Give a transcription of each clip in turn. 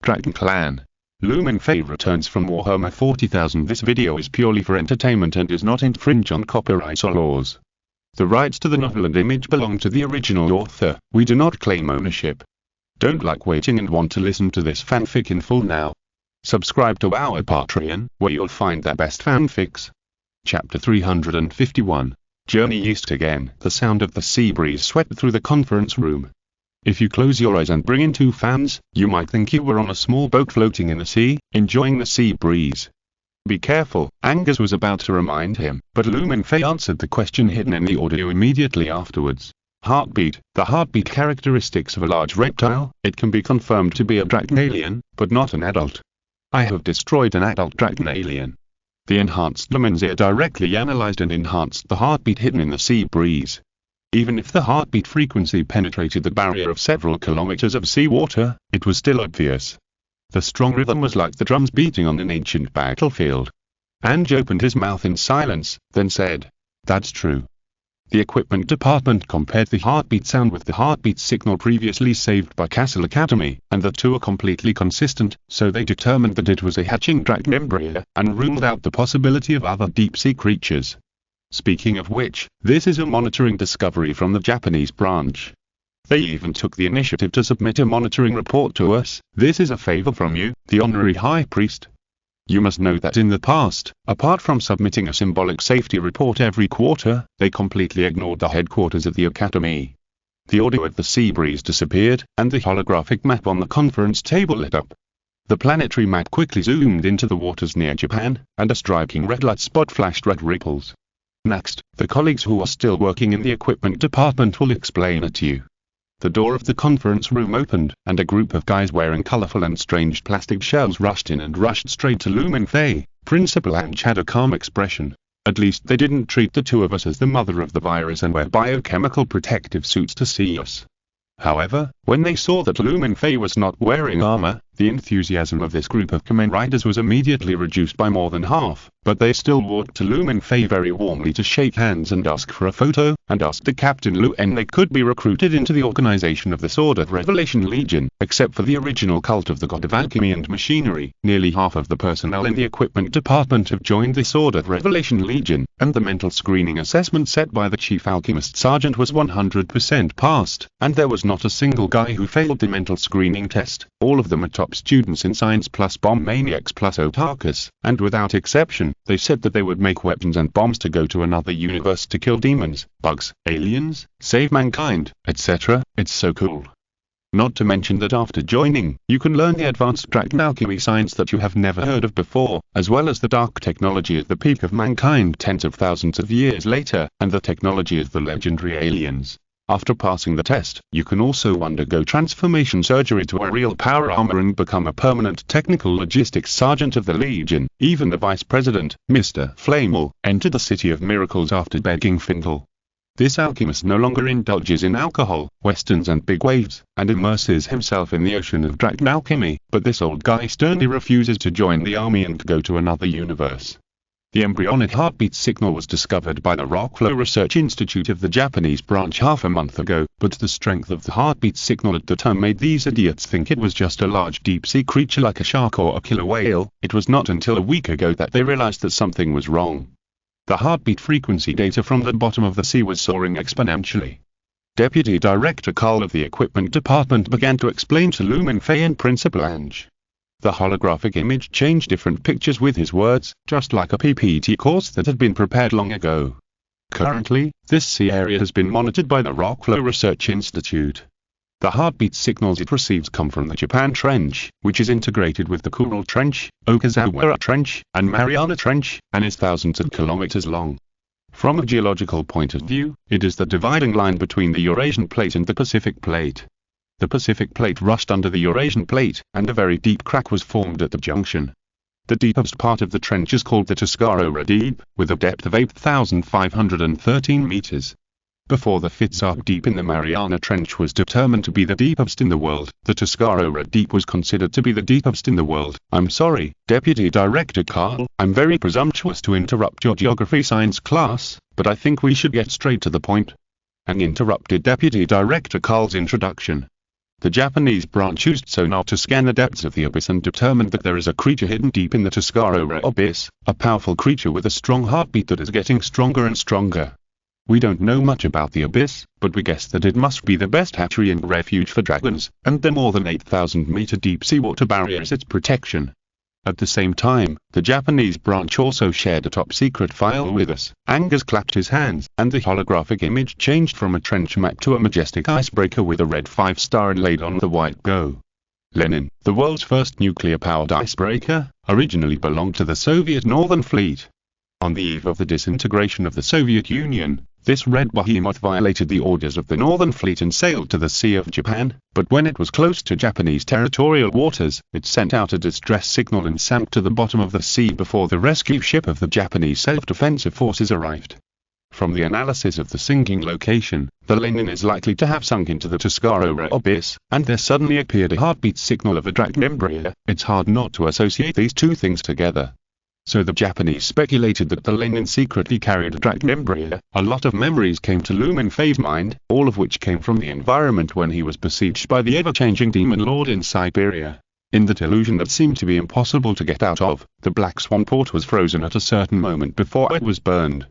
Dragon Clan. Mingfei Returns from Warhammer 40,000. This video is purely for entertainment and does not infringe on copyright or laws. The rights to the novel and image belong to the original author. We do not claim ownership. Don't like waiting and want to listen to this fanfic in full now? Subscribe to our Patreon, where you'll find the best fanfics. Chapter 351. Journey East again. The sound of the sea breeze swept through the conference room. If you close your eyes and bring in two fans, you might think you were on a small boat floating in the sea, enjoying the sea breeze. Be careful, Angus was about to remind him, but Mingfei answered the question hidden in the audio immediately afterwards. Heartbeat. The heartbeat characteristics of a large reptile. It can be confirmed to be a dragon alien, but not an adult. I have destroyed an adult dragon alien. The enhanced Lamenters directly analyzed and enhanced the heartbeat hidden in the sea breeze. Even if the heartbeat frequency penetrated the barrier of several kilometers of seawater, it was still obvious. The strong rhythm was like the drums beating on an ancient battlefield. Ange opened his mouth in silence, then said, "That's true." The equipment department compared the heartbeat sound with the heartbeat signal previously saved by Castle Academy, and the two are completely consistent, so they determined that it was a hatching dragon embryo, and ruled out the possibility of other deep-sea creatures. Speaking of which, this is a monitoring discovery from the Japanese branch. They even took the initiative to submit a monitoring report to us. This is a favor from you, the honorary high priest. You must know that in the past, apart from submitting a symbolic safety report every quarter, they completely ignored the headquarters of the Academy. The audio of the sea breeze disappeared, and the holographic map on the conference table lit up. The planetary map quickly zoomed into the waters near Japan, and a striking red light spot flashed red ripples. Next, the colleagues who are still working in the equipment department will explain it to you. The door of the conference room opened, and a group of guys wearing colorful and strange plastic shells rushed in and rushed straight to Mingfei. Principal Ange had a calm expression. At least they didn't treat the two of us as the mother of the virus and wear biochemical protective suits to see us. However, when they saw that Mingfei was not wearing armor, the enthusiasm of this group of Kamen Riders was immediately reduced by more than half, but they still walked to Mingfei very warmly to shake hands and ask for a photo, and asked the Captain Luen they could be recruited into the organization of the Sword of Revelation Legion, except for the original cult of the God of Alchemy and Machinery. Nearly half of the personnel in the equipment department have joined the Sword of Revelation Legion, and the mental screening assessment set by the Chief Alchemist Sergeant was 100% passed, and there was not a single guy who failed the mental screening test. All of them are top students in science plus bomb maniacs plus otakus, and without exception, they said that they would make weapons and bombs to go to another universe to kill demons, bugs, aliens, save mankind, etc. It's so cool. Not to mention that after joining, you can learn the advanced dragon alchemy science that you have never heard of before, as well as the dark technology at the peak of mankind tens of thousands of years later, and the technology of the legendary aliens. After passing the test, you can also undergo transformation surgery to a real power armor and become a permanent technical logistics sergeant of the Legion. Even the vice president, Mr. Flamel, entered the City of Miracles after begging Findle. This alchemist no longer indulges in alcohol, westerns and big waves, and immerses himself in the ocean of dragon alchemy, but this old guy sternly refuses to join the army and go to another universe. The embryonic heartbeat signal was discovered by the Rockflow Research Institute of the Japanese branch half a month ago, but the strength of the heartbeat signal at the time made these idiots think it was just a large deep-sea creature like a shark or a killer whale. It was not until a week ago that they realized that something was wrong. The heartbeat frequency data from the bottom of the sea was soaring exponentially. Deputy Director Carl of the Equipment Department began to explain to Mingfei and Principal Ange. The holographic image changed different pictures with his words, just like a PPT course that had been prepared long ago. Currently, this sea area has been monitored by the Rockflow Research Institute. The heartbeat signals it receives come from the Japan Trench, which is integrated with the Kural Trench, Okazawa Trench, and Mariana Trench, and is thousands of kilometers long. From a geological point of view, it is the dividing line between the Eurasian Plate and the Pacific Plate. The Pacific Plate rushed under the Eurasian Plate, and a very deep crack was formed at the junction. The deepest part of the trench is called the Tuscarora Deep, with a depth of 8,513 meters. Before the Fitzark Deep in the Mariana Trench was determined to be the deepest in the world, the Tuscarora Deep was considered to be the deepest in the world. I'm sorry, Deputy Director Carl, I'm very presumptuous to interrupt your geography science class, but I think we should get straight to the point. And interrupted Deputy Director Carl's introduction. The Japanese branch used sonar to scan the depths of the abyss and determined that there is a creature hidden deep in the Tuscarora abyss, a powerful creature with a strong heartbeat that is getting stronger and stronger. We don't know much about the abyss, but we guess that it must be the best hatchery and refuge for dragons, and the more than 8,000-meter deep seawater barrier is its protection. At the same time, the Japanese branch also shared a top-secret file with us. Angus clapped his hands, and the holographic image changed from a trench map to a majestic icebreaker with a red 5-star inlaid on the white go. Lenin, the world's first nuclear-powered icebreaker, originally belonged to the Soviet Northern Fleet. On the eve of the disintegration of the Soviet Union, this red behemoth violated the orders of the Northern Fleet and sailed to the Sea of Japan, but when it was close to Japanese territorial waters, it sent out a distress signal and sank to the bottom of the sea before the rescue ship of the Japanese self-defensive forces arrived. From the analysis of the sinking location, the Lenin is likely to have sunk into the Tuscarora abyss, and there suddenly appeared a heartbeat signal of a dragon embryo. It's hard not to associate these two things together. So the Japanese speculated that the Lenin secretly carried a dragon embryo. A lot of memories came to Mingfei's mind, all of which came from the environment when he was besieged by the ever-changing demon lord in Siberia. In that illusion that seemed to be impossible to get out of, the Black Swan port was frozen at a certain moment before it was burned.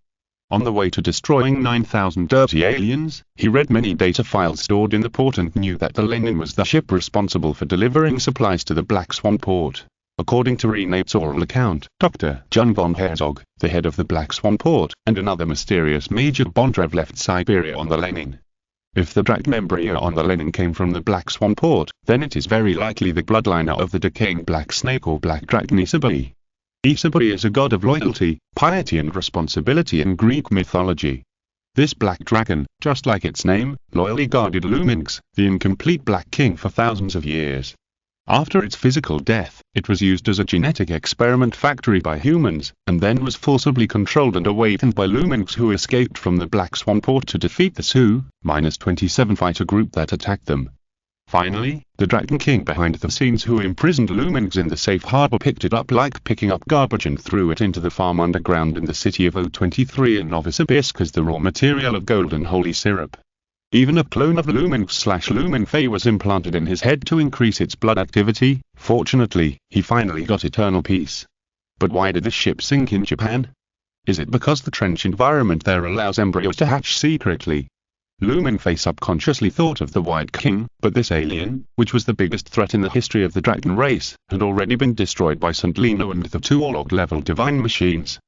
On the way to destroying 9,000 dirty aliens, he read many data files stored in the port and knew that the Lenin was the ship responsible for delivering supplies to the Black Swan port. According to Renate's oral account, Dr. John von Herzog, the head of the Black Swan port, and another mysterious Major Bondrev left Siberia on the Lenin. If the dragon embryo on the Lenin came from the Black Swan port, then it is very likely the bloodline of the decaying black snake or black dragon Isabui. Isabui is a god of loyalty, piety and responsibility in Greek mythology. This black dragon, just like its name, loyally guarded Luminx, the incomplete Black King, for thousands of years. After its physical death, it was used as a genetic experiment factory by humans, and then was forcibly controlled and awakened by Luminx, who escaped from the Black Swan port to defeat the Su-27 fighter group that attacked them. Finally, the Dragon King behind the scenes who imprisoned Luminx in the safe harbor picked it up like picking up garbage and threw it into the farm underground in the city of O23 in Novosibirsk as the raw material of golden holy syrup. Even a clone of Luminx/Mingfei was implanted in his head to increase its blood activity. Fortunately, he finally got eternal peace. But why did this ship sink in Japan? Is it because the trench environment there allows embryos to hatch secretly? Mingfei subconsciously thought of the White King, but this alien, which was the biggest threat in the history of the dragon race, had already been destroyed by St. Lino and the two Orlog-level divine machines.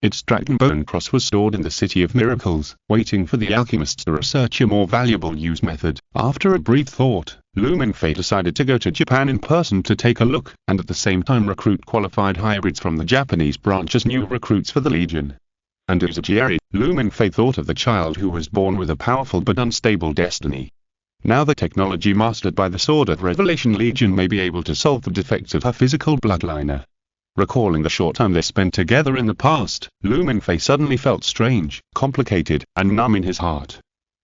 Its dragon bone cross was stored in the City of Miracles, waiting for the alchemists to research a more valuable use method. After a brief thought, Mingfei decided to go to Japan in person to take a look, and at the same time recruit qualified hybrids from the Japanese branch as new recruits for the Legion. And as a Jerry, Mingfei thought of the child who was born with a powerful but unstable destiny. Now the technology mastered by the Sword of Revelation Legion may be able to solve the defects of her physical bloodline. Recalling the short time they spent together in the past, Mingfei suddenly felt strange, complicated, and numb in his heart.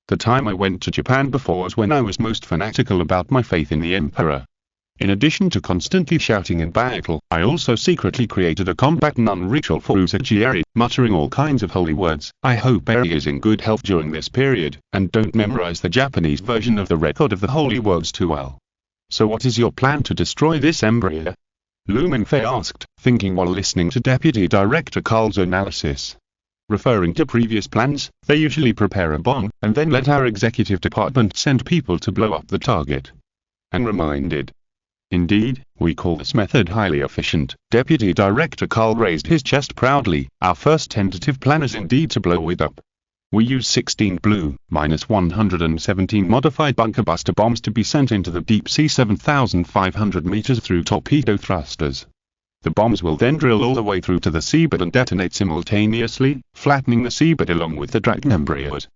The time I went to Japan before was when I was most fanatical about my faith in the Emperor. In addition to constantly shouting in battle, I also secretly created a combat nun ritual for Usagieri, muttering all kinds of holy words. I hope Eri is in good health during this period, and don't memorize the Japanese version of the record of the holy words too well. So what is your plan to destroy this embryo? Mingfei asked, thinking while listening to Deputy Director Carl's analysis. Referring to previous plans, they usually prepare a bomb, and then let our executive department send people to blow up the target. And reminded. Indeed, we call this method highly efficient. Deputy Director Carl raised his chest proudly. Our first tentative plan is indeed to blow it up. We use 16 Blue-117 modified bunker buster bombs to be sent into the deep sea 7,500 meters through torpedo thrusters. The bombs will then drill all the way through to the seabed and detonate simultaneously, flattening the seabed along with the dragon embryos.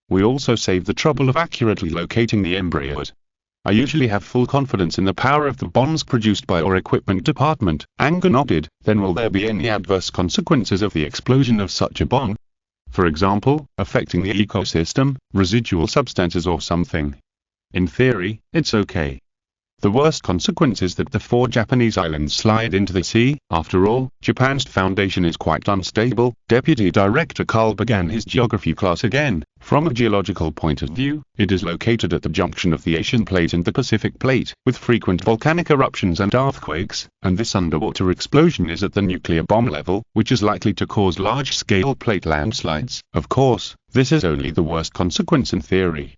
We also save the trouble of accurately locating the embryos. I usually have full confidence in the power of the bombs produced by our equipment department. Anger nodded. Then will there be any adverse consequences of the explosion of such a bomb? For example, affecting the ecosystem, residual substances or something. In theory, it's okay. The worst consequence is that the 4 Japanese islands slide into the sea. After all, Japan's foundation is quite unstable. Deputy Director Carl began his geography class again. From a geological point of view, it is located at the junction of the Asian plate and the Pacific plate, with frequent volcanic eruptions and earthquakes, and this underwater explosion is at the nuclear bomb level, which is likely to cause large-scale plate landslides. Of course, this is only the worst consequence in theory.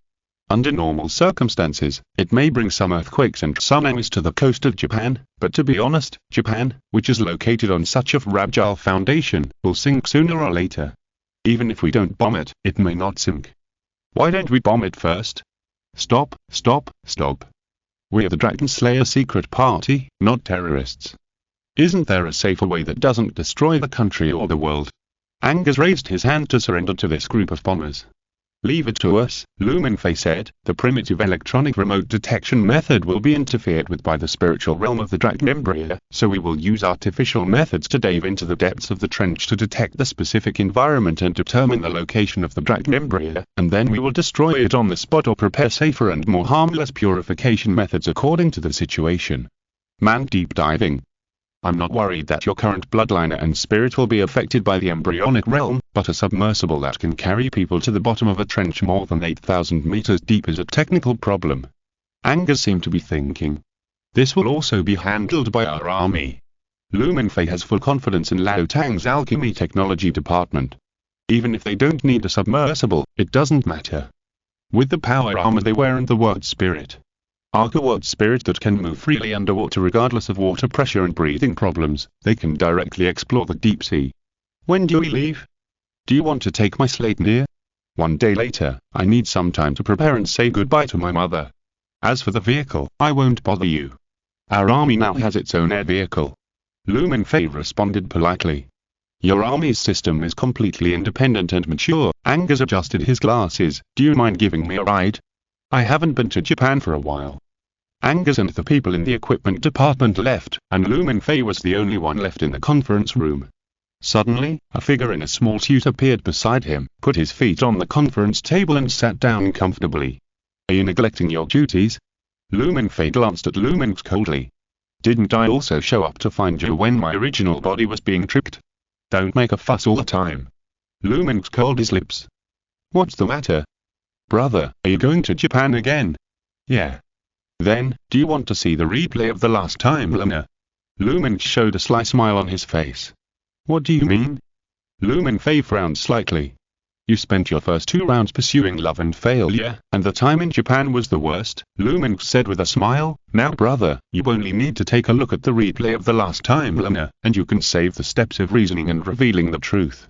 Under normal circumstances, it may bring some earthquakes and tsunamis to the coast of Japan, but to be honest, Japan, which is located on such a fragile foundation, will sink sooner or later. Even if we don't bomb it, it may not sink. Why don't we bomb it first? Stop, stop, stop. We're the Dragon Slayer secret party, not terrorists. Isn't there a safer way that doesn't destroy the country or the world? Angus raised his hand to surrender to this group of bombers. Leave it to us, Mingfei said. The primitive electronic remote detection method will be interfered with by the spiritual realm of the Dragon Embryo, so we will use artificial methods to dive into the depths of the trench to detect the specific environment and determine the location of the Dragon Embryo, and then we will destroy it on the spot or prepare safer and more harmless purification methods according to the situation. Man, deep diving. I'm not worried that your current bloodline and spirit will be affected by the embryonic realm, but a submersible that can carry people to the bottom of a trench more than 8,000 meters deep is a technical problem. Angus seemed to be thinking. This will also be handled by our army. Mingfei has full confidence in Lao Tang's alchemy technology department. Even if they don't need a submersible, it doesn't matter. With the power armor they wear and the word spirit. Word spirit that can move freely underwater regardless of water pressure and breathing problems, they can directly explore the deep sea. When do we leave? Do you want to take my slate near? 1 day later, I need some time to prepare and say goodbye to my mother. As for the vehicle, I won't bother you. Our army now has its own air vehicle. Mingfei responded politely. Your army's system is completely independent and mature. Angus adjusted his glasses. Do you mind giving me a ride? I haven't been to Japan for a while. Angus and the people in the equipment department left, and Mingfei was the only one left in the conference room. Suddenly, a figure in a small suit appeared beside him, put his feet on the conference table and sat down comfortably. Are you neglecting your duties? Mingfei glanced at Lumens coldly. Didn't I also show up to find you when my original body was being tricked? Don't make a fuss all the time. Lumens curled his lips. What's the matter? Brother, are you going to Japan again? Yeah. Then, do you want to see the replay of the last time, Luna? Lumens showed a sly smile on his face. What do you mean? Mingfei frowned slightly. You spent your first 2 rounds pursuing love and failure, and the time in Japan was the worst, Lumens said with a smile. Now brother, you only need to take a look at the replay of the last time, Luna, and you can save the steps of reasoning and revealing the truth.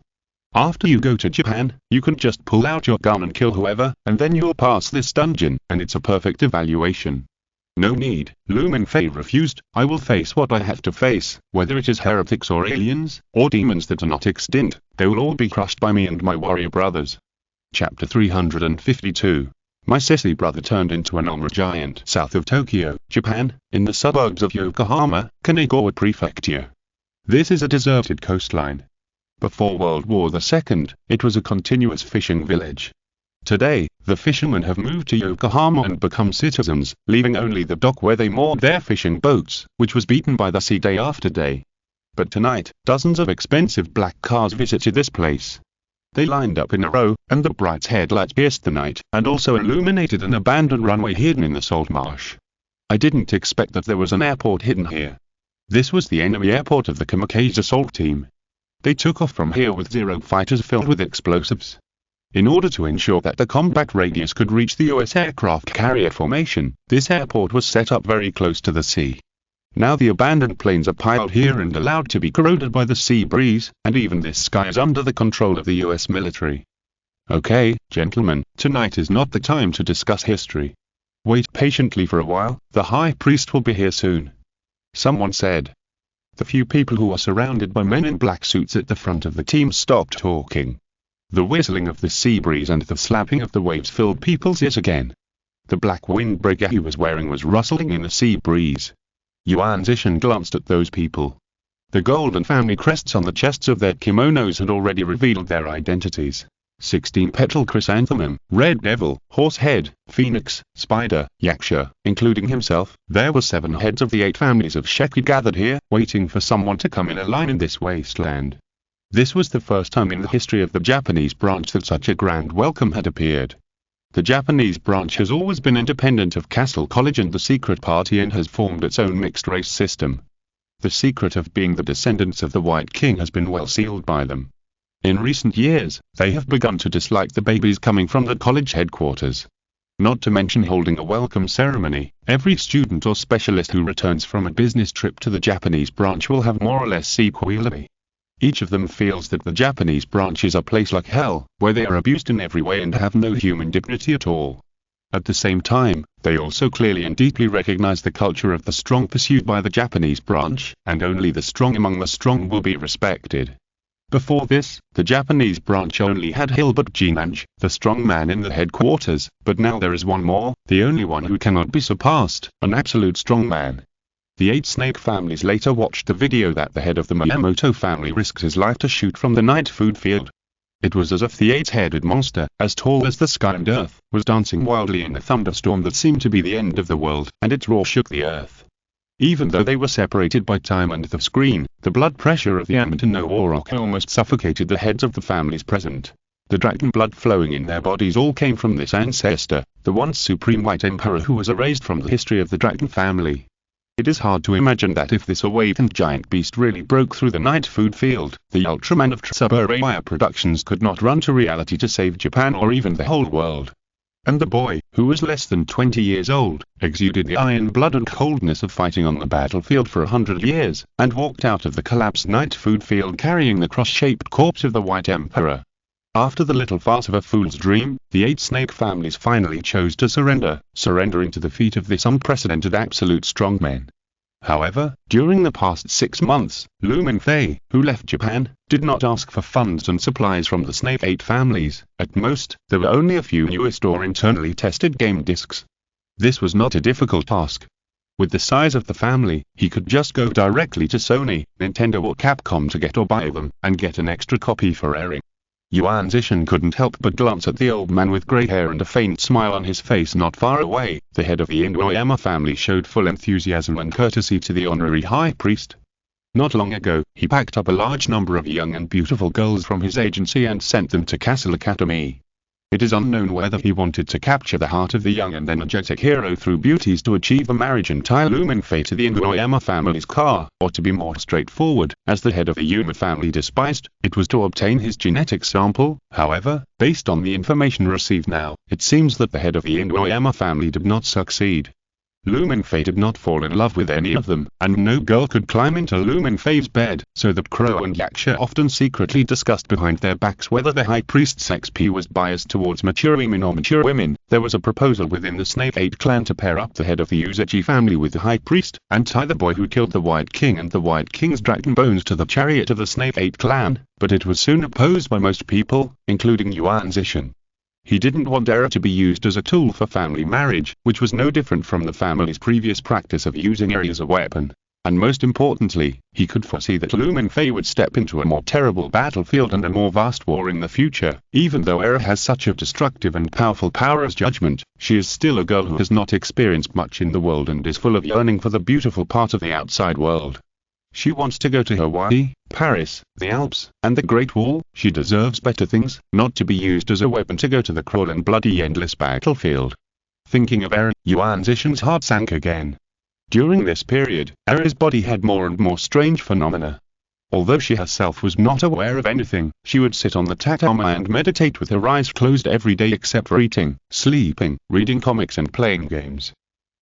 After you go to Japan, you can just pull out your gun and kill whoever, and then you'll pass this dungeon, and it's a perfect evaluation. No need, Mingfei refused. I will face what I have to face, whether it is heretics or aliens, or demons that are not extinct, they will all be crushed by me and my warrior brothers. Chapter 352. My sissy brother turned into an armor giant south of Tokyo, Japan, in the suburbs of Yokohama, Kanagawa Prefecture. This is a deserted coastline. Before World War II, it was a continuous fishing village. Today, the fishermen have moved to Yokohama and become citizens, leaving only the dock where they moored their fishing boats, which was beaten by the sea day after day. But tonight, dozens of expensive black cars visited this place. They lined up in a row, and the bright headlights pierced the night, and also illuminated an abandoned runway hidden in the salt marsh. I didn't expect that there was an airport hidden here. This was the enemy airport of the Kamikaze assault team. They took off from here with Zero fighters filled with explosives. In order to ensure that the combat radius could reach the US aircraft carrier formation, this airport was set up very close to the sea. Now the abandoned planes are piled here and allowed to be corroded by the sea breeze, and even this sky is under the control of the US military. Okay, gentlemen, tonight is not the time to discuss history. Wait patiently for a while, the High Priest will be here soon. Someone said. The few people who are surrounded by men in black suits at the front of the team stopped talking. The whistling of the sea breeze and the slapping of the waves filled people's ears again. The black windbreaker he was wearing was rustling in the sea breeze. Yuan Zishan glanced at those people. The golden family crests on the chests of their kimonos had already revealed their identities. 16-petal chrysanthemum, red devil, horsehead, phoenix, spider, yaksha, including himself. There were 7 heads of the 8 families of Sheki gathered here, waiting for someone to come in a line in this wasteland. This was the first time in the history of the Japanese branch that such a grand welcome had appeared. The Japanese branch has always been independent of Castle College and the secret party and has formed its own mixed-race system. The secret of being the descendants of the White King has been well sealed by them. In recent years, they have begun to dislike the babies coming from the college headquarters. Not to mention holding a welcome ceremony, every student or specialist who returns from a business trip to the Japanese branch will have more or less sequelae. Each of them feels that the Japanese branch is a place like hell, where they are abused in every way and have no human dignity at all. At the same time, they also clearly and deeply recognize the culture of the strong pursued by the Japanese branch, and only the strong among the strong will be respected. Before this, the Japanese branch only had Hilbert Jinange, the strong man in the headquarters, but now there is one more, the only one who cannot be surpassed, an absolute strong man. The 8 snake families later watched the video that the head of the Miyamoto family risked his life to shoot from the night food field. It was as if the 8-headed monster, as tall as the sky and earth, was dancing wildly in a thunderstorm that seemed to be the end of the world, and its roar shook the earth. Even though they were separated by time and the screen, the blood pressure of the Yamato no Oroku almost suffocated the heads of the families present. The dragon blood flowing in their bodies all came from this ancestor, the once supreme White Emperor who was erased from the history of the dragon family. It is hard to imagine that if this awakened giant beast really broke through the night food field, the Ultraman of Tsuburaya Productions could not run to reality to save Japan or even the whole world. And the boy, who was less than 20 years old, exuded the iron blood and coldness of fighting on the battlefield for 100 years, and walked out of the collapsed night food field carrying the cross-shaped corpse of the White Emperor. After the little farce of a fool's dream, the 8 snake families finally chose to surrendering to the feet of this unprecedented absolute strongman. However, during the past 6 months, Mingfei, who left Japan, did not ask for funds and supplies from the Snake 8 families. At most, there were only a few newest or internally tested game discs. This was not a difficult task. With the size of the family, he could just go directly to Sony, Nintendo or Capcom to get or buy them, and get an extra copy for airing. Yuan Zishan couldn't help but glance at the old man with grey hair and a faint smile on his face not far away. The head of the Inuyama family showed full enthusiasm and courtesy to the honorary high priest. Not long ago, he packed up a large number of young and beautiful girls from his agency and sent them to Castle Academy. It is unknown whether he wanted to capture the heart of the young and energetic hero through beauties to achieve a marriage and tie Mingfei to the Inuyama family's car, or to be more straightforward, as the head of the Yuma family despised, it was to obtain his genetic sample. However, based on the information received now, it seems that the head of the Inuyama family did not succeed. Mingfei did not fall in love with any of them, and no girl could climb into Mingfei's bed, so that Crow and Yaksha often secretly discussed behind their backs whether the high priest's XP was biased towards mature women or mature women. There was a proposal within the Snake 8 clan to pair up the head of the Uzechi family with the high priest, and tie the boy who killed the White King and the White King's dragon bones to the chariot of the Snake 8 clan, but it was soon opposed by most people, including Yuan Zishan. He didn't want Era to be used as a tool for family marriage, which was no different from the family's previous practice of using Era as a weapon. And most importantly, he could foresee that Mingfei would step into a more terrible battlefield and a more vast war in the future. Even though Era has such a destructive and powerful power as judgment, she is still a girl who has not experienced much in the world and is full of yearning for the beautiful part of the outside world. She wants to go to Hawaii, Paris, the Alps, and the Great Wall. She deserves better things, not to be used as a weapon to go to the cruel and bloody endless battlefield. Thinking of Era, Yuan Zishan's heart sank again. During this period, Era's body had more and more strange phenomena. Although she herself was not aware of anything, she would sit on the tatami and meditate with her eyes closed every day except for eating, sleeping, reading comics and playing games.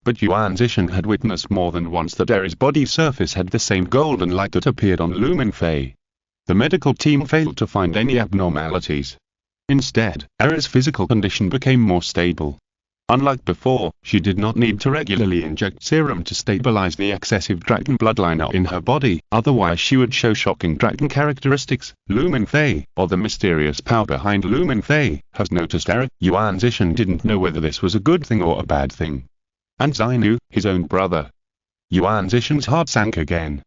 But Yuan Zishan had witnessed more than once that Era's body surface had the same golden light that appeared on Mingfei. The medical team failed to find any abnormalities. Instead, Era's physical condition became more stable. Unlike before, she did not need to regularly inject serum to stabilize the excessive dragon bloodline in her body, otherwise she would show shocking dragon characteristics. Mingfei, or the mysterious power behind Mingfei, has noticed Era. Yuan Zishan didn't know whether this was a good thing or a bad thing. And Zainu, his own brother. Yuan Zishan's heart sank again.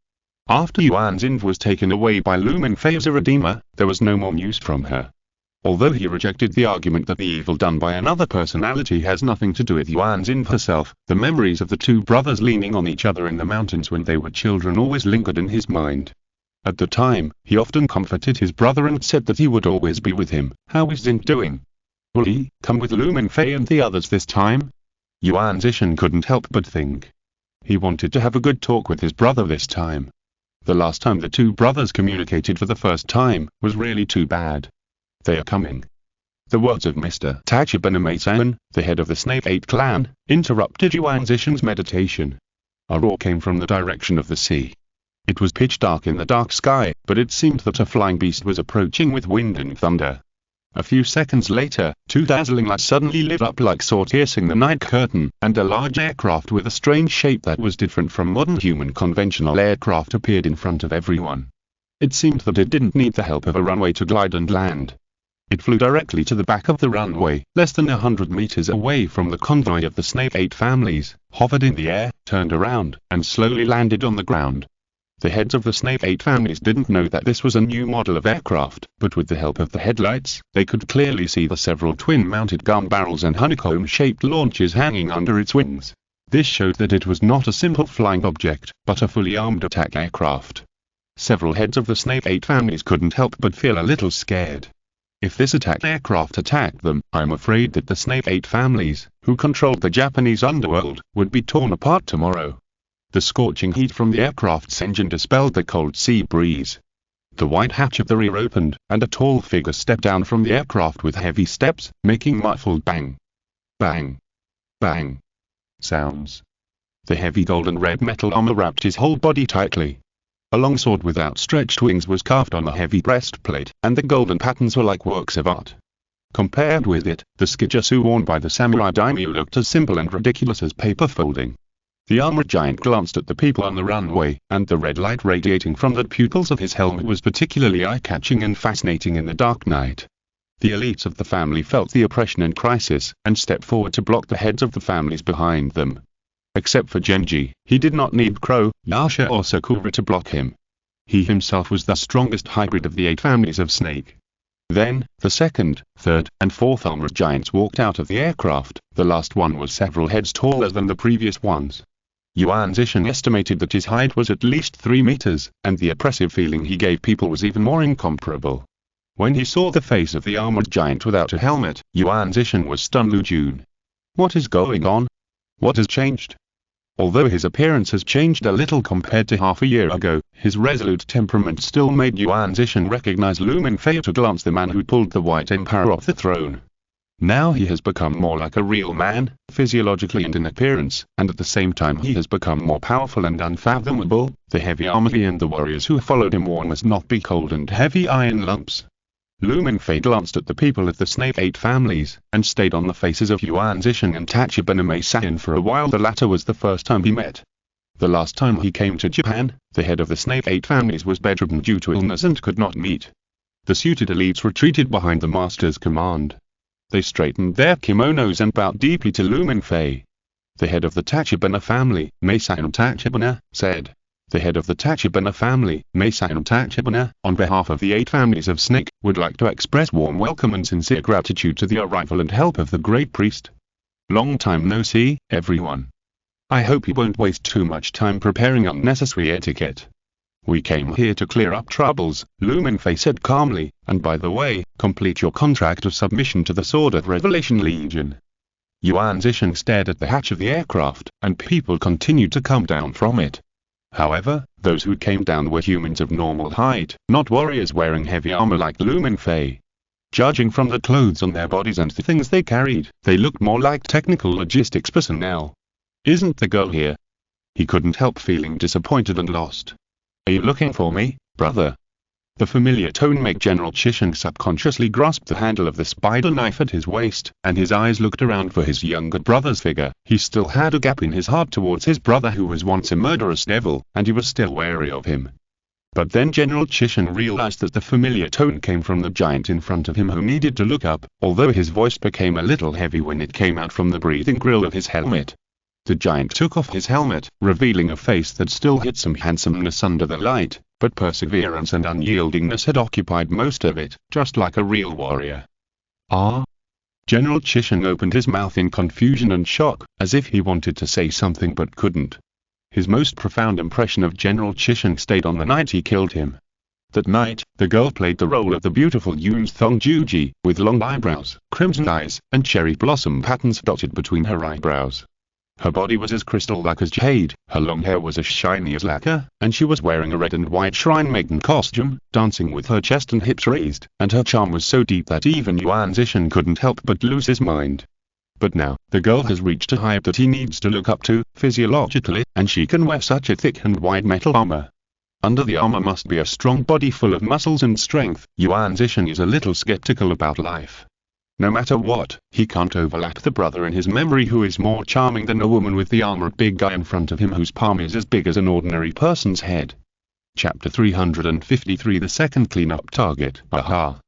After Yuan Zinv was taken away by Mingfei as a redeemer, there was no more news from her. Although he rejected the argument that the evil done by another personality has nothing to do with Yuan Zinv herself, the memories of the two brothers leaning on each other in the mountains when they were children always lingered in his mind. At the time, he often comforted his brother and said that he would always be with him. How is Zint doing? Will he come with Lumenfei and the others this time? Yuan Zishan couldn't help but think. He wanted to have a good talk with his brother this time. The last time the two brothers communicated for the first time was really too bad. They are coming. The words of Mr. Tachibana, the head of the Snake 8 clan, interrupted Yuan Zishan's meditation. A roar came from the direction of the sea. It was pitch dark in the dark sky, but it seemed that a flying beast was approaching with wind and thunder. A few seconds later, two dazzling lights suddenly lit up like swords piercing the night curtain, and a large aircraft with a strange shape that was different from modern human conventional aircraft appeared in front of everyone. It seemed that it didn't need the help of a runway to glide and land. It flew directly to the back of the runway, less than 100 meters away from the convoy of the Snake 8 families, hovered in the air, turned around, and slowly landed on the ground. The heads of the Snake 8 families didn't know that this was a new model of aircraft, but with the help of the headlights, they could clearly see the several twin-mounted gun barrels and honeycomb-shaped launchers hanging under its wings. This showed that it was not a simple flying object, but a fully armed attack aircraft. Several heads of the Snake 8 families couldn't help but feel a little scared. If this attack aircraft attacked them, I'm afraid that the Snake 8 families, who controlled the Japanese underworld, would be torn apart tomorrow. The scorching heat from the aircraft's engine dispelled the cold sea breeze. The white hatch of the rear opened, and a tall figure stepped down from the aircraft with heavy steps, making muffled bang, bang, bang sounds. The heavy golden red metal armor wrapped his whole body tightly. A long sword with outstretched wings was carved on a heavy breastplate, and the golden patterns were like works of art. Compared with it, the skijutsu worn by the samurai daimyo looked as simple and ridiculous as paper folding. The armored giant glanced at the people on the runway, and the red light radiating from the pupils of his helmet was particularly eye-catching and fascinating in the dark night. The elites of the family felt the oppression and crisis, and stepped forward to block the heads of the families behind them. Except for Genji, he did not need Crow, Yasha or Sakura to block him. He himself was the strongest hybrid of the 8 families of Snake. Then, the second, third, and fourth armored giants walked out of the aircraft. The last one was several heads taller than the previous ones. Yuan Zishan estimated that his height was at least 3 meters, and the oppressive feeling he gave people was even more incomparable. When he saw the face of the armored giant without a helmet, Yuan Zishan was stunned. Lu Jun. What is going on? What has changed? Although his appearance has changed a little compared to half a year ago, his resolute temperament still made Yuan Zishan recognize Lumenfei at a glance, the man who pulled the White Emperor off the throne. Now he has become more like a real man, physiologically and in appearance, and at the same time he has become more powerful and unfathomable. The heavy armor he and the warriors who followed him wore must not be cold and heavy iron lumps. Lumenfei glanced at the people of the Snake 8 families, and stayed on the faces of Yuan Zishan and Tachibana for a while. The latter was the first time he met. The last time he came to Japan, the head of the Snake 8 families was bedridden due to illness and could not meet. The suited elites retreated behind the master's command. They straightened their kimonos and bowed deeply to Lumenfei. The head of the Tachibana family, Meisan Tachibana, said. The head of the Tachibana family, Meisan Tachibana, on behalf of the 8 families of Snake, would like to express warm welcome and sincere gratitude to the arrival and help of the great priest. Long time no see, everyone. I hope you won't waste too much time preparing unnecessary etiquette. We came here to clear up troubles, Lumenfei said calmly, and by the way, complete your contract of submission to the Sword of Revelation Legion. Yuan Zishan stared at the hatch of the aircraft, and people continued to come down from it. However, those who came down were humans of normal height, not warriors wearing heavy armor like Lumenfei. Judging from the clothes on their bodies and the things they carried, they looked more like technical logistics personnel. Isn't the girl here? He couldn't help feeling disappointed and lost. Are you looking for me, brother? The familiar tone made General Chishan subconsciously grasp the handle of the spider knife at his waist, and his eyes looked around for his younger brother's figure. He still had a gap in his heart towards his brother who was once a murderous devil, and he was still wary of him. But then General Chishan realized that the familiar tone came from the giant in front of him who needed to look up, although his voice became a little heavy when it came out from the breathing grill of his helmet. The giant took off his helmet, revealing a face that still hid some handsomeness under the light, but perseverance and unyieldingness had occupied most of it, just like a real warrior. Ah? General Chishan opened his mouth in confusion and shock, as if he wanted to say something but couldn't. His most profound impression of General Chishan stayed on the night he killed him. That night, the girl played the role of the beautiful Yoon Thong Juji, with long eyebrows, crimson eyes, and cherry blossom patterns dotted between her eyebrows. Her body was as crystal-like as jade, her long hair was as shiny as lacquer, and she was wearing a red and white shrine maiden costume, dancing with her chest and hips raised, and her charm was so deep that even Yuan Zishan couldn't help but lose his mind. But now, the girl has reached a height that he needs to look up to, physiologically, and she can wear such a thick and wide metal armor. Under the armor must be a strong body full of muscles and strength. Yuan Zishan is a little skeptical about life. No matter what, he can't overlap the brother in his memory who is more charming than a woman with the armor big guy in front of him whose palm is as big as an ordinary person's head. Chapter 353 The second cleanup target. Aha!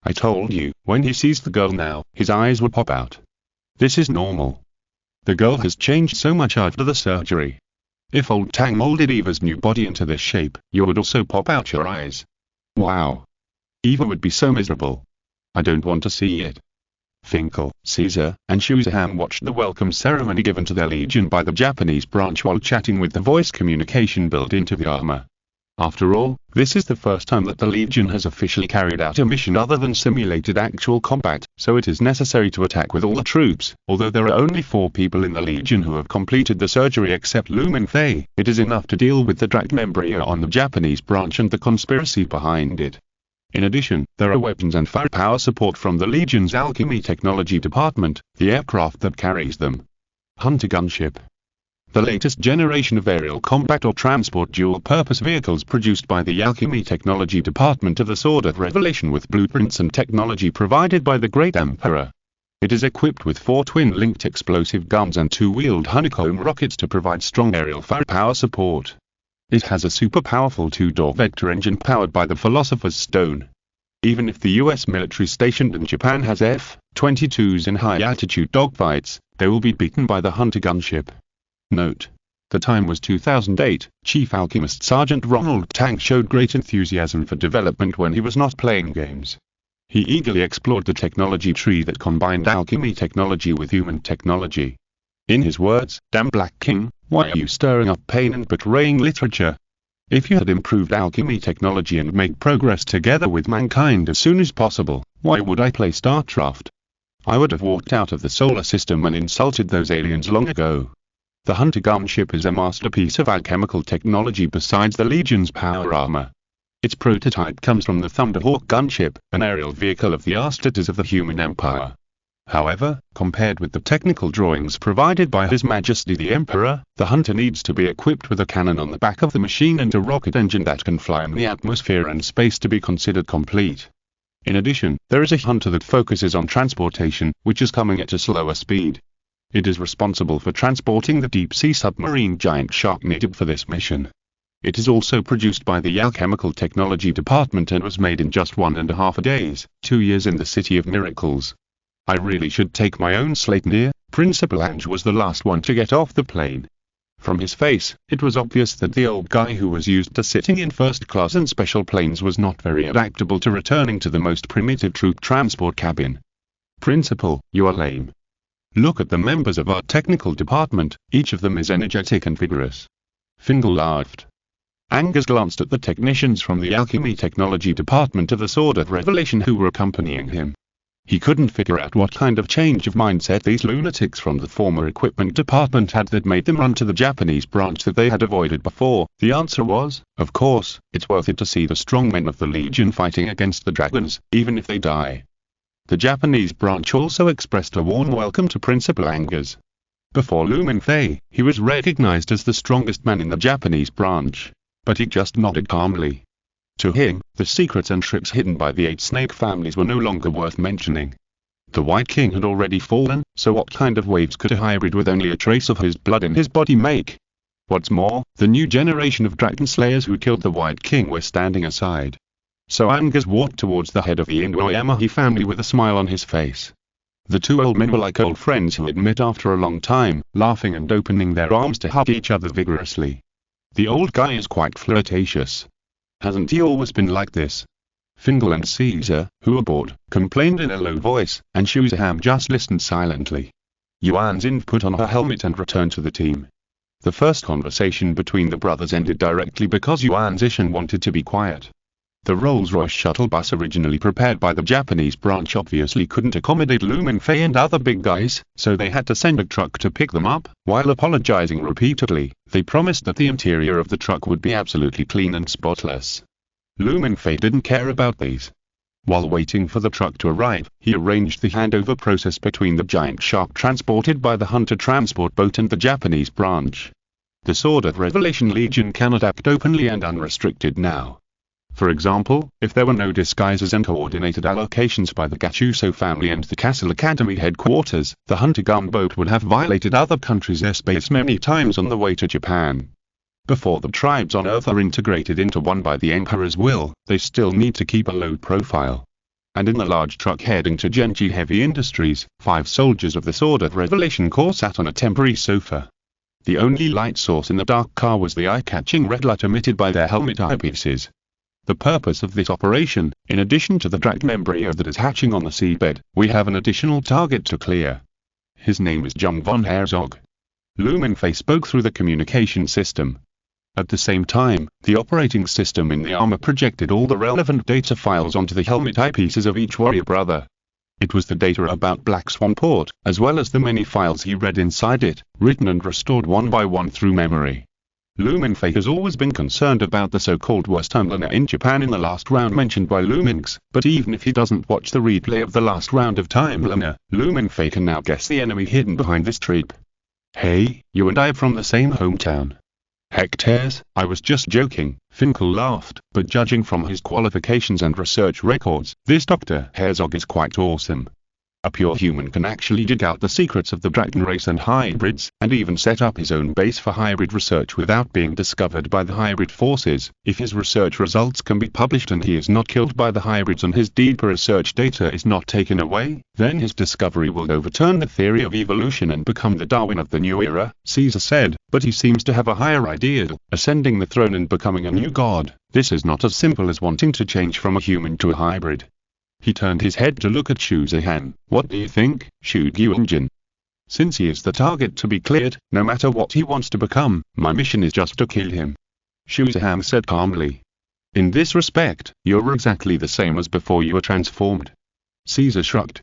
I told you, when he sees the girl now, his eyes will pop out. This is normal. The girl has changed so much after the surgery. If old Tang molded Eva's new body into this shape, you would also pop out your eyes. Wow. Eva would be so miserable. I don't want to see it. Finkel, Caesar, and Shuzaham watched the welcome ceremony given to their legion by the Japanese branch while chatting with the voice communication built into the armor. After all, this is the first time that the Legion has officially carried out a mission other than simulated actual combat, so it is necessary to attack with all the troops. Although there are only 4 people in the Legion who have completed the surgery except Mingfei, it is enough to deal with the Dracmembria on the Japanese branch and the conspiracy behind it. In addition, there are weapons and firepower support from the Legion's Alchemy Technology Department, the aircraft that carries them. Hunter gunship. The latest generation of aerial combat or transport dual-purpose vehicles produced by the Alchemy Technology Department of the Sword of Revelation with blueprints and technology provided by the Great Emperor. It is equipped with 4 twin-linked explosive guns and 2-wheeled honeycomb rockets to provide strong aerial firepower support. It has a super-powerful 2-door vector engine powered by the Philosopher's Stone. Even if the US military stationed in Japan has F-22s in high-altitude dogfights, they will be beaten by the Hunter gunship. Note. The time was 2008. Chief Alchemist Sergeant Ronald Tang showed great enthusiasm for development when he was not playing games. He eagerly explored the technology tree that combined alchemy technology with human technology. In his words, "Damn Black King, why are you stirring up pain and betraying literature? If you had improved alchemy technology and made progress together with mankind as soon as possible, why would I play StarCraft? I would have walked out of the solar system and insulted those aliens long ago." The Hunter gunship is a masterpiece of alchemical technology besides the Legion's power armor. Its prototype comes from the Thunderhawk gunship, an aerial vehicle of the Astartes of the Human Empire. However, compared with the technical drawings provided by His Majesty the Emperor, the Hunter needs to be equipped with a cannon on the back of the machine and a rocket engine that can fly in the atmosphere and space to be considered complete. In addition, there is a Hunter that focuses on transportation, which is coming at a slower speed. It is responsible for transporting the deep-sea submarine giant shark needed for this mission. It is also produced by the Alchemical Technology Department and was made in just 1.5 days, 2 years in the City of Miracles. I really should take my own slate dear. Principal Ange was the last one to get off the plane. From his face, it was obvious that the old guy who was used to sitting in first class and special planes was not very adaptable to returning to the most primitive troop transport cabin. Principal, you are lame. Look at the members of our technical department, each of them is energetic and vigorous. Fingal laughed. Angus glanced at the technicians from the Alchemy Technology Department of the Sword of Revelation who were accompanying him. He couldn't figure out what kind of change of mindset these lunatics from the former equipment department had that made them run to the Japanese branch that they had avoided before. The answer was, of course, it's worth it to see the strong men of the Legion fighting against the dragons, even if they die. The Japanese branch also expressed a warm welcome to Principal Angus. Before Mingfei, he was recognized as the strongest man in the Japanese branch, but he just nodded calmly. To him, the secrets and tricks hidden by the 8 snake families were no longer worth mentioning. The White King had already fallen, so what kind of waves could a hybrid with only a trace of his blood in his body make? What's more, the new generation of dragon slayers who killed the White King were standing aside. So Angus walked towards the head of the Inuyamahi family with a smile on his face. The 2 old men were like old friends who had met after a long time, laughing and opening their arms to hug each other vigorously. The old guy is quite flirtatious. Hasn't he always been like this? Fingal and Caesar, who were bored, complained in a low voice, and Shuzaham just listened silently. Yuan Xin put on her helmet and returned to the team. The first conversation between the brothers ended directly because Yuan Zishan wanted to be quiet. The Rolls-Royce shuttle bus originally prepared by the Japanese branch obviously couldn't accommodate Lumenfei and other big guys, so they had to send a truck to pick them up. While apologizing repeatedly, they promised that the interior of the truck would be absolutely clean and spotless. Lumenfei didn't care about these. While waiting for the truck to arrive, he arranged the handover process between the giant shark transported by the Hunter transport boat and the Japanese branch. The Sword of Revelation Legion cannot act openly and unrestricted now. For example, if there were no disguises and coordinated allocations by the Gattuso family and the Castle Academy headquarters, the Hunter gunboat would have violated other countries' airspace many times on the way to Japan. Before the tribes on Earth are integrated into one by the Emperor's will, they still need to keep a low profile. And in the large truck heading to Genji Heavy Industries, 5 soldiers of the Sword of Revelation Corps sat on a temporary sofa. The only light source in the dark car was the eye-catching red light emitted by their helmet eyepieces. The purpose of this operation, in addition to the dragon embryo that is hatching on the seabed, we have an additional target to clear. His name is Jung von Herzog. Lumenfei spoke through the communication system. At the same time, the operating system in the armor projected all the relevant data files onto the helmet eyepieces of each warrior brother. It was the data about Black Swan Port, as well as the many files he read inside it, written and restored one by one through memory. Lumenfei has always been concerned about the so-called worst timeliner in Japan in the last round mentioned by Luminx, but even if he doesn't watch the replay of the last round of timeliner, Lumenfei can now guess the enemy hidden behind this trip. Hey, you and I are from the same hometown. Hectares, I was just joking, Finkel laughed, but judging from his qualifications and research records, this Dr. Herzog is quite awesome. A pure human can actually dig out the secrets of the dragon race and hybrids, and even set up his own base for hybrid research without being discovered by the hybrid forces. If his research results can be published and he is not killed by the hybrids and his deeper research data is not taken away, then his discovery will overturn the theory of evolution and become the Darwin of the new era, Caesar said, but he seems to have a higher ideal, ascending the throne and becoming a new god. This is not as simple as wanting to change from a human to a hybrid. He turned his head to look at Shu Zhihan. What do you think, Shu Gyunjin? Since he is the target to be cleared, no matter what he wants to become, my mission is just to kill him. Shu Zhihan said calmly. In this respect, you're exactly the same as before you were transformed. Caesar shrugged.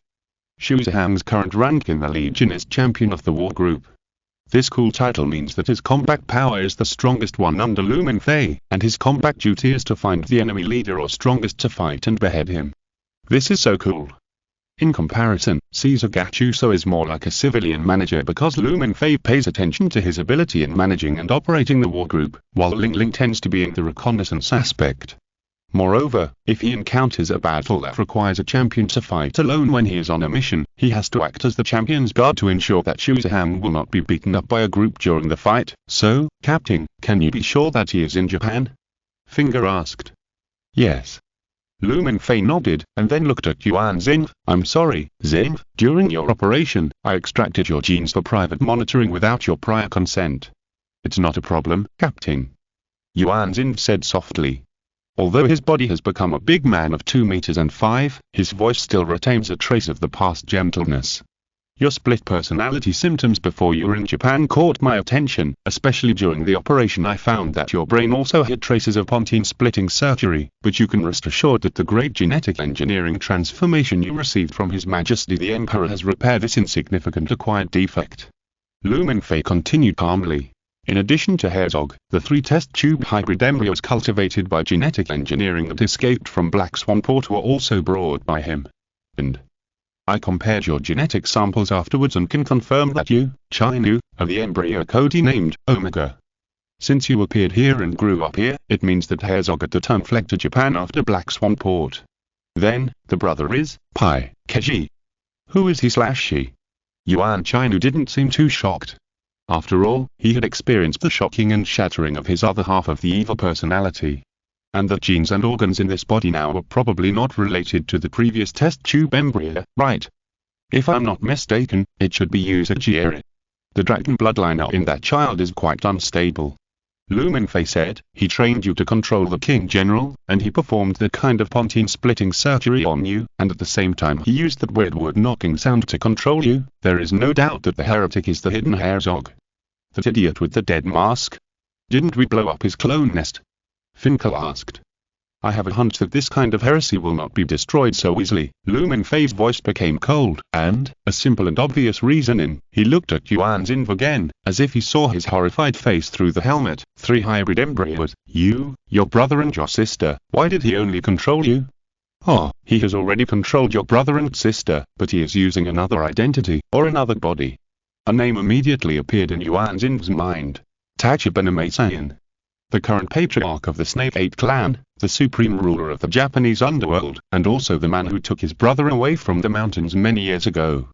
Shu Zhihan's current rank in the Legion is Champion of the War Group. This cool title means that his combat power is the strongest one under Lumenfei, and his combat duty is to find the enemy leader or strongest to fight and behead him. This is so cool. In comparison, Caesar Gattuso is more like a civilian manager because Lumenfei pays attention to his ability in managing and operating the war group, while Ling Ling tends to be in the reconnaissance aspect. Moreover, if he encounters a battle that requires a champion to fight alone when he is on a mission, he has to act as the champion's guard to ensure that Shu Zhihan will not be beaten up by a group during the fight. So, Captain, can you be sure that he is in Japan? Finger asked. Yes. Lumenfei nodded, and then looked at Yuan Zinf. I'm sorry, Zinf, during your operation, I extracted your genes for private monitoring without your prior consent. It's not a problem, Captain. Yuan Zinf said softly. Although his body has become a big man of 2 meters and 5, his voice still retains a trace of the past gentleness. Your split personality symptoms before you were in Japan caught my attention, especially during the operation. I found that your brain also had traces of pontine splitting surgery, but you can rest assured that the great genetic engineering transformation you received from His Majesty the Emperor has repaired this insignificant acquired defect. Lumenfei continued calmly. In addition to Herzog, the 3 test tube hybrid embryos cultivated by genetic engineering that escaped from Black Swan Port were also brought by him. And I compared your genetic samples afterwards and can confirm that you, Chinu, are the embryo codenamed Omega. Since you appeared here and grew up here, it means that Herzog at the time fled to Japan after Black Swan Port. Then, the brother is, Pai, Keji. Who is he/she? Yuan Chinu didn't seem too shocked. After all, he had experienced the shocking and shattering of his other half of the evil personality. And the genes and organs in this body now are probably not related to the previous test tube embryo, right? If I'm not mistaken, it should be Usagi. The dragon bloodline in that child is quite unstable. Lumenfei said, he trained you to control the King General, and he performed the kind of pontine splitting surgery on you, and at the same time he used that weird wood knocking sound to control you. There is no doubt that the heretic is the hidden Herzog. That idiot with the dead mask? Didn't we blow up his clone nest? Finkel asked. I have a hunch that this kind of heresy will not be destroyed so easily. Lu Mingfei's voice became cold, and, a simple and obvious reasoning, he looked at Yuan Xinfu again, as if he saw his horrified face through the helmet. 3 hybrid embryos, you, your brother and your sister, why did he only control you? Oh, he has already controlled your brother and sister, but he is using another identity, or another body. A name immediately appeared in Yuan Xinfu's mind. Tachibana Meisayan. The current patriarch of the Snake 8 clan, the supreme ruler of the Japanese underworld, and also the man who took his brother away from the mountains many years ago.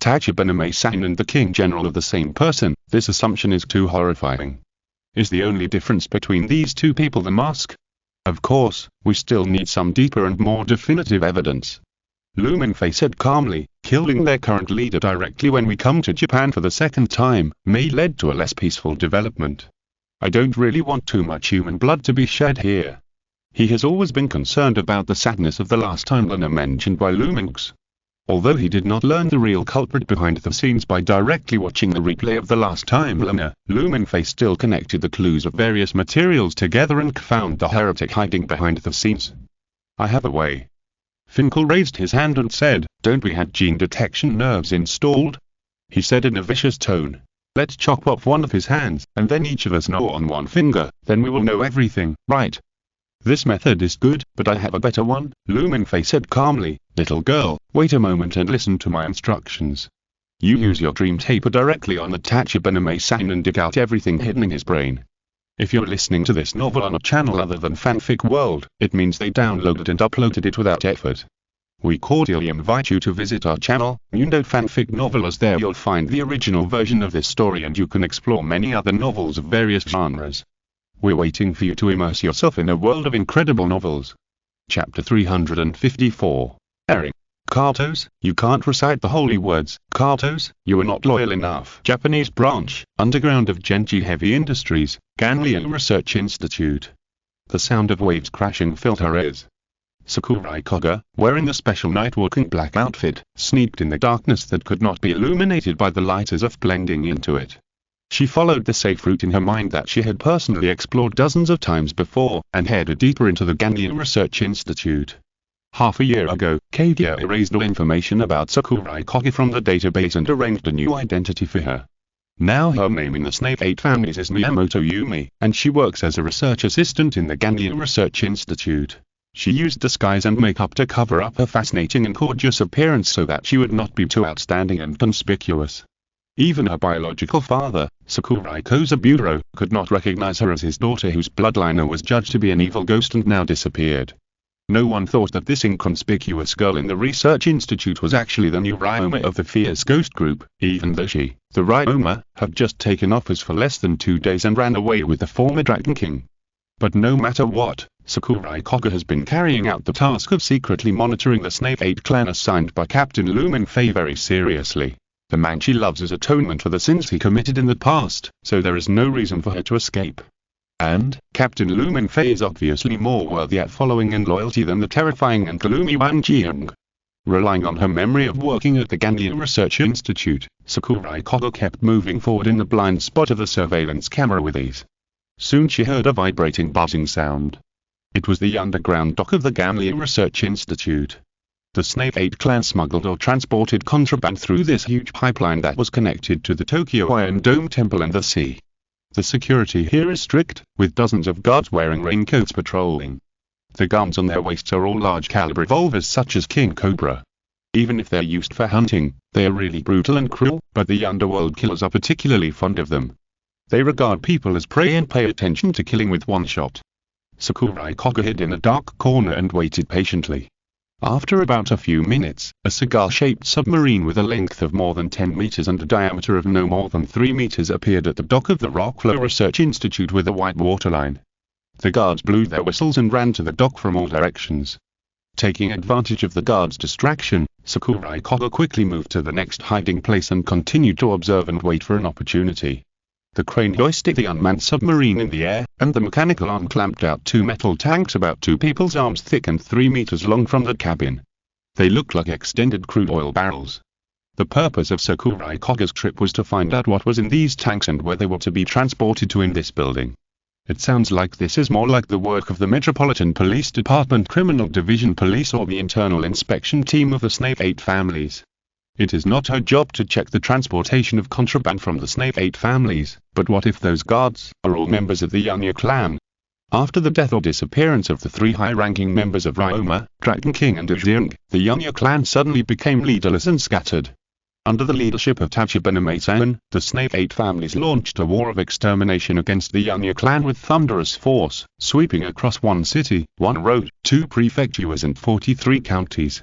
Tachibana Meisayan and the king general of the same person, this assumption is too horrifying. Is the only difference between these two people the mask? Of course, we still need some deeper and more definitive evidence. Lu Mingfei said calmly, killing their current leader directly when we come to Japan for the second time, may lead to a less peaceful development. I don't really want too much human blood to be shed here. He has always been concerned about the sadness of the last timeline mentioned by Lu Mingfei. Although he did not learn the real culprit behind the scenes by directly watching the replay of the last timeline, Lu Mingfei still connected the clues of various materials together and found the heretic hiding behind the scenes. I have a way. Finkel raised his hand and said, don't we have gene detection nerves installed? He said in a vicious tone. Let's chop off one of his hands, and then each of us know on one finger, then we will know everything, right? This method is good, but I have a better one, Lu Mingfei said calmly. Little girl, wait a moment and listen to my instructions. You use your dream taper directly on the Tachibana Meisayan and dig out everything hidden in his brain. If you're listening to this novel on a channel other than Fanfic World, it means they downloaded and uploaded it without effort. We cordially invite you to visit our channel, Fanfic Novel, as there you'll find the original version of this story and you can explore many other novels of various genres. We're waiting for you to immerse yourself in a world of incredible novels. Chapter 354. Airing. Cartos, you can't recite the holy words. Cartos, you are not loyal enough. Japanese branch, underground of Genji Heavy Industries, Ganliu Research Institute. The sound of waves crashing filled her ears. Sakurai Koga, wearing the special night-walking black outfit, sneaked in the darkness that could not be illuminated by the light as if blending into it. She followed the safe route in her mind that she had personally explored dozens of times before, and headed deeper into the Ganliu Research Institute. Half a year ago, Kaguya erased all information about Sakurai Koga from the database and arranged a new identity for her. Now her name in the Snake 8 families is Miyamoto Yumi, and she works as a research assistant in the Ganliu Research Institute. She used disguise and makeup to cover up her fascinating and gorgeous appearance so that she would not be too outstanding and conspicuous. Even her biological father, Sakurai Kozaburo, could not recognize her as his daughter whose bloodline was judged to be an evil ghost and now disappeared. No one thought that this inconspicuous girl in the research institute was actually the new Ryoma of the Fierce Ghost Group, even though she, the Ryoma, had just taken office for less than 2 days and ran away with the former Dragon King. But no matter what, Sakurai Koga has been carrying out the task of secretly monitoring the Snake 8 clan assigned by Captain Lu Mingfei very seriously. The man she loves is atonement for the sins he committed in the past, so there is no reason for her to escape. And, Captain Lu Mingfei is obviously more worthy at following and loyalty than the terrifying and gloomy Wang Jiang. Relying on her memory of working at the Ganliu Research Institute, Sakurai Koga kept moving forward in the blind spot of the surveillance camera with ease. Soon she heard a vibrating buzzing sound. It was the underground dock of the Ganliu Research Institute. The Snake 8 clan smuggled or transported contraband through this huge pipeline that was connected to the Tokyo Iron Dome Temple and the sea. The security here is strict, with dozens of guards wearing raincoats patrolling. The guns on their waists are all large-caliber revolvers such as King Cobra. Even if they're used for hunting, they are really brutal and cruel, but the underworld killers are particularly fond of them. They regard people as prey and pay attention to killing with one shot. Sakurai Koga hid in a dark corner and waited patiently. After about a few minutes, a cigar-shaped submarine with a length of more than 10 meters and a diameter of no more than 3 meters appeared at the dock of the Rockflow Research Institute with a white waterline. The guards blew their whistles and ran to the dock from all directions. Taking advantage of the guards' distraction, Sakurai Koga quickly moved to the next hiding place and continued to observe and wait for an opportunity. The crane hoisted the unmanned submarine in the air, and the mechanical arm clamped out 2 metal tanks about 2 people's arms thick and 3 meters long from the cabin. They looked like extended crude oil barrels. The purpose of Sakurai Koga's trip was to find out what was in these tanks and where they were to be transported to in this building. It sounds like this is more like the work of the Metropolitan Police Department Criminal Division Police or the Internal Inspection Team of the Snape 8 families. It is not her job to check the transportation of contraband from the Snape 8 families, but what if those guards are all members of the Yanya clan? After the death or disappearance of the three high-ranking members of Ryoma, Dragon King and Ujing, the Yanya clan suddenly became leaderless and scattered. Under the leadership of Tachibana Meisan, the Snape 8 families launched a war of extermination against the Yanya clan with thunderous force, sweeping across one city, one road, 2 prefectures and 43 counties.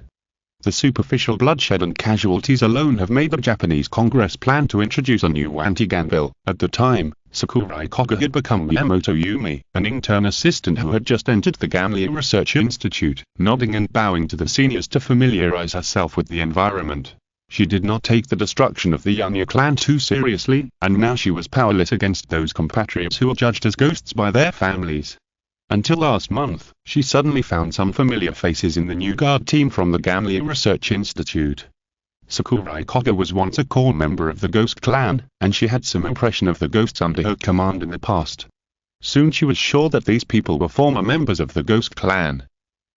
The superficial bloodshed and casualties alone have made the Japanese Congress plan to introduce a new anti-gang bill. At the time, Sakurai Koga had become Miyamoto Yumi, an intern assistant who had just entered the Gamlia Research Institute, nodding and bowing to the seniors to familiarize herself with the environment. She did not take the destruction of the Yanya clan too seriously, and now she was powerless against those compatriots who were judged as ghosts by their families. Until last month, she suddenly found some familiar faces in the new guard team from the Gamlia Research Institute. Sakurai Koga was once a core member of the Ghost Clan, and she had some impression of the ghosts under her command in the past. Soon she was sure that these people were former members of the Ghost Clan.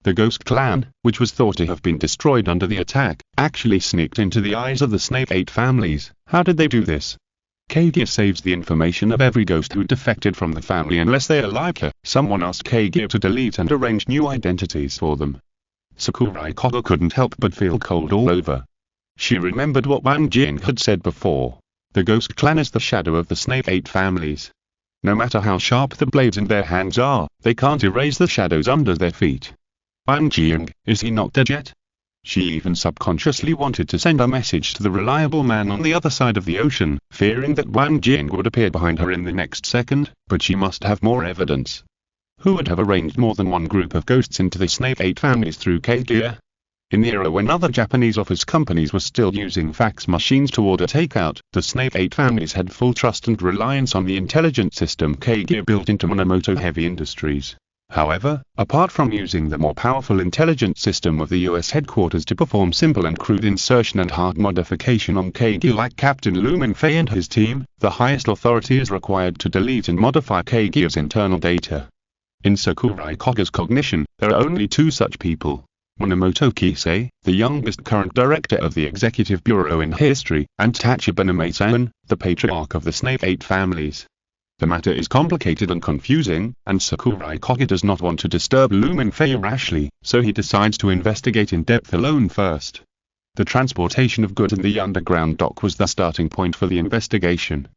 The Ghost Clan, which was thought to have been destroyed under the attack, actually sneaked into the eyes of the Snape 8 families. How did they do this? Kaguya saves the information of every ghost who defected from the family unless they are like her. Someone asked Kaguya to delete and arrange new identities for them. Sakurai Koga couldn't help but feel cold all over. She remembered what Wang Jing had said before. The Ghost Clan is the shadow of the Snape 8 families. No matter how sharp the blades in their hands are, they can't erase the shadows under their feet. Wang Jing, is he not dead yet? She even subconsciously wanted to send a message to the reliable man on the other side of the ocean, fearing that Wang Jing would appear behind her in the next second, but she must have more evidence. Who would have arranged more than one group of ghosts into the Snape 8 families through Kaguya? In the era when other Japanese office companies were still using fax machines to order takeout, the Snape 8 families had full trust and reliance on the intelligent system Kaguya built into Minamoto Heavy Industries. However, apart from using the more powerful intelligence system of the US headquarters to perform simple and crude insertion and hard modification on Kaguya like Captain Lu Mingfei and his team, the highest authority is required to delete and modify Kaguya's internal data. In Sakurai Koga's cognition, there are only 2 such people. Minamoto Kisei, the youngest current director of the Executive Bureau in history, and Tachibana Meisan, the patriarch of the Snape 8 families. The matter is complicated and confusing, and Sakurai Koga does not want to disturb Lu Mingfei rashly, so he decides to investigate in depth alone first. The transportation of goods in the underground dock was the starting point for the investigation.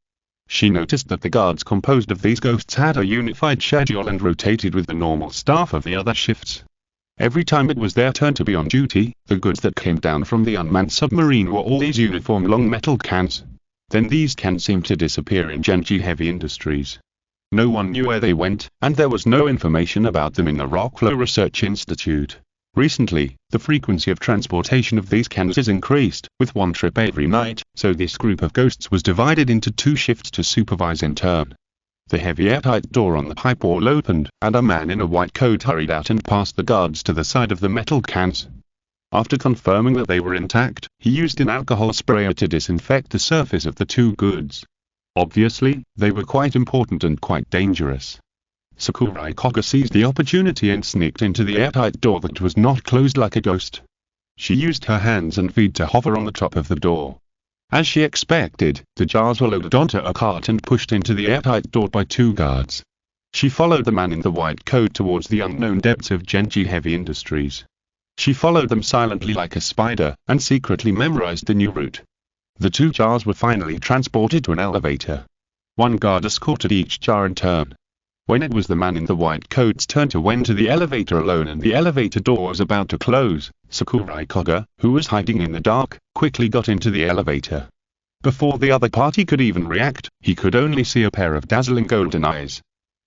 She noticed that the guards composed of these ghosts had a unified schedule and rotated with the normal staff of the other shifts. Every time it was their turn to be on duty, the goods that came down from the unmanned submarine were all these uniform long metal cans. Then these cans seemed to disappear in Genji Heavy Industries. No one knew where they went, and there was no information about them in the Rockflow Research Institute. Recently, the frequency of transportation of these cans is increased, with 1 trip every night, so this group of ghosts was divided into 2 shifts to supervise in turn. The heavy airtight door on the pipe wall opened, and a man in a white coat hurried out and passed the guards to the side of the metal cans. After confirming that they were intact, he used an alcohol sprayer to disinfect the surface of the 2 goods. Obviously, they were quite important and quite dangerous. Sakurai Koga seized the opportunity and sneaked into the airtight door that was not closed like a ghost. She used her hands and feet to hover on the top of the door. As she expected, the jars were loaded onto a cart and pushed into the airtight door by 2 guards. She followed the man in the white coat towards the unknown depths of Genji Heavy Industries. She followed them silently like a spider, and secretly memorized the new route. The 2 jars were finally transported to an elevator. 1 guard escorted each jar in turn. When it was the man in the white coat's turn to enter the elevator alone and the elevator door was about to close, Sakurai Koga, who was hiding in the dark, quickly got into the elevator. Before the other party could even react, he could only see a pair of dazzling golden eyes.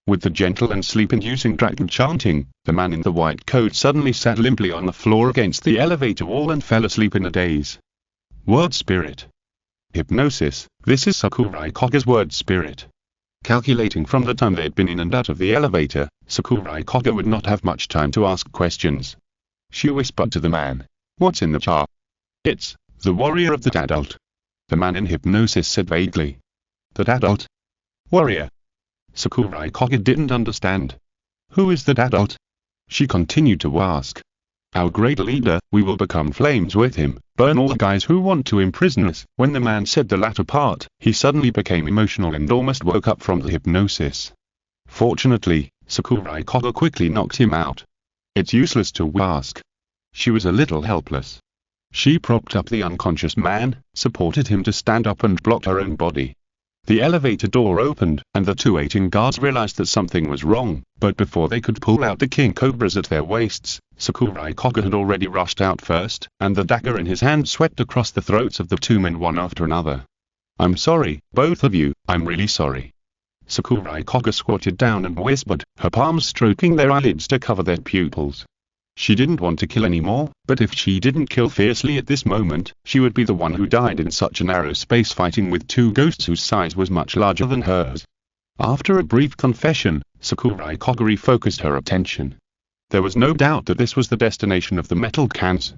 With the gentle and sleep-inducing dragon chanting, the man in the white coat suddenly sat limply on the floor against the elevator wall and fell asleep in a daze. Word spirit. Hypnosis. This is Sakurai Koga's word spirit. Calculating from the time they had been in and out of the elevator, Sakurai Koga would not have much time to ask questions. She whispered to the man, "What's in the jar?" "It's the warrior of that adult." The man in hypnosis said vaguely. "That adult? Warrior? Sakurai Koga didn't understand. Who is that adult? She continued to ask. Our great leader, we will become flames with him, burn all the guys who want to imprison us. When the man said the latter part, he suddenly became emotional and almost woke up from the hypnosis. Fortunately, Sakurai Koga quickly knocked him out. It's useless to ask. She was a little helpless. She propped up the unconscious man, supported him to stand up and blocked her own body. The elevator door opened, and the two waiting guards realized that something was wrong, but before they could pull out the king cobras at their waists, Sakurai Koga had already rushed out first, and the dagger in his hand swept across the throats of the two men one after another. I'm sorry, both of you, I'm really sorry. Sakurai Koga squatted down and whispered, her palms stroking their eyelids to cover their pupils. She didn't want to kill anymore, but if she didn't kill fiercely at this moment, she would be the one who died in such a narrow space fighting with two ghosts whose size was much larger than hers. After a brief confession, Sakurai Koga refocused her attention. There was no doubt that this was the destination of the metal cans.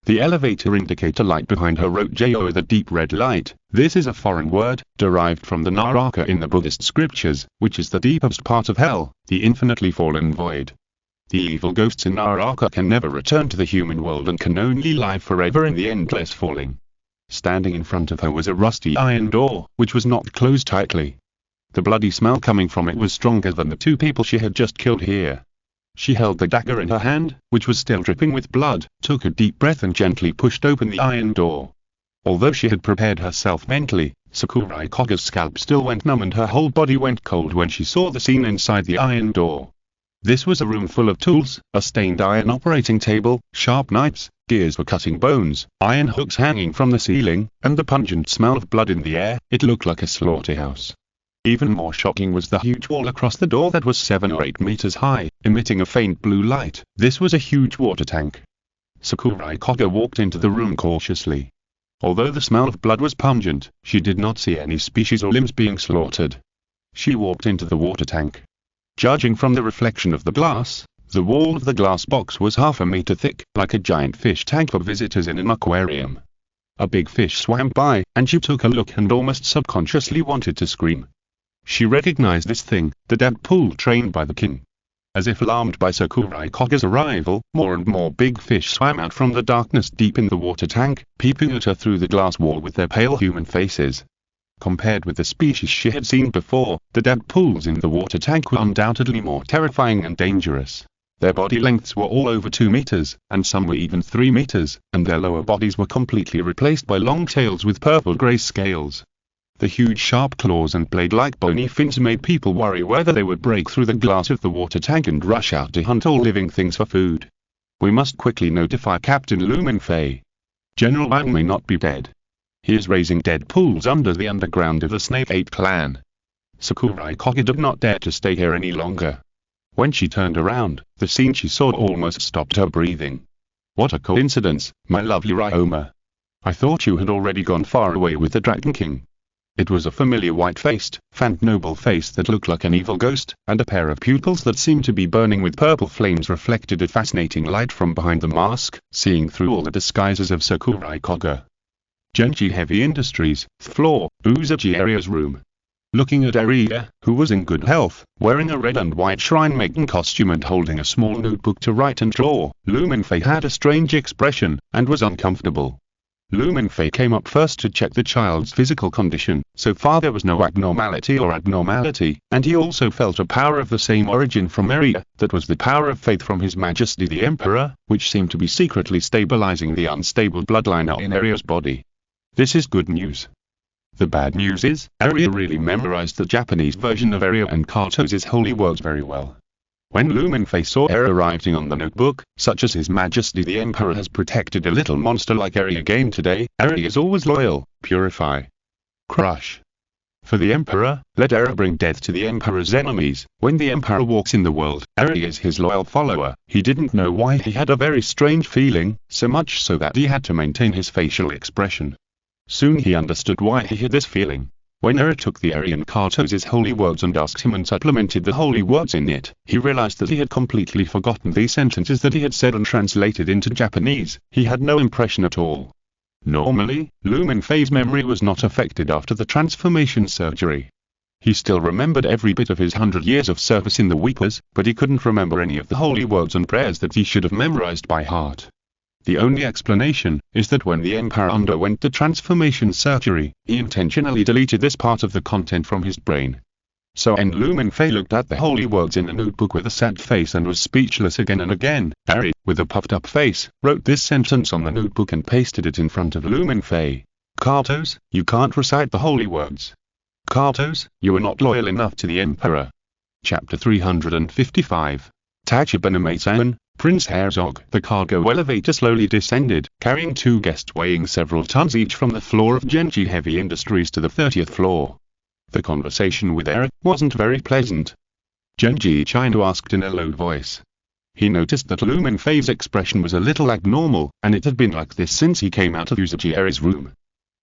The elevator indicator light behind her wrote JO with a deep red light. This is a foreign word, derived from the Naraka in the Buddhist scriptures, which is the deepest part of hell, the infinitely fallen void. The evil ghosts in Naraka can never return to the human world and can only live forever in the endless falling. Standing in front of her was a rusty iron door, which was not closed tightly. The bloody smell coming from it was stronger than the two people she had just killed here. She held the dagger in her hand, which was still dripping with blood, took a deep breath and gently pushed open the iron door. Although she had prepared herself mentally, Sakurai Koga's scalp still went numb and her whole body went cold when she saw the scene inside the iron door. This was a room full of tools, a stained iron operating table, sharp knives, gears for cutting bones, iron hooks hanging from the ceiling, and the pungent smell of blood in the air. It looked like a slaughterhouse. Even more shocking was the huge wall across the door that was 7 or 8 meters high, emitting a faint blue light. This was a huge water tank. Sakurai Koga walked into the room cautiously. Although the smell of blood was pungent, she did not see any species or limbs being slaughtered. She walked into the water tank. Judging from the reflection of the glass, the wall of the glass box was half a meter thick, like a giant fish tank for visitors in an aquarium. A big fish swam by, and she took a look and almost subconsciously wanted to scream. She recognized this thing, the dead pool trained by the king. As if alarmed by Sakurai Koga's arrival, more and more big fish swam out from the darkness deep in the water tank, peeping at her through the glass wall with their pale human faces. Compared with the species she had seen before, the dead pools in the water tank were undoubtedly more terrifying and dangerous. Their body lengths were all over 2 meters, and some were even 3 meters, and their lower bodies were completely replaced by long tails with purple-gray scales. The huge sharp claws and blade-like bony fins made people worry whether they would break through the glass of the water tank and rush out to hunt all living things for food. We must quickly notify Captain Mingfei. General Wang may not be dead. He is raising dead pools under the underground of the Snake 8 clan. Sakurai Koga did not dare to stay here any longer. When she turned around, the scene she saw almost stopped her breathing. What a coincidence, my lovely Ryoma. I thought you had already gone far away with the Dragon King. It was a familiar white-faced, fat noble face that looked like an evil ghost, and a pair of pupils that seemed to be burning with purple flames reflected a fascinating light from behind the mask, seeing through all the disguises of Sakurai Koga. Genji Heavy Industries, floor, Uzuchi area's room. Looking at Area, who was in good health, wearing a red and white shrine maiden costume and holding a small notebook to write and draw, Mingfei had a strange expression, and was uncomfortable. Mingfei came up first to check the child's physical condition. So far there was no abnormality, and he also felt a power of the same origin from Area, that was the power of faith from His Majesty the Emperor, which seemed to be secretly stabilizing the unstable bloodline in Area's body. This is good news. The bad news is, Area really memorized the Japanese version of Area and Kato's holy words very well. When Mingfei saw Area writing on the notebook, such as His Majesty the Emperor has protected a little monster like Area again today, Area is always loyal, purify, crush. For the Emperor, let Area bring death to the Emperor's enemies. When the Emperor walks in the world, Area is his loyal follower. He didn't know why he had a very strange feeling, so much so that he had to maintain his facial expression. Soon he understood why he had this feeling. When Area took the Aryan Kato's holy words and asked him and supplemented the holy words in it, he realized that he had completely forgotten these sentences that he had said and translated into Japanese. He had no impression at all. Normally, Mingfei's memory was not affected after the transformation surgery. He still remembered every bit of his 100 years of service in the Weepers, but he couldn't remember any of the holy words and prayers that he should have memorized by heart. The only explanation is that when the Emperor underwent the transformation surgery, he intentionally deleted this part of the content from his brain. So Lumenfei looked at the holy words in the notebook with a sad face and was speechless again and again. Harry, with a puffed up face, wrote this sentence on the notebook and pasted it in front of Lumenfei. Kartos, you can't recite the holy words. Kartos, you are not loyal enough to the Emperor. Chapter 355. Tachibana Prince Herzog. The cargo elevator slowly descended, carrying 2 guests weighing several tons each from the floor of Genji Heavy Industries to the 30th floor. The conversation with Eric wasn't very pleasant. Genji Chino asked in a low voice. He noticed that Lumenfei's expression was a little abnormal, and it had been like this since he came out of Uzuchieri's room.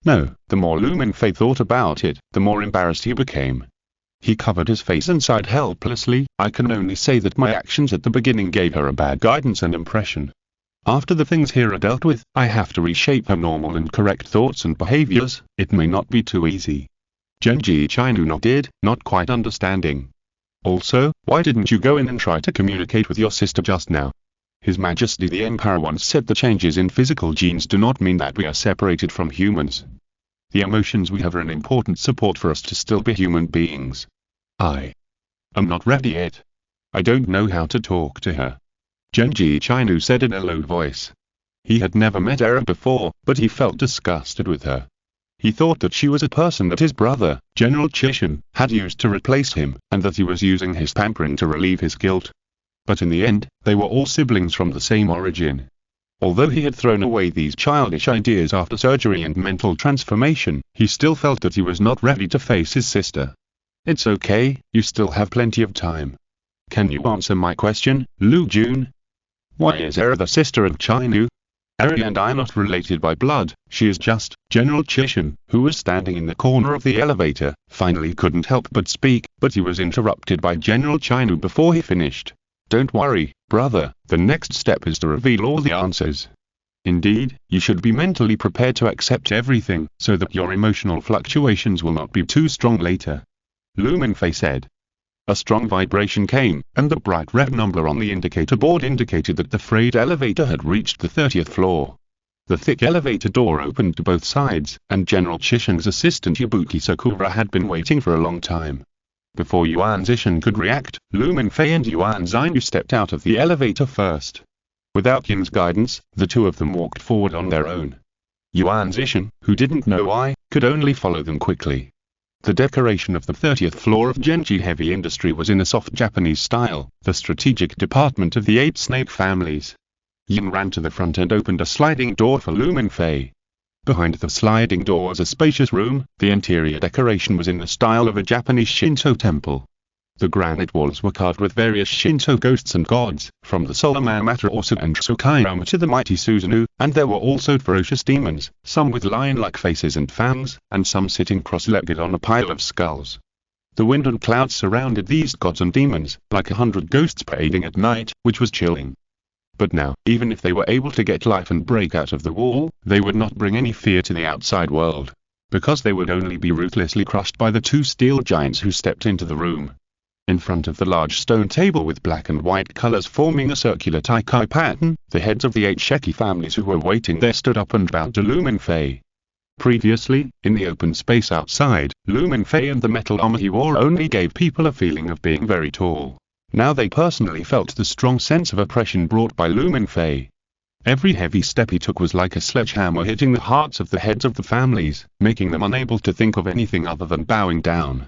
No, the more Lumenfei thought about it, the more embarrassed he became. He covered his face and sighed helplessly. I can only say that my actions at the beginning gave her a bad guidance and impression. After the things here are dealt with, I have to reshape her normal and correct thoughts and behaviors. It may not be too easy. Genji Chino nodded, not quite understanding. Also, why didn't you go in and try to communicate with your sister just now? His Majesty the Emperor once said the changes in physical genes do not mean that we are separated from humans. The emotions we have are an important support for us to still be human beings. I am not ready yet. I don't know how to talk to her. Genji Chino said in a low voice. He had never met Era before, but he felt disgusted with her. He thought that she was a person that his brother, General Chishin, had used to replace him, and that he was using his pampering to relieve his guilt. But in the end, they were all siblings from the same origin. Although he had thrown away these childish ideas after surgery and mental transformation, he still felt that he was not ready to face his sister. It's okay, you still have plenty of time. Can you answer my question, Lu Jun? Why is Era the sister of Chino? Era and I are not related by blood, she is just. General Chishin, who was standing in the corner of the elevator, finally couldn't help but speak, but he was interrupted by General Chino before he finished. Don't worry, brother, the next step is to reveal all the answers. Indeed, you should be mentally prepared to accept everything, so that your emotional fluctuations will not be too strong later. Lumenfei said. A strong vibration came, and the bright red number on the indicator board indicated that the freight elevator had reached the 30th floor. The thick elevator door opened to both sides, and General Chishin's assistant Yabuki Sakura had been waiting for a long time. Before Yuan Zishin could react, Lumenfei and Yuan Xinyu stepped out of the elevator first. Without Yin's guidance, the two of them walked forward on their own. Yuan Zishin, who didn't know why, could only follow them quickly. The decoration of the 30th floor of Genji Heavy Industry was in a soft Japanese style, the strategic department of the 8 snake families. Yin ran to the front and opened a sliding door for Lumenfei. Behind the sliding door was a spacious room. The interior decoration was in the style of a Japanese Shinto temple. The granite walls were carved with various Shinto ghosts and gods, from the solar man Matarasu and Tsukairama to the mighty Susanoo, and there were also ferocious demons, some with lion-like faces and fangs, and some sitting cross-legged on a pile of skulls. The wind and clouds surrounded these gods and demons, like 100 ghosts parading at night, which was chilling. But now, even if they were able to get life and break out of the wall, they would not bring any fear to the outside world, because they would only be ruthlessly crushed by the 2 steel giants who stepped into the room. In front of the large stone table with black and white colors forming a circular taikai pattern, the heads of the 8 Sheki families who were waiting there stood up and bowed to Lumenfei. Previously, in the open space outside, Lumenfei and the metal armor he wore only gave people a feeling of being very tall. Now they personally felt the strong sense of oppression brought by Lumenfei. Every heavy step he took was like a sledgehammer hitting the hearts of the heads of the families, making them unable to think of anything other than bowing down.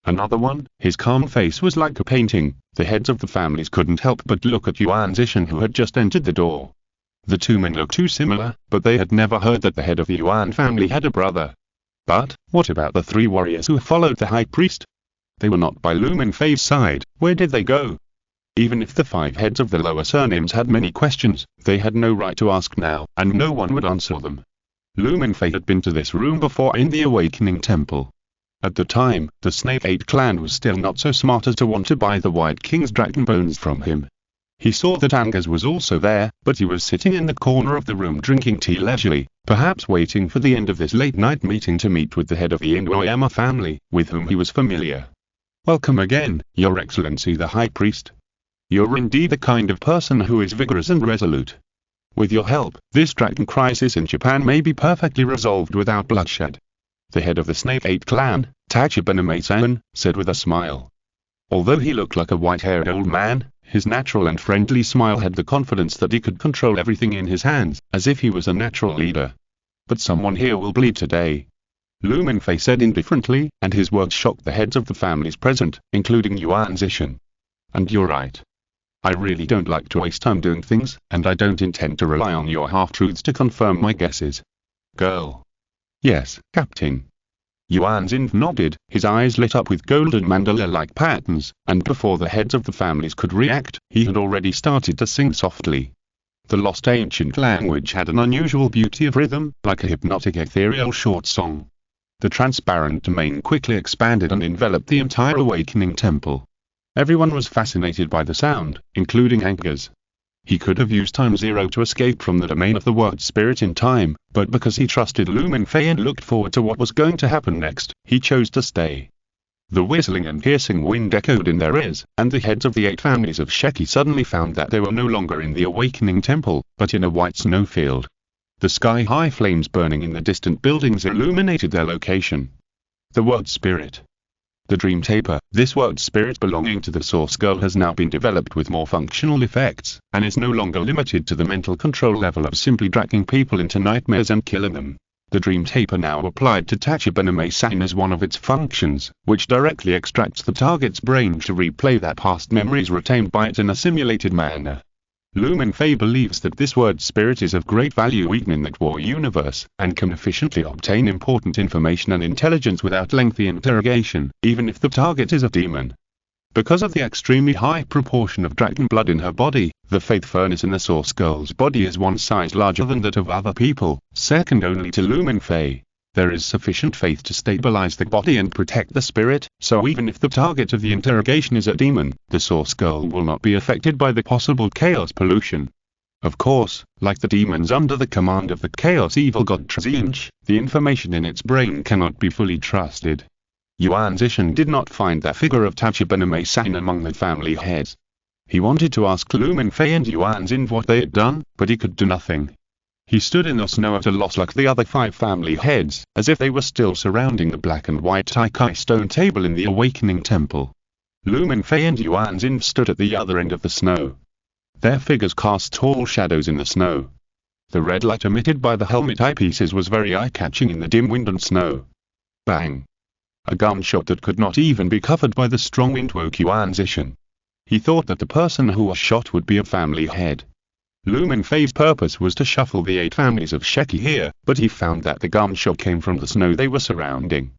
Another one, his calm face was like a painting. The heads of the families couldn't help but look at Yuan Zishin who had just entered the door. The 2 men looked too similar, but they had never heard that the head of the Yuan family had a brother. But, what about the 3 warriors who followed the high priest? They were not by Lumenfei's side. Where did they go? Even if the 5 heads of the lower surnames had many questions, they had no right to ask now, and no one would answer them. Lumenfei had been to this room before in the Awakening Temple. At the time, the Snake 8 clan was still not so smart as to want to buy the White King's dragon bones from him. He saw that Angus was also there, but he was sitting in the corner of the room drinking tea leisurely, perhaps waiting for the end of this late-night meeting to meet with the head of the Warhammer family, with whom he was familiar. "Welcome again, Your Excellency the High Priest. You're indeed the kind of person who is vigorous and resolute. With your help, this dragon crisis in Japan may be perfectly resolved without bloodshed." The head of the Snake 8 clan, Tachibana-san, said with a smile. Although he looked like a white-haired old man, his natural and friendly smile had the confidence that he could control everything in his hands, as if he was a natural leader. "But someone here will bleed today," Mingfei said indifferently, and his words shocked the heads of the families present, including Yuan Zishan. "And you're right. I really don't like to waste time doing things, and I don't intend to rely on your half-truths to confirm my guesses." "Girl." "Yes, Captain." Yuan Zin nodded, his eyes lit up with golden mandala-like patterns, and before the heads of the families could react, he had already started to sing softly. The lost ancient language had an unusual beauty of rhythm, like a hypnotic ethereal short song. The transparent domain quickly expanded and enveloped the entire awakening temple. Everyone was fascinated by the sound, including Angus. He could have used Time Zero to escape from the domain of the word spirit in time, but because he trusted Mingfei and looked forward to what was going to happen next, he chose to stay. The whistling and piercing wind echoed in their ears, and the heads of the 8 families of Sheki suddenly found that they were no longer in the awakening temple, but in a white snowfield. The sky-high flames burning in the distant buildings illuminated their location. The word spirit. The Dream Taper, this word spirit belonging to the Source Girl, has now been developed with more functional effects, and is no longer limited to the mental control level of simply dragging people into nightmares and killing them. The Dream Taper now applied to Tachibana-san as one of its functions, which directly extracts the target's brain to replay that past memories retained by it in a simulated manner. Mingfei believes that this word spirit is of great value even in the war universe, and can efficiently obtain important information and intelligence without lengthy interrogation, even if the target is a demon. Because of the extremely high proportion of dragon blood in her body, the faith furnace in the Source Girl's body is one size larger than that of other people, second only to Mingfei. There is sufficient faith to stabilize the body and protect the spirit, so even if the target of the interrogation is a demon, the Source Girl will not be affected by the possible chaos pollution. Of course, like the demons under the command of the chaos evil god Tzinch, the information in its brain cannot be fully trusted. Yuan Zishan did not find that figure of Tachibana-san among the family heads. He wanted to ask Mingfei and Yuan Zin what they had done, but he could do nothing. He stood in the snow at a loss like the other 5 family heads, as if they were still surrounding the black and white Taikai stone table in the awakening temple. Mingfei and Yuan Zin stood at the other end of the snow. Their figures cast tall shadows in the snow. The red light emitted by the helmet eyepieces was very eye-catching in the dim wind and snow. Bang! A gunshot that could not even be covered by the strong wind woke Yuan Zishan. He thought that the person who was shot would be a family head. Mingfei's purpose was to shuffle the 8 families of Sheki here, but he found that the gunshot came from the snow they were surrounding.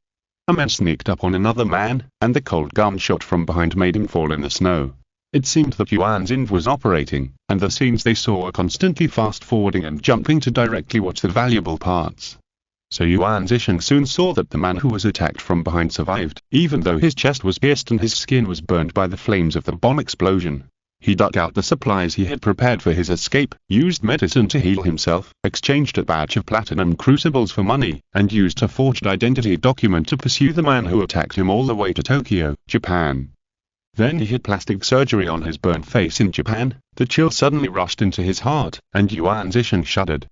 A man sneaked up on another man, and the cold gunshot from behind made him fall in the snow. It seemed that Yuan Zin was operating, and the scenes they saw were constantly fast-forwarding and jumping to directly watch the valuable parts. So Yuan Zishan soon saw that the man who was attacked from behind survived, even though his chest was pierced and his skin was burned by the flames of the bomb explosion. He dug out the supplies he had prepared for his escape, used medicine to heal himself, exchanged a batch of platinum crucibles for money, and used a forged identity document to pursue the man who attacked him all the way to Tokyo, Japan. Then he had plastic surgery on his burnt face in Japan. The chill suddenly rushed into his heart, and Yuan Zishan shuddered.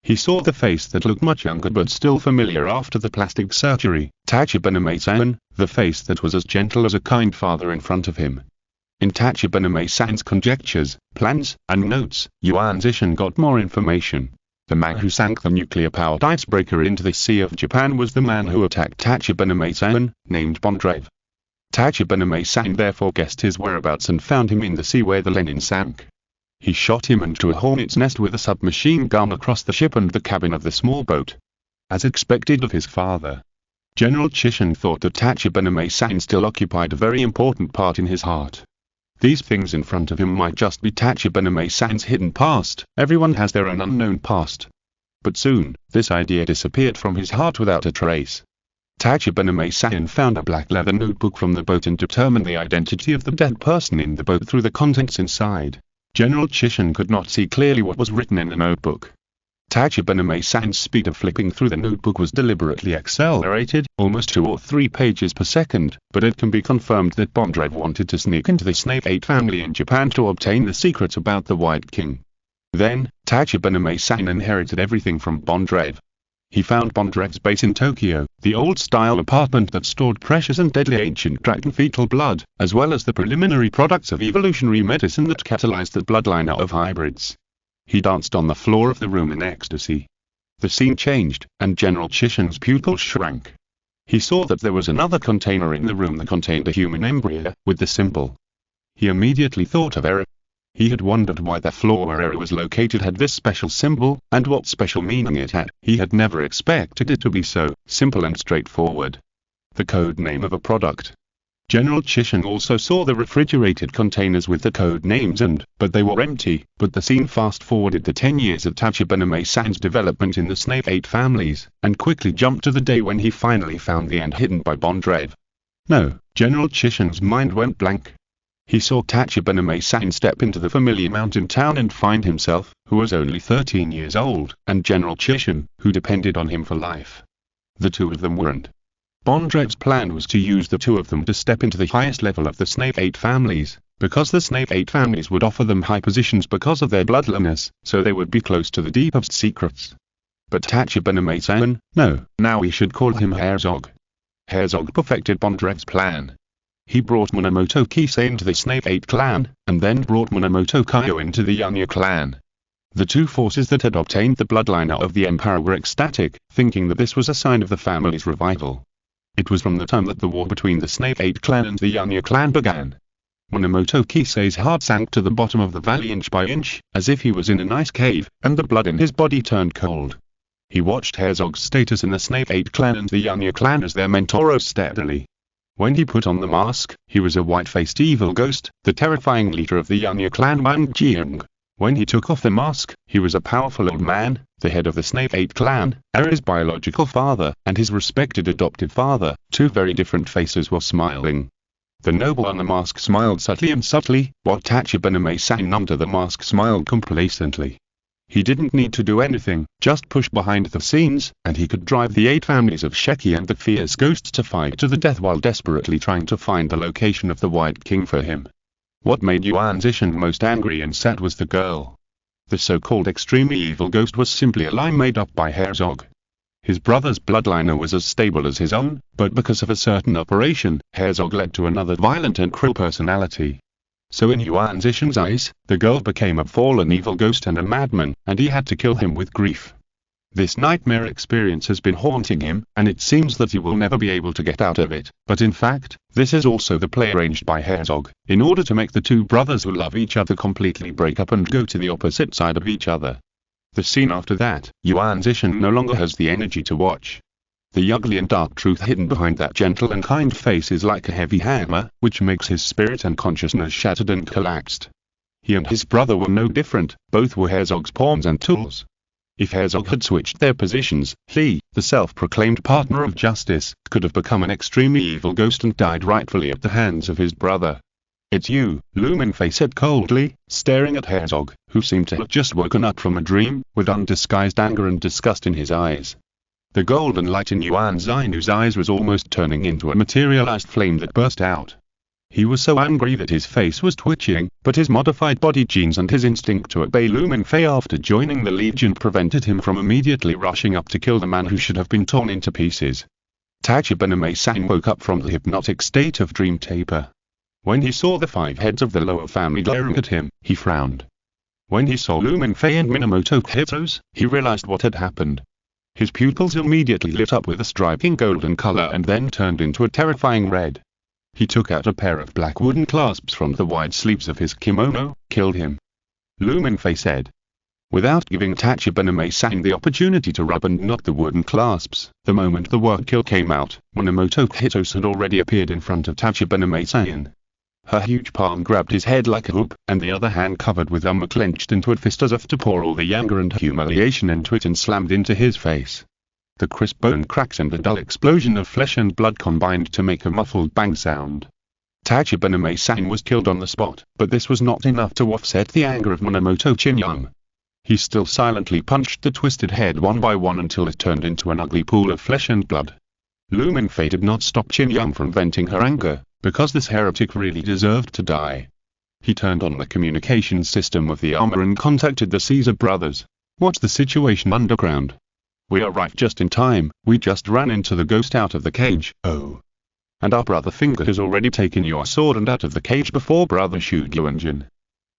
He saw the face that looked much younger but still familiar after the plastic surgery, Tachibana-san, the face that was as gentle as a kind father in front of him. In Tachibana-san's conjectures, plans, and notes, Yuan Zishan got more information. The man who sank the nuclear-powered icebreaker into the Sea of Japan was the man who attacked Tachibana-san, named Bondrave. Tachibana-san therefore guessed his whereabouts and found him in the sea where the Lenin sank. He shot him into a hornet's nest with a submachine gun across the ship and the cabin of the small boat. As expected of his father, General Chishan thought that Tachibana-san still occupied a very important part in his heart. These things in front of him might just be Tachibana-san's hidden past. Everyone has their own unknown past. But soon, this idea disappeared from his heart without a trace. Tachibana-san found a black leather notebook from the boat and determined the identity of the dead person in the boat through the contents inside. General Chishan could not see clearly what was written in the notebook. Tachibana-San's speed of flipping through the notebook was deliberately accelerated, almost 2 or 3 pages per second, but it can be confirmed that Bondrev wanted to sneak into the Snape 8 family in Japan to obtain the secrets about the White King. Then, Tachibana-San inherited everything from Bondrev. He found Bondrev's base in Tokyo, the old-style apartment that stored precious and deadly ancient dragon fetal blood, as well as the preliminary products of evolutionary medicine that catalyzed the bloodline of hybrids. He danced on the floor of the room in ecstasy. The scene changed, and General Chishan's pupils shrank. He saw that there was another container in the room that contained a human embryo, with the symbol. He immediately thought of Era. He had wondered why the floor where Era was located had this special symbol, and what special meaning it had. He had never expected it to be so simple and straightforward. The code name of a product. General Chishan also saw the refrigerated containers with the code names but they were empty. But the scene fast-forwarded to 10 years of Tachibana-San's development in the Snape 8 families, and quickly jumped to the day when he finally found the end hidden by Bondrev. No, General Chishan's mind went blank. He saw Tachibana-San step into the familiar mountain town and find himself, who was only 13 years old, and General Chishan, who depended on him for life. The two of them weren't. Bondrev's plan was to use the two of them to step into the highest level of the Snape 8 families, because the Snape 8 families would offer them high positions because of their bloodliness, so they would be close to the deepest secrets. But Tachibana-San, no, now we should call him Herzog. Herzog perfected Bondrev's plan. He brought Minamoto Kisei into the Snape 8 clan, and then brought Minamoto Kyo into the Yunya clan. The two forces that had obtained the bloodline of the Emperor were ecstatic, thinking that this was a sign of the family's revival. It was from the time that the war between the Snape 8 clan and the Yunya clan began. Minamoto Kisei's heart sank to the bottom of the valley inch by inch, as if he was in an ice cave, and the blood in his body turned cold. He watched Herzog's status in the Snape 8 clan and the Yunya clan as their mentor rose steadily. When he put on the mask, he was a white-faced evil ghost, the terrifying leader of the Yunya clan Wang Jiang. When he took off the mask, he was a powerful old man, the head of the Snape 8 clan, Era's biological father, and his respected adopted father. Two very different faces were smiling. The noble on the mask smiled subtly, while Tachibana-San under the mask smiled complacently. He didn't need to do anything, just push behind the scenes, and he could drive the 8 families of Sheki and the fierce ghosts to fight to the death while desperately trying to find the location of the White King for him. What made Yuan Zishan most angry and sad was the girl. The so-called extremely evil ghost was simply a lie made up by Herzog. His brother's bloodline was as stable as his own, but because of a certain operation, Herzog led to another violent and cruel personality. So in Yuan Zishan's eyes, the girl became a fallen evil ghost and a madman, and he had to kill him with grief. This nightmare experience has been haunting him, and it seems that he will never be able to get out of it. But in fact, this is also the play arranged by Herzog, in order to make the two brothers who love each other completely break up and go to the opposite side of each other. The scene after that, Yuan Zishan no longer has the energy to watch. The ugly and dark truth hidden behind that gentle and kind face is like a heavy hammer, which makes his spirit and consciousness shattered and collapsed. He and his brother were no different, both were Herzog's pawns and tools. If Herzog had switched their positions, he, the self-proclaimed partner of justice, could have become an extremely evil ghost and died rightfully at the hands of his brother. "It's you," Mingfei said coldly, staring at Herzog, who seemed to have just woken up from a dream, with undisguised anger and disgust in his eyes. The golden light in Yuan Zinu's eyes was almost turning into a materialized flame that burst out. He was so angry that his face was twitching, but his modified body genes and his instinct to obey Mingfei after joining the Legion prevented him from immediately rushing up to kill the man who should have been torn into pieces. Tachibana-San woke up from the hypnotic state of dream taper. When he saw the 5 heads of the lower family glaring at him, he frowned. When he saw Mingfei and Minamoto Kitos, he realized what had happened. His pupils immediately lit up with a striking golden color and then turned into a terrifying red. He took out a pair of black wooden clasps from the wide sleeves of his kimono, killed him. Mingfei said. Without giving Tachibana-San the opportunity to rub and knot the wooden clasps, the moment the word kill came out, Minamoto Kitos had already appeared in front of Tachibana-San. Her huge palm grabbed his head like a hoop, and the other hand covered with clenched into a fist as if to pour all the anger and humiliation into it and slammed into his face. The crisp bone cracks and the dull explosion of flesh and blood combined to make a muffled bang sound. Tachibana-san was killed on the spot, but this was not enough to offset the anger of Minamoto Shinyang. He still silently punched the twisted head one by one until it turned into an ugly pool of flesh and blood. Mingfei did not stop Shinyang from venting her anger, because this heretic really deserved to die. He turned on the communication system of the armor and contacted the Caesar brothers. "What's the situation underground?" "We are right just in time, we just ran into the ghost out of the cage." "Oh. And our brother Finger has already taken your sword and out of the cage before brother Shugyuanjin."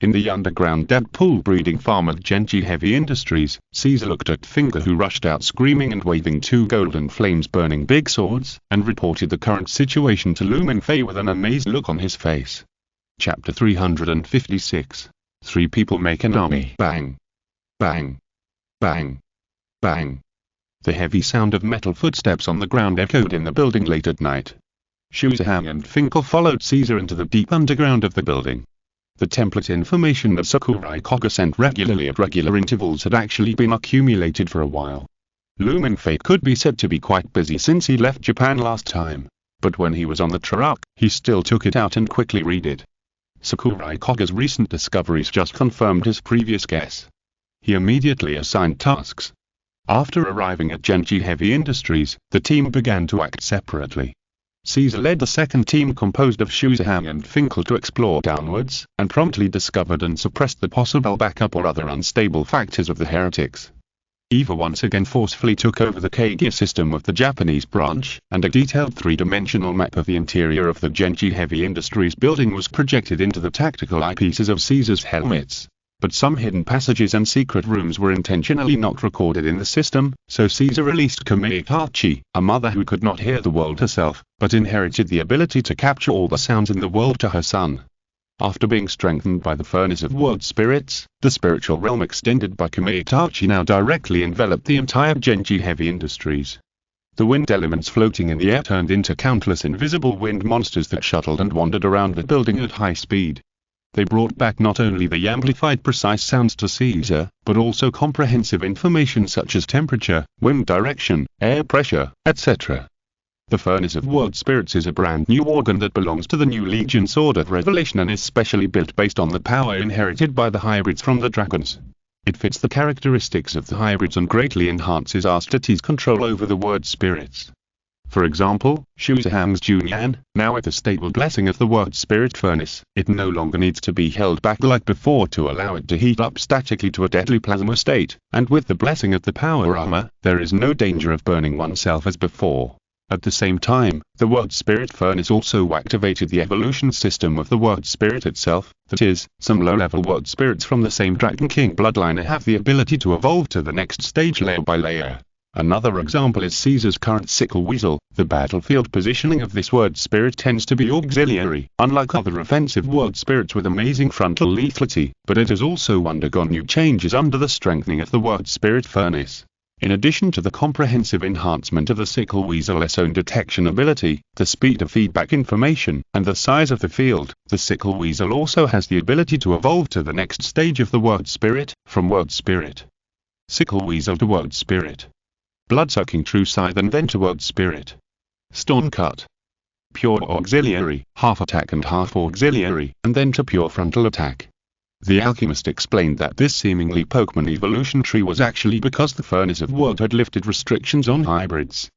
In the underground Deadpool breeding farm at Genji Heavy Industries, Caesar looked at Finger, who rushed out screaming and waving two golden flames burning big swords, and reported the current situation to Mingfei with an amazed look on his face. Chapter 356. 3 people make an army. Bang. Bang. Bang. Bang. The heavy sound of metal footsteps on the ground echoed in the building late at night. Shuzahang and Finkel followed Caesar into the deep underground of the building. The template information that Sakurai Koga sent regularly at regular intervals had actually been accumulated for a while. Mingfei could be said to be quite busy since he left Japan last time, but when he was on the truck, he still took it out and quickly read it. Sakurai Koga's recent discoveries just confirmed his previous guess. He immediately assigned tasks. After arriving at Genji Heavy Industries, the team began to act separately. Caesar led the second team composed of Shuzahang and Finkel to explore downwards, and promptly discovered and suppressed the possible backup or other unstable factors of the heretics. Eva once again forcefully took over the Kagia system of the Japanese branch, and a detailed 3-dimensional map of the interior of the Genji Heavy Industries building was projected into the tactical eyepieces of Caesar's helmets. But some hidden passages and secret rooms were intentionally not recorded in the system, so Caesar released Kamei-Tachi, a mother who could not hear the world herself, but inherited the ability to capture all the sounds in the world to her son. After being strengthened by the furnace of world spirits, the spiritual realm extended by Kamei-Tachi now directly enveloped the entire Genji Heavy Industries. The wind elements floating in the air turned into countless invisible wind monsters that shuttled and wandered around the building at high speed. They brought back not only the amplified precise sounds to Caesar, but also comprehensive information such as temperature, wind direction, air pressure, etc. The Furnace of World Spirits is a brand new organ that belongs to the new Legion Sword of Revelation and is specially built based on the power inherited by the hybrids from the dragons. It fits the characteristics of the hybrids and greatly enhances our stati's control over the word spirits. For example, Shuzahang's Junyan, now with the stable blessing of the Word Spirit Furnace, it no longer needs to be held back like before to allow it to heat up statically to a deadly plasma state, and with the blessing of the Power Armor, there is no danger of burning oneself as before. At the same time, the Word Spirit Furnace also activated the evolution system of the Word Spirit itself, that is, some low-level Word Spirits from the same Dragon King bloodline have the ability to evolve to the next stage layer by layer. Another example is Caesar's current Sickle Weasel. The battlefield positioning of this word spirit tends to be auxiliary, unlike other offensive word spirits with amazing frontal lethality, but it has also undergone new changes under the strengthening of the word spirit furnace. In addition to the comprehensive enhancement of the Sickle Weasel's own detection ability, the speed of feedback information, and the size of the field, the Sickle Weasel also has the ability to evolve to the next stage of the word spirit, from word spirit. Sickle Weasel to word spirit. Blood-sucking true scythe and then to word spirit. Stone cut. Pure auxiliary, half attack and half auxiliary, and then to pure frontal attack. The alchemist explained that this seemingly Pokemon evolution tree was actually because the Furnace of World had lifted restrictions on hybrids.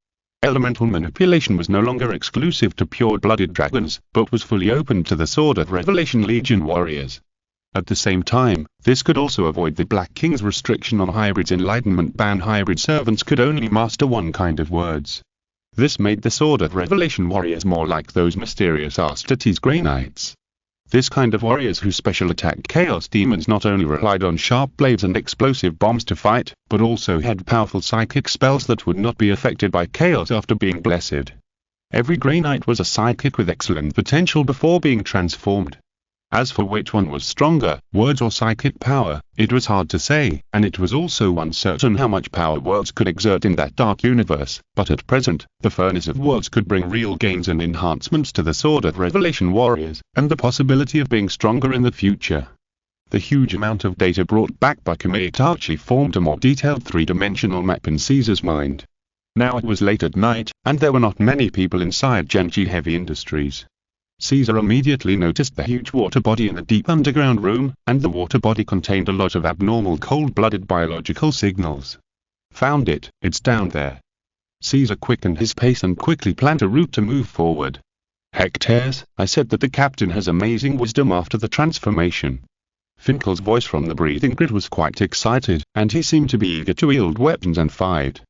Elemental manipulation was no longer exclusive to pure-blooded dragons, but was fully open to the Sword of Revelation Legion warriors. At the same time, this could also avoid the Black King's restriction on hybrids' enlightenment ban. Hybrid servants could only master one kind of words. This made the Sword of Revelation warriors more like those mysterious Astates Grey Knights. This kind of warriors who special attacked chaos demons not only relied on sharp blades and explosive bombs to fight, but also had powerful psychic spells that would not be affected by chaos after being blessed. Every Grey Knight was a psychic with excellent potential before being transformed. As for which one was stronger, words or psychic power, it was hard to say, and it was also uncertain how much power words could exert in that dark universe, but at present, the Furnace of Words could bring real gains and enhancements to the Sword of Revelation warriors, and the possibility of being stronger in the future. The huge amount of data brought back by Kamei-Tachi formed a more detailed 3-dimensional map in Caesar's mind. Now it was late at night, and there were not many people inside Genji Heavy Industries. Caesar immediately noticed the huge water body in the deep underground room, and the water body contained a lot of abnormal cold-blooded biological signals. Found it, it's down there. Caesar quickened his pace and quickly planned a route to move forward. Hectares, I said that the captain has amazing wisdom after the transformation. Finkel's voice from the breathing grid was quite excited, and he seemed to be eager to wield weapons and fight.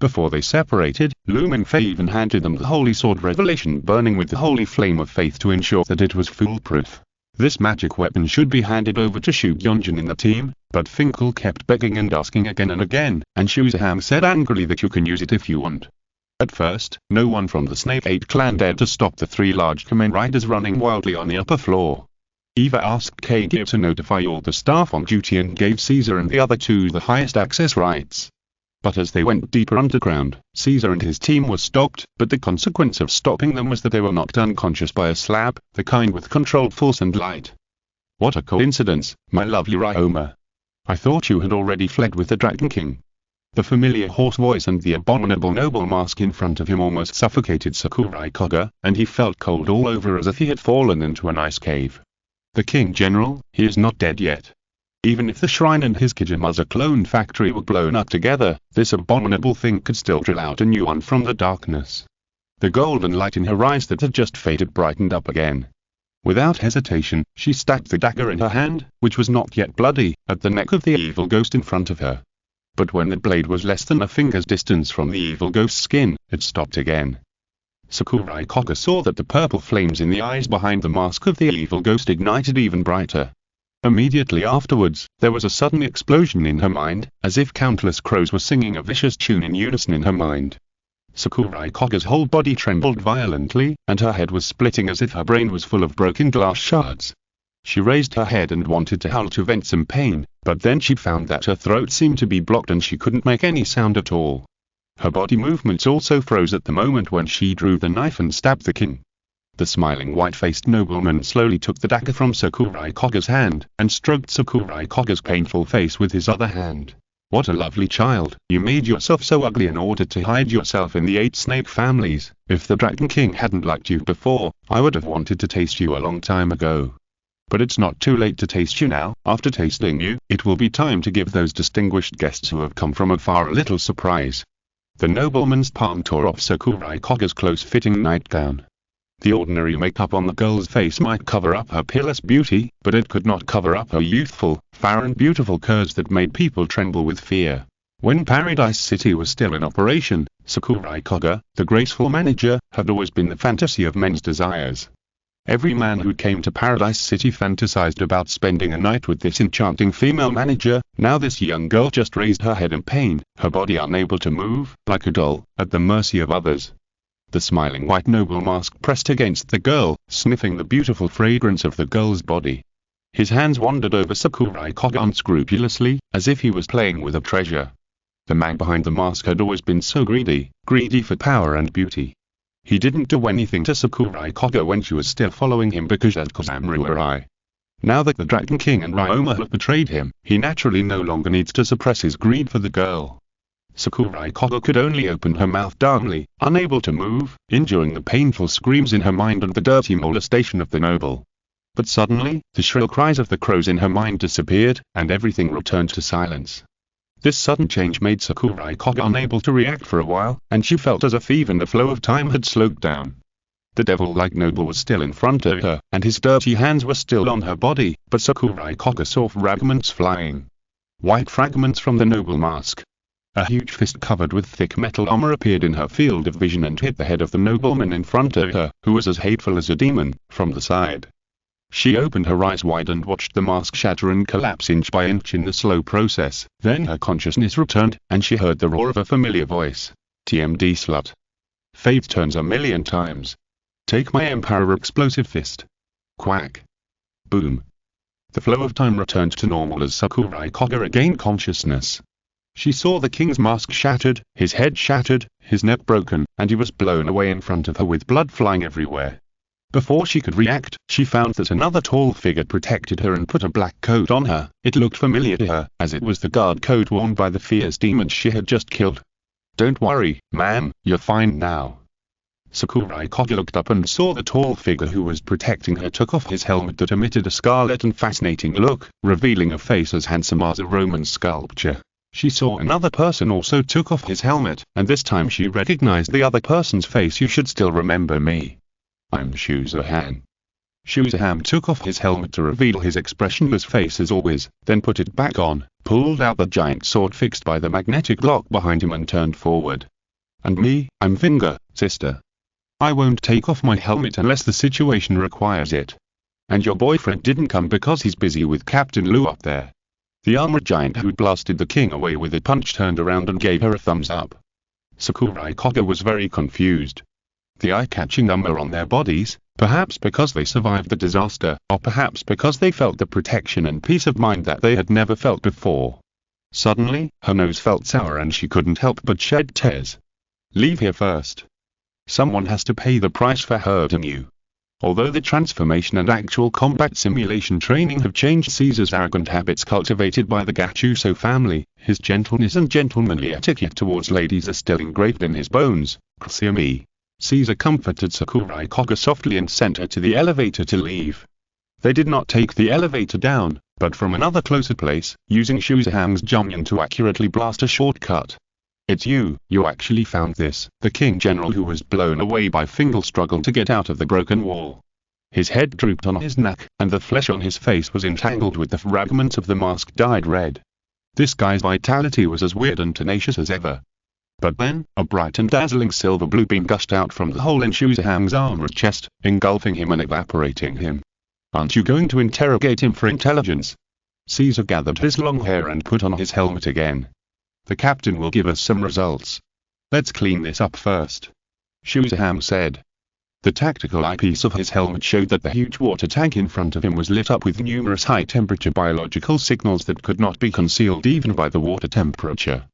Before they separated, Mingfei even handed them the holy sword revelation burning with the holy flame of faith to ensure that it was foolproof. This magic weapon should be handed over to Shu Yonjin in the team, but Finkel kept begging and asking again and again, and Shu Zhang said angrily that you can use it if you want. At first, no one from the Snake 8 clan dared to stop the 3 large Kamen Riders running wildly on the upper floor. Eva asked Kagir to notify all the staff on duty and gave Caesar and the other 2 the highest access rights. But as they went deeper underground, Caesar and his team were stopped, but the consequence of stopping them was that they were knocked unconscious by a slab, the kind with controlled force and light. What a coincidence, my lovely Ryoma. I thought you had already fled with the Dragon King. The familiar hoarse voice and the abominable noble mask in front of him almost suffocated Sakurai Koga, and he felt cold all over as if he had fallen into an ice cave. The King General, he is not dead yet. Even if the shrine and his Kijamaza clone factory were blown up together, this abominable thing could still drill out a new one from the darkness. The golden light in her eyes that had just faded brightened up again. Without hesitation, she stabbed the dagger in her hand, which was not yet bloody, at the neck of the evil ghost in front of her. But when the blade was less than a finger's distance from the evil ghost's skin, it stopped again. Sakurai Koga saw that the purple flames in the eyes behind the mask of the evil ghost ignited even brighter. Immediately afterwards, there was a sudden explosion in her mind, as if countless crows were singing a vicious tune in unison in her mind. Sakurai Koga's whole body trembled violently, and her head was splitting as if her brain was full of broken glass shards. She raised her head and wanted to howl to vent some pain, but then she found that her throat seemed to be blocked and she couldn't make any sound at all. Her body movements also froze at the moment when she drew the knife and stabbed the king. The smiling white-faced nobleman slowly took the dagger from Sakurai Koga's hand, and stroked Sakurai Koga's painful face with his other hand. What a lovely child, you made yourself so ugly in order to hide yourself in the 8 snake families. If the Dragon King hadn't liked you before, I would have wanted to taste you a long time ago. But it's not too late to taste you now. After tasting you, it will be time to give those distinguished guests who have come from afar a little surprise. The nobleman's palm tore off Sakurai Koga's close-fitting nightgown. The ordinary makeup on the girl's face might cover up her peerless beauty, but it could not cover up her youthful, fair and beautiful curves that made people tremble with fear. When Paradise City was still in operation, Sakurai Koga, the graceful manager, had always been the fantasy of men's desires. Every man who came to Paradise City fantasized about spending a night with this enchanting female manager. Now this young girl just raised her head in pain, her body unable to move, like a doll, at the mercy of others. The smiling white noble mask pressed against the girl, sniffing the beautiful fragrance of the girl's body. His hands wandered over Sakurai Koga unscrupulously, as if he was playing with a treasure. The man behind the mask had always been so greedy for power and beauty. He didn't do anything to Sakurai Koga when she was still following him because of Kozamurai. Now that the Dragon King and Ryoma have betrayed him, he naturally no longer needs to suppress his greed for the girl. Sakurai Koga could only open her mouth dumbly, unable to move, enduring the painful screams in her mind and the dirty molestation of the noble. But suddenly, the shrill cries of the crows in her mind disappeared, and everything returned to silence. This sudden change made Sakurai Koga unable to react for a while, and she felt as if even the flow of time had slowed down. The devil-like noble was still in front of her, and his dirty hands were still on her body, but Sakurai Koga saw fragments flying. White fragments from the noble mask. A huge fist covered with thick metal armor appeared in her field of vision and hit the head of the nobleman in front of her, who was as hateful as a demon, from the side. She opened her eyes wide and watched the mask shatter and collapse inch by inch in the slow process. Then her consciousness returned, and she heard the roar of a familiar voice. TMD slut. Fate turns a million times. Take my Emperor explosive fist. Quack. Boom. The flow of time returned to normal as Sakurai Koga regained consciousness. She saw the king's mask shattered, his head shattered, his neck broken, and he was blown away in front of her with blood flying everywhere. Before she could react, she found that another tall figure protected her and put a black coat on her. It looked familiar to her, as it was the guard coat worn by the fierce demons she had just killed. Don't worry, ma'am, you're fine now. Sakurai Koga looked up and saw the tall figure who was protecting her took off his helmet that emitted a scarlet and fascinating look, revealing a face as handsome as a Roman sculpture. She saw another person also took off his helmet, and this time she recognized the other person's face. "You should still remember me. I'm Shuzahan." Shuzahan took off his helmet to reveal his expressionless face as always, then put it back on, pulled out the giant sword fixed by the magnetic lock behind him and turned forward. "And me, I'm Vinga, sister. I won't take off my helmet unless the situation requires it. And your boyfriend didn't come because he's busy with Captain Lou up there." The armored giant who blasted the king away with a punch turned around and gave her a thumbs up. Sakurai Koga was very confused. The eye-catching armor on their bodies, perhaps because they survived the disaster, or perhaps because they felt the protection and peace of mind that they had never felt before. Suddenly, her nose felt sour and she couldn't help but shed tears. "Leave here first. Someone has to pay the price for hurting you." Although the transformation and actual combat simulation training have changed Caesar's arrogant habits cultivated by the Gattuso family, his gentleness and gentlemanly etiquette towards ladies are still engraved in his bones. Caesar comforted Sakurai Koga softly and sent her to the elevator to leave. They did not take the elevator down, but from another closer place, using Shuzahan's Jumyon to accurately blast a shortcut. "It's you actually found this," the king general who was blown away by Fingal struggled to get out of the broken wall. His head drooped on his neck, and the flesh on his face was entangled with the fragments of the mask dyed red. This guy's vitality was as weird and tenacious as ever. But then, a bright and dazzling silver blue beam gushed out from the hole in Shuzahan's armored chest, engulfing him and evaporating him. "Aren't you going to interrogate him for intelligence?" Caesar gathered his long hair and put on his helmet again. "The captain will give us some results. Let's clean this up first," Shuzahan said. The tactical eyepiece of his helmet showed that the huge water tank in front of him was lit up with numerous high-temperature biological signals that could not be concealed even by the water temperature.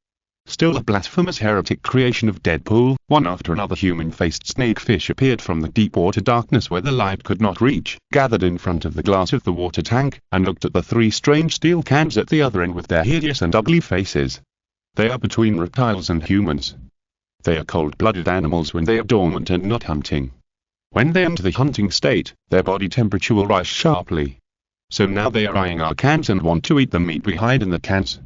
Still a blasphemous heretic creation of Deadpool, one after another human-faced snakefish appeared from the deep water darkness where the light could not reach, gathered in front of the glass of the water tank, and looked at the three strange steel cans at the other end with their hideous and ugly faces. They are between reptiles and humans. They are cold-blooded animals when they are dormant and not hunting. When they enter the hunting state, their body temperature will rise sharply. So now they are eyeing our cans and want to eat the meat we hide in the cans.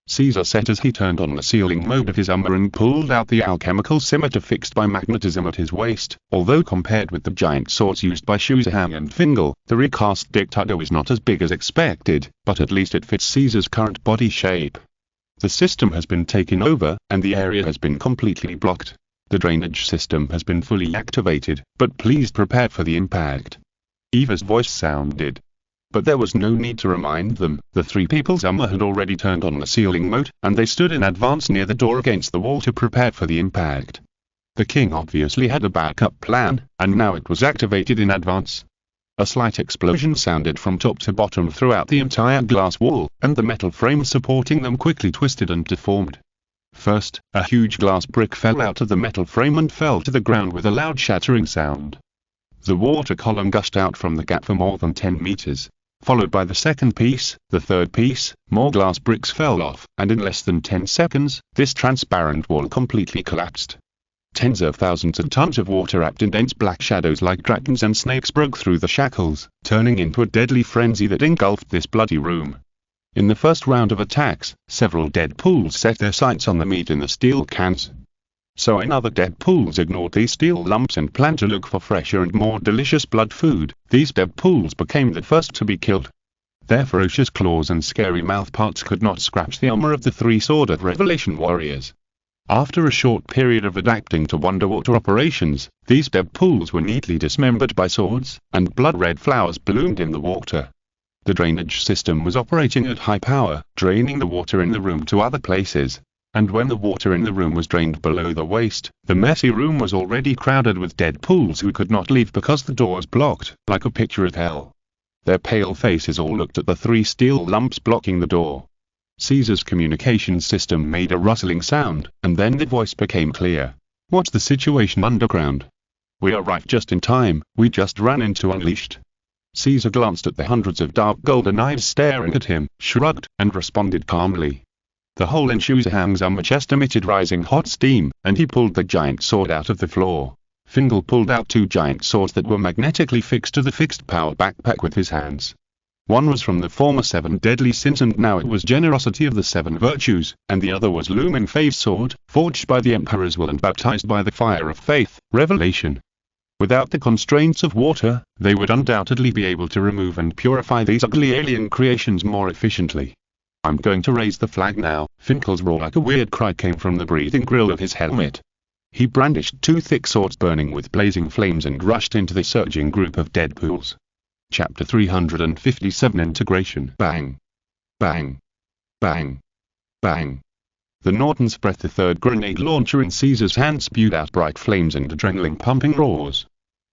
Caesar said as he turned on the sealing mode of his armor and pulled out the alchemical scimitar fixed by magnetism at his waist. Although compared with the giant swords used by Shuzahan and Fingal, the recast Dictator is not as big as expected, but at least it fits Caesar's current body shape. The system has been taken over, and the area has been completely blocked. The drainage system has been fully activated, but please prepare for the impact. Eva's voice sounded. But there was no need to remind them. The three people's armor had already turned on the sealing mode, and they stood in advance near the door against the wall to prepare for the impact. The king obviously had a backup plan, and now it was activated in advance. A slight explosion sounded from top to bottom throughout the entire glass wall, and the metal frame supporting them quickly twisted and deformed. First, a huge glass brick fell out of the metal frame and fell to the ground with a loud shattering sound. The water column gushed out from the gap for more than 10 meters. Followed by the second piece, the third piece, more glass bricks fell off, and in less than 10 seconds, this transparent wall completely collapsed. Tens of thousands of tons of water acted in dense black shadows like dragons and snakes broke through the shackles, turning into a deadly frenzy that engulfed this bloody room. In the first round of attacks, several Deadpools set their sights on the meat in the steel cans. So another Deadpools ignored these steel lumps and planned to look for fresher and more delicious blood food. These Deadpools became the first to be killed. Their ferocious claws and scary mouthparts could not scratch the armor of the three-sworded Revelation warriors. After a short period of adapting to underwater operations, these Deadpools were neatly dismembered by swords, and blood-red flowers bloomed in the water. The drainage system was operating at high power, draining the water in the room to other places. And when the water in the room was drained below the waist, the messy room was already crowded with Deadpools who could not leave because the door was blocked, like a picture of hell. Their pale faces all looked at the three steel lumps blocking the door. Caesar's communication system made a rustling sound, and then the voice became clear. "What's the situation underground? We arrived just in time, we just ran into Unleashed." Caesar glanced at the hundreds of dark golden eyes staring at him, shrugged, and responded calmly. The hole in Shuzahan's armor chest emitted rising hot steam, and he pulled the giant sword out of the floor. Fingal pulled out 2 giant swords that were magnetically fixed to the fixed power backpack with his hands. One was from the former 7 deadly sins and now it was generosity of the 7 virtues, and the other was Mingfei's sword, forged by the Emperor's will and baptized by the fire of faith, revelation. Without the constraints of water, they would undoubtedly be able to remove and purify these ugly alien creations more efficiently. I'm going to raise the flag now. Fingal's roar like a weird cry came from the breathing grill of his helmet. He brandished 2 thick swords burning with blazing flames and rushed into the surging group of Deadpools. Chapter 357 Integration. Bang. Bang. Bang. Bang. The Norton's breath, the 3rd grenade launcher in Caesar's hand, spewed out bright flames and adrenaline-pumping roars.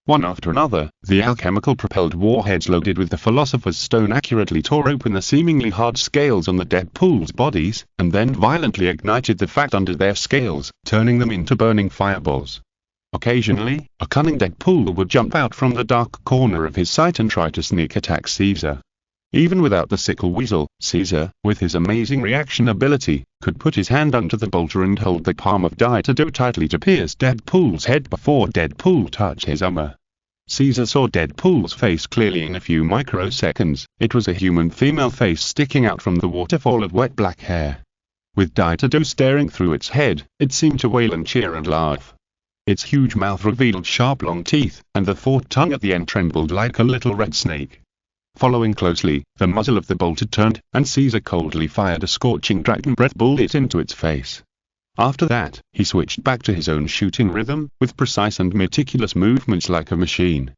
One after another, the alchemical-propelled warheads loaded with the Philosopher's Stone accurately tore open the seemingly hard scales on the Deadpool's bodies, and then violently ignited the fat under their scales, turning them into burning fireballs. Occasionally, a cunning Deadpool would jump out from the dark corner of his sight and try to sneak attack Caesar. Even without the sickle weasel, Caesar, with his amazing reaction ability, could put his hand under the bolter and hold the palm of Dieter tightly to pierce Deadpool's head before Deadpool touched his armor. Caesar saw Deadpool's face clearly in a few microseconds. It was a human female face sticking out from the waterfall of wet black hair. With Dieter staring through its head, it seemed to wail and cheer and laugh. Its huge mouth revealed sharp long teeth, and the forked tongue at the end trembled like a little red snake. Following closely, the muzzle of the bolter turned, and Caesar coldly fired a scorching dragon breath bullet into its face. After that, he switched back to his own shooting rhythm, with precise and meticulous movements like a machine.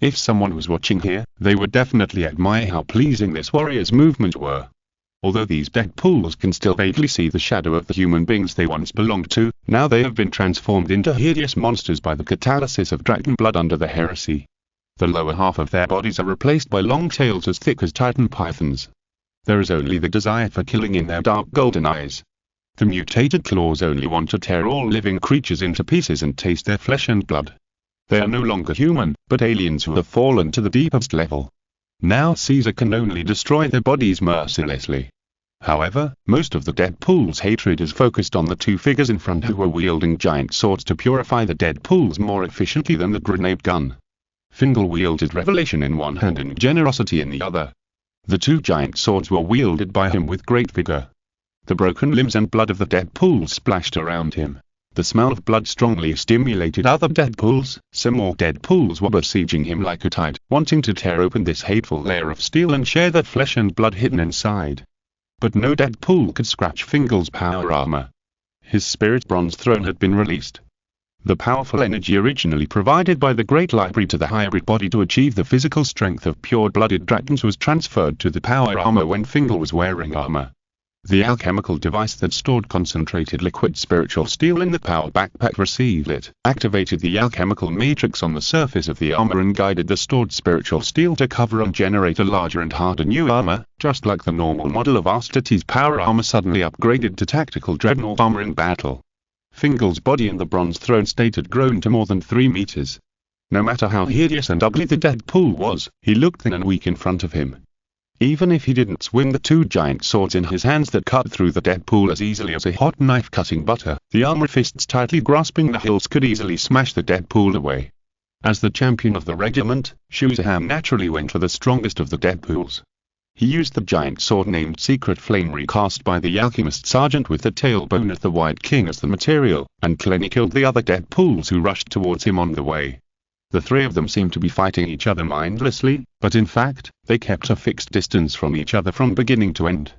If someone was watching here, they would definitely admire how pleasing this warrior's movements were. Although these Deadpools can still vaguely see the shadow of the human beings they once belonged to, now they have been transformed into hideous monsters by the catalysis of dragon blood under the heresy. The lower half of their bodies are replaced by long tails as thick as Titan pythons. There is only the desire for killing in their dark golden eyes. The mutated claws only want to tear all living creatures into pieces and taste their flesh and blood. They are no longer human, but aliens who have fallen to the deepest level. Now Caesar can only destroy their bodies mercilessly. However, most of the Deadpool's hatred is focused on the 2 figures in front who were wielding giant swords to purify the Deadpools more efficiently than the grenade gun. Fingal wielded revelation in one hand and generosity in the other. The 2 giant swords were wielded by him with great vigor. The broken limbs and blood of the Deadpools splashed around him. The smell of blood strongly stimulated other Deadpools. Some more Deadpools were besieging him like a tide, wanting to tear open this hateful layer of steel and share that flesh and blood hidden inside. But no Deadpool could scratch Fingal's power armor. His spirit bronze throne had been released. The powerful energy originally provided by the Great Library to the hybrid body to achieve the physical strength of pure-blooded dragons was transferred to the power armor when Fingal was wearing armor. The alchemical device that stored concentrated liquid spiritual steel in the power backpack received it, activated the alchemical matrix on the surface of the armor and guided the stored spiritual steel to cover and generate a larger and harder new armor, just like the normal model of Astartes power armor suddenly upgraded to tactical dreadnought armor in battle. Fingal's body in the bronze throne state had grown to more than 3 meters. No matter how hideous and ugly the Deadpool was, he looked thin and weak in front of him. Even if he didn't swing the 2 giant swords in his hands that cut through the Deadpool as easily as a hot knife cutting butter, the armored fists tightly grasping the hilts could easily smash the Deadpool away. As the champion of the regiment, Shusaham naturally went for the strongest of the Deadpools. He used the giant sword named Secret Flame recast by the alchemist sergeant with the tailbone of the White King as the material, and cleanly killed the other Deadpools who rushed towards him on the way. The 3 of them seemed to be fighting each other mindlessly, but in fact, they kept a fixed distance from each other from beginning to end.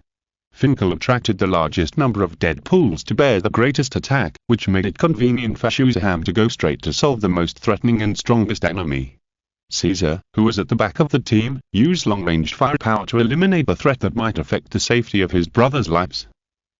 Fingal attracted the largest number of Deadpools to bear the greatest attack, which made it convenient for Shusaham to go straight to solve the most threatening and strongest enemy. Caesar, who was at the back of the team, used long-range firepower to eliminate the threat that might affect the safety of his brothers' lives.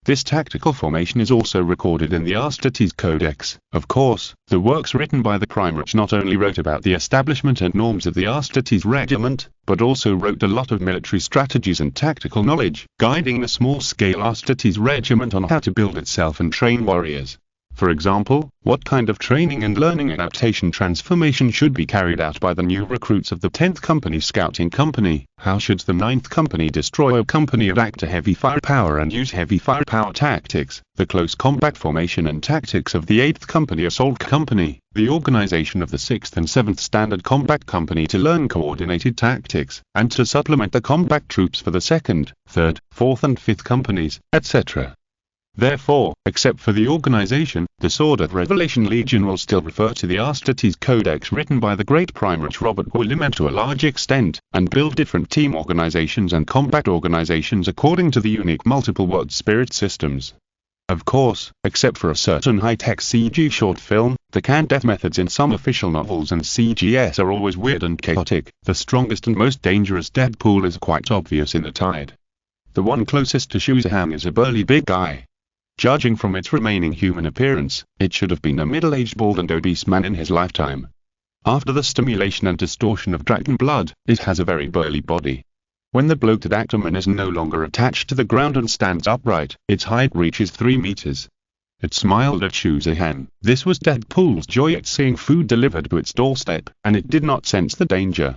This tactical formation is also recorded in the Astartes Codex. Of course, the works written by the Primarch not only wrote about the establishment and norms of the Astartes regiment, but also wrote a lot of military strategies and tactical knowledge, guiding the small-scale Astartes regiment on how to build itself and train warriors. For example, what kind of training and learning adaptation transformation should be carried out by the new recruits of the 10th Company Scouting Company? How should the 9th Company Destroyer Company adapt to heavy firepower and use heavy firepower tactics? The close combat formation and tactics of the 8th Company Assault Company. The organization of the 6th and 7th Standard Combat Company to learn coordinated tactics, and to supplement the combat troops for the 2nd, 3rd, 4th and 5th Companies, etc. Therefore, except for the organization, the Sword of Revelation Legion will still refer to the Astartes Codex written by the great Primarch Robert William to a large extent, and build different team organizations and combat organizations according to the unique multiple word spirit systems. Of course, except for a certain high-tech CG short film, the canned death methods in some official novels and CGS are always weird and chaotic. The strongest and most dangerous Deadpool is quite obvious in the Tide. The one closest to Shuzaham is a burly big guy. Judging from its remaining human appearance, it should have been a middle-aged bald and obese man in his lifetime. After the stimulation and distortion of dragon blood, it has a very burly body. When the bloated abdomen is no longer attached to the ground and stands upright, its height reaches 3 meters. It smiled at Shuzahan. This was Deadpool's joy at seeing food delivered to its doorstep, and it did not sense the danger.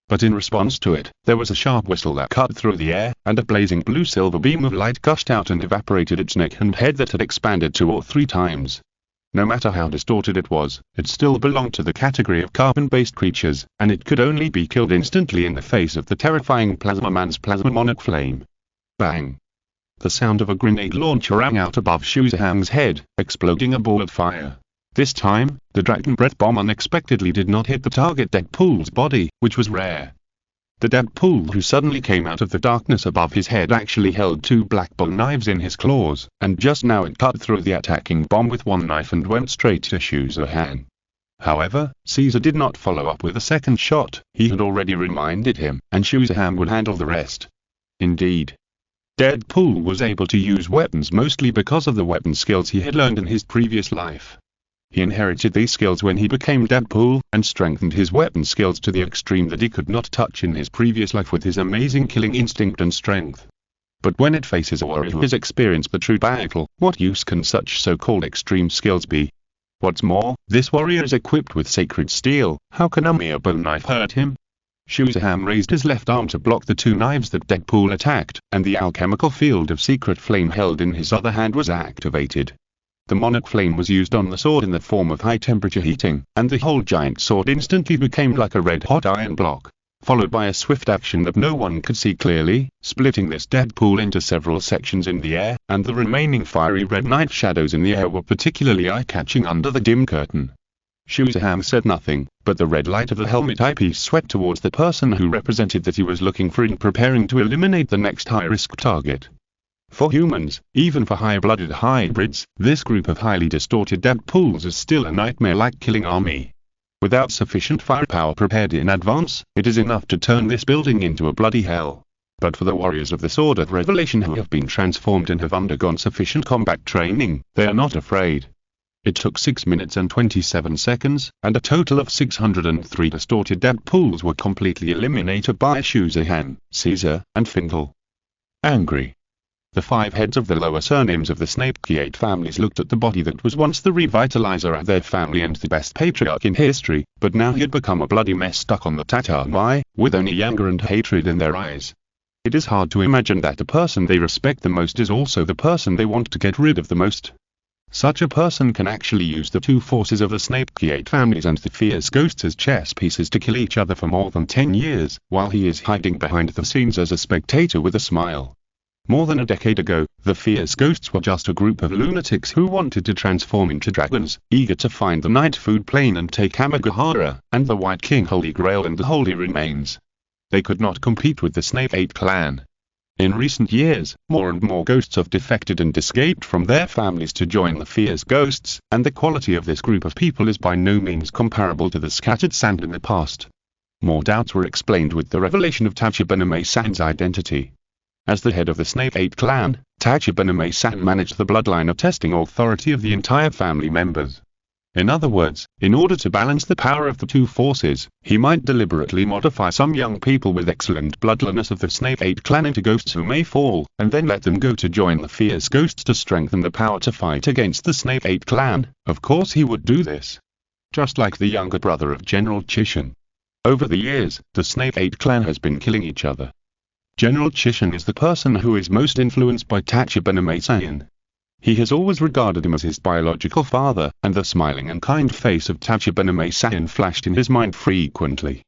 But in response to it, there was a sharp whistle that cut through the air, and a blazing blue-silver beam of light gushed out and evaporated its neck and head that had expanded 2 or 3 times. No matter how distorted it was, it still belonged to the category of carbon-based creatures, and it could only be killed instantly in the face of the terrifying Plasma Man's plasma monarch flame. Bang! The sound of a grenade launcher rang out above Shuzaham's head, exploding a ball of fire. This time, the dragon breath bomb unexpectedly did not hit the target Deadpool's body, which was rare. The Deadpool who suddenly came out of the darkness above his head actually held 2 black bone knives in his claws, and just now it cut through the attacking bomb with one knife and went straight to Shuzahan. However, Caesar did not follow up with a second shot. He had already reminded him, and Shuzahan would handle the rest. Indeed, Deadpool was able to use weapons mostly because of the weapon skills he had learned in his previous life. He inherited these skills when he became Deadpool, and strengthened his weapon skills to the extreme that he could not touch in his previous life with his amazing killing instinct and strength. But when it faces a warrior who has experienced the true battle, what use can such so-called extreme skills be? What's more, this warrior is equipped with sacred steel. How can a mere bone knife hurt him? Shuzaham raised his left arm to block the 2 knives that Deadpool attacked, and the alchemical field of secret flame held in his other hand was activated. The monarch flame was used on the sword in the form of high-temperature heating, and the whole giant sword instantly became like a red-hot iron block, followed by a swift action that no one could see clearly, splitting this Deadpool into several sections in the air, and the remaining fiery red night shadows in the air were particularly eye-catching under the dim curtain. Shuzaham said nothing, but the red light of the helmet eyepiece swept towards the person who represented that he was looking for and preparing to eliminate the next high-risk target. For humans, even for high-blooded hybrids, this group of highly distorted Deadpools is still a nightmare-like killing army. Without sufficient firepower prepared in advance, it is enough to turn this building into a bloody hell. But for the warriors of the Sword of Revelation who have been transformed and have undergone sufficient combat training, they are not afraid. It took 6 minutes and 27 seconds, and a total of 603 distorted Deadpools were completely eliminated by Shuzahan, Caesar, and Findle. Angry. The 5 heads of the lower surnames of the Snapekiate families looked at the body that was once the revitalizer of their family and the best patriarch in history, but now he had become a bloody mess stuck on the Tatarmai, with only anger and hatred in their eyes. It is hard to imagine that the person they respect the most is also the person they want to get rid of the most. Such a person can actually use the 2 forces of the Snapekiate families and the fierce ghosts as chess pieces to kill each other for more than 10 years, while he is hiding behind the scenes as a spectator with a smile. More than a decade ago, the fierce ghosts were just a group of lunatics who wanted to transform into dragons, eager to find the Night Food Plane and take Amagahara, and the White King Holy Grail and the Holy Remains. They could not compete with the Snapekiate clan. In recent years, more and more ghosts have defected and escaped from their families to join the fierce ghosts, and the quality of this group of people is by no means comparable to the scattered sand in the past. More doubts were explained with the revelation of Tachibana-San's identity. As the head of the Snapekiate clan, Tachibana-San managed the bloodline of testing authority of the entire family members. In other words, in order to balance the power of the two forces, he might deliberately modify some young people with excellent bloodliness of the Snape clan into ghosts who may fall, and then let them go to join the fierce ghosts to strengthen the power to fight against the Snape clan. Of course he would do this. Just like the younger brother of General Chishan. Over the years, the Snape clan has been killing each other. General Chishan is the person who is most influenced by Tachibana. He has always regarded him as his biological father, and the smiling and kind face of Tachibana flashed in his mind frequently.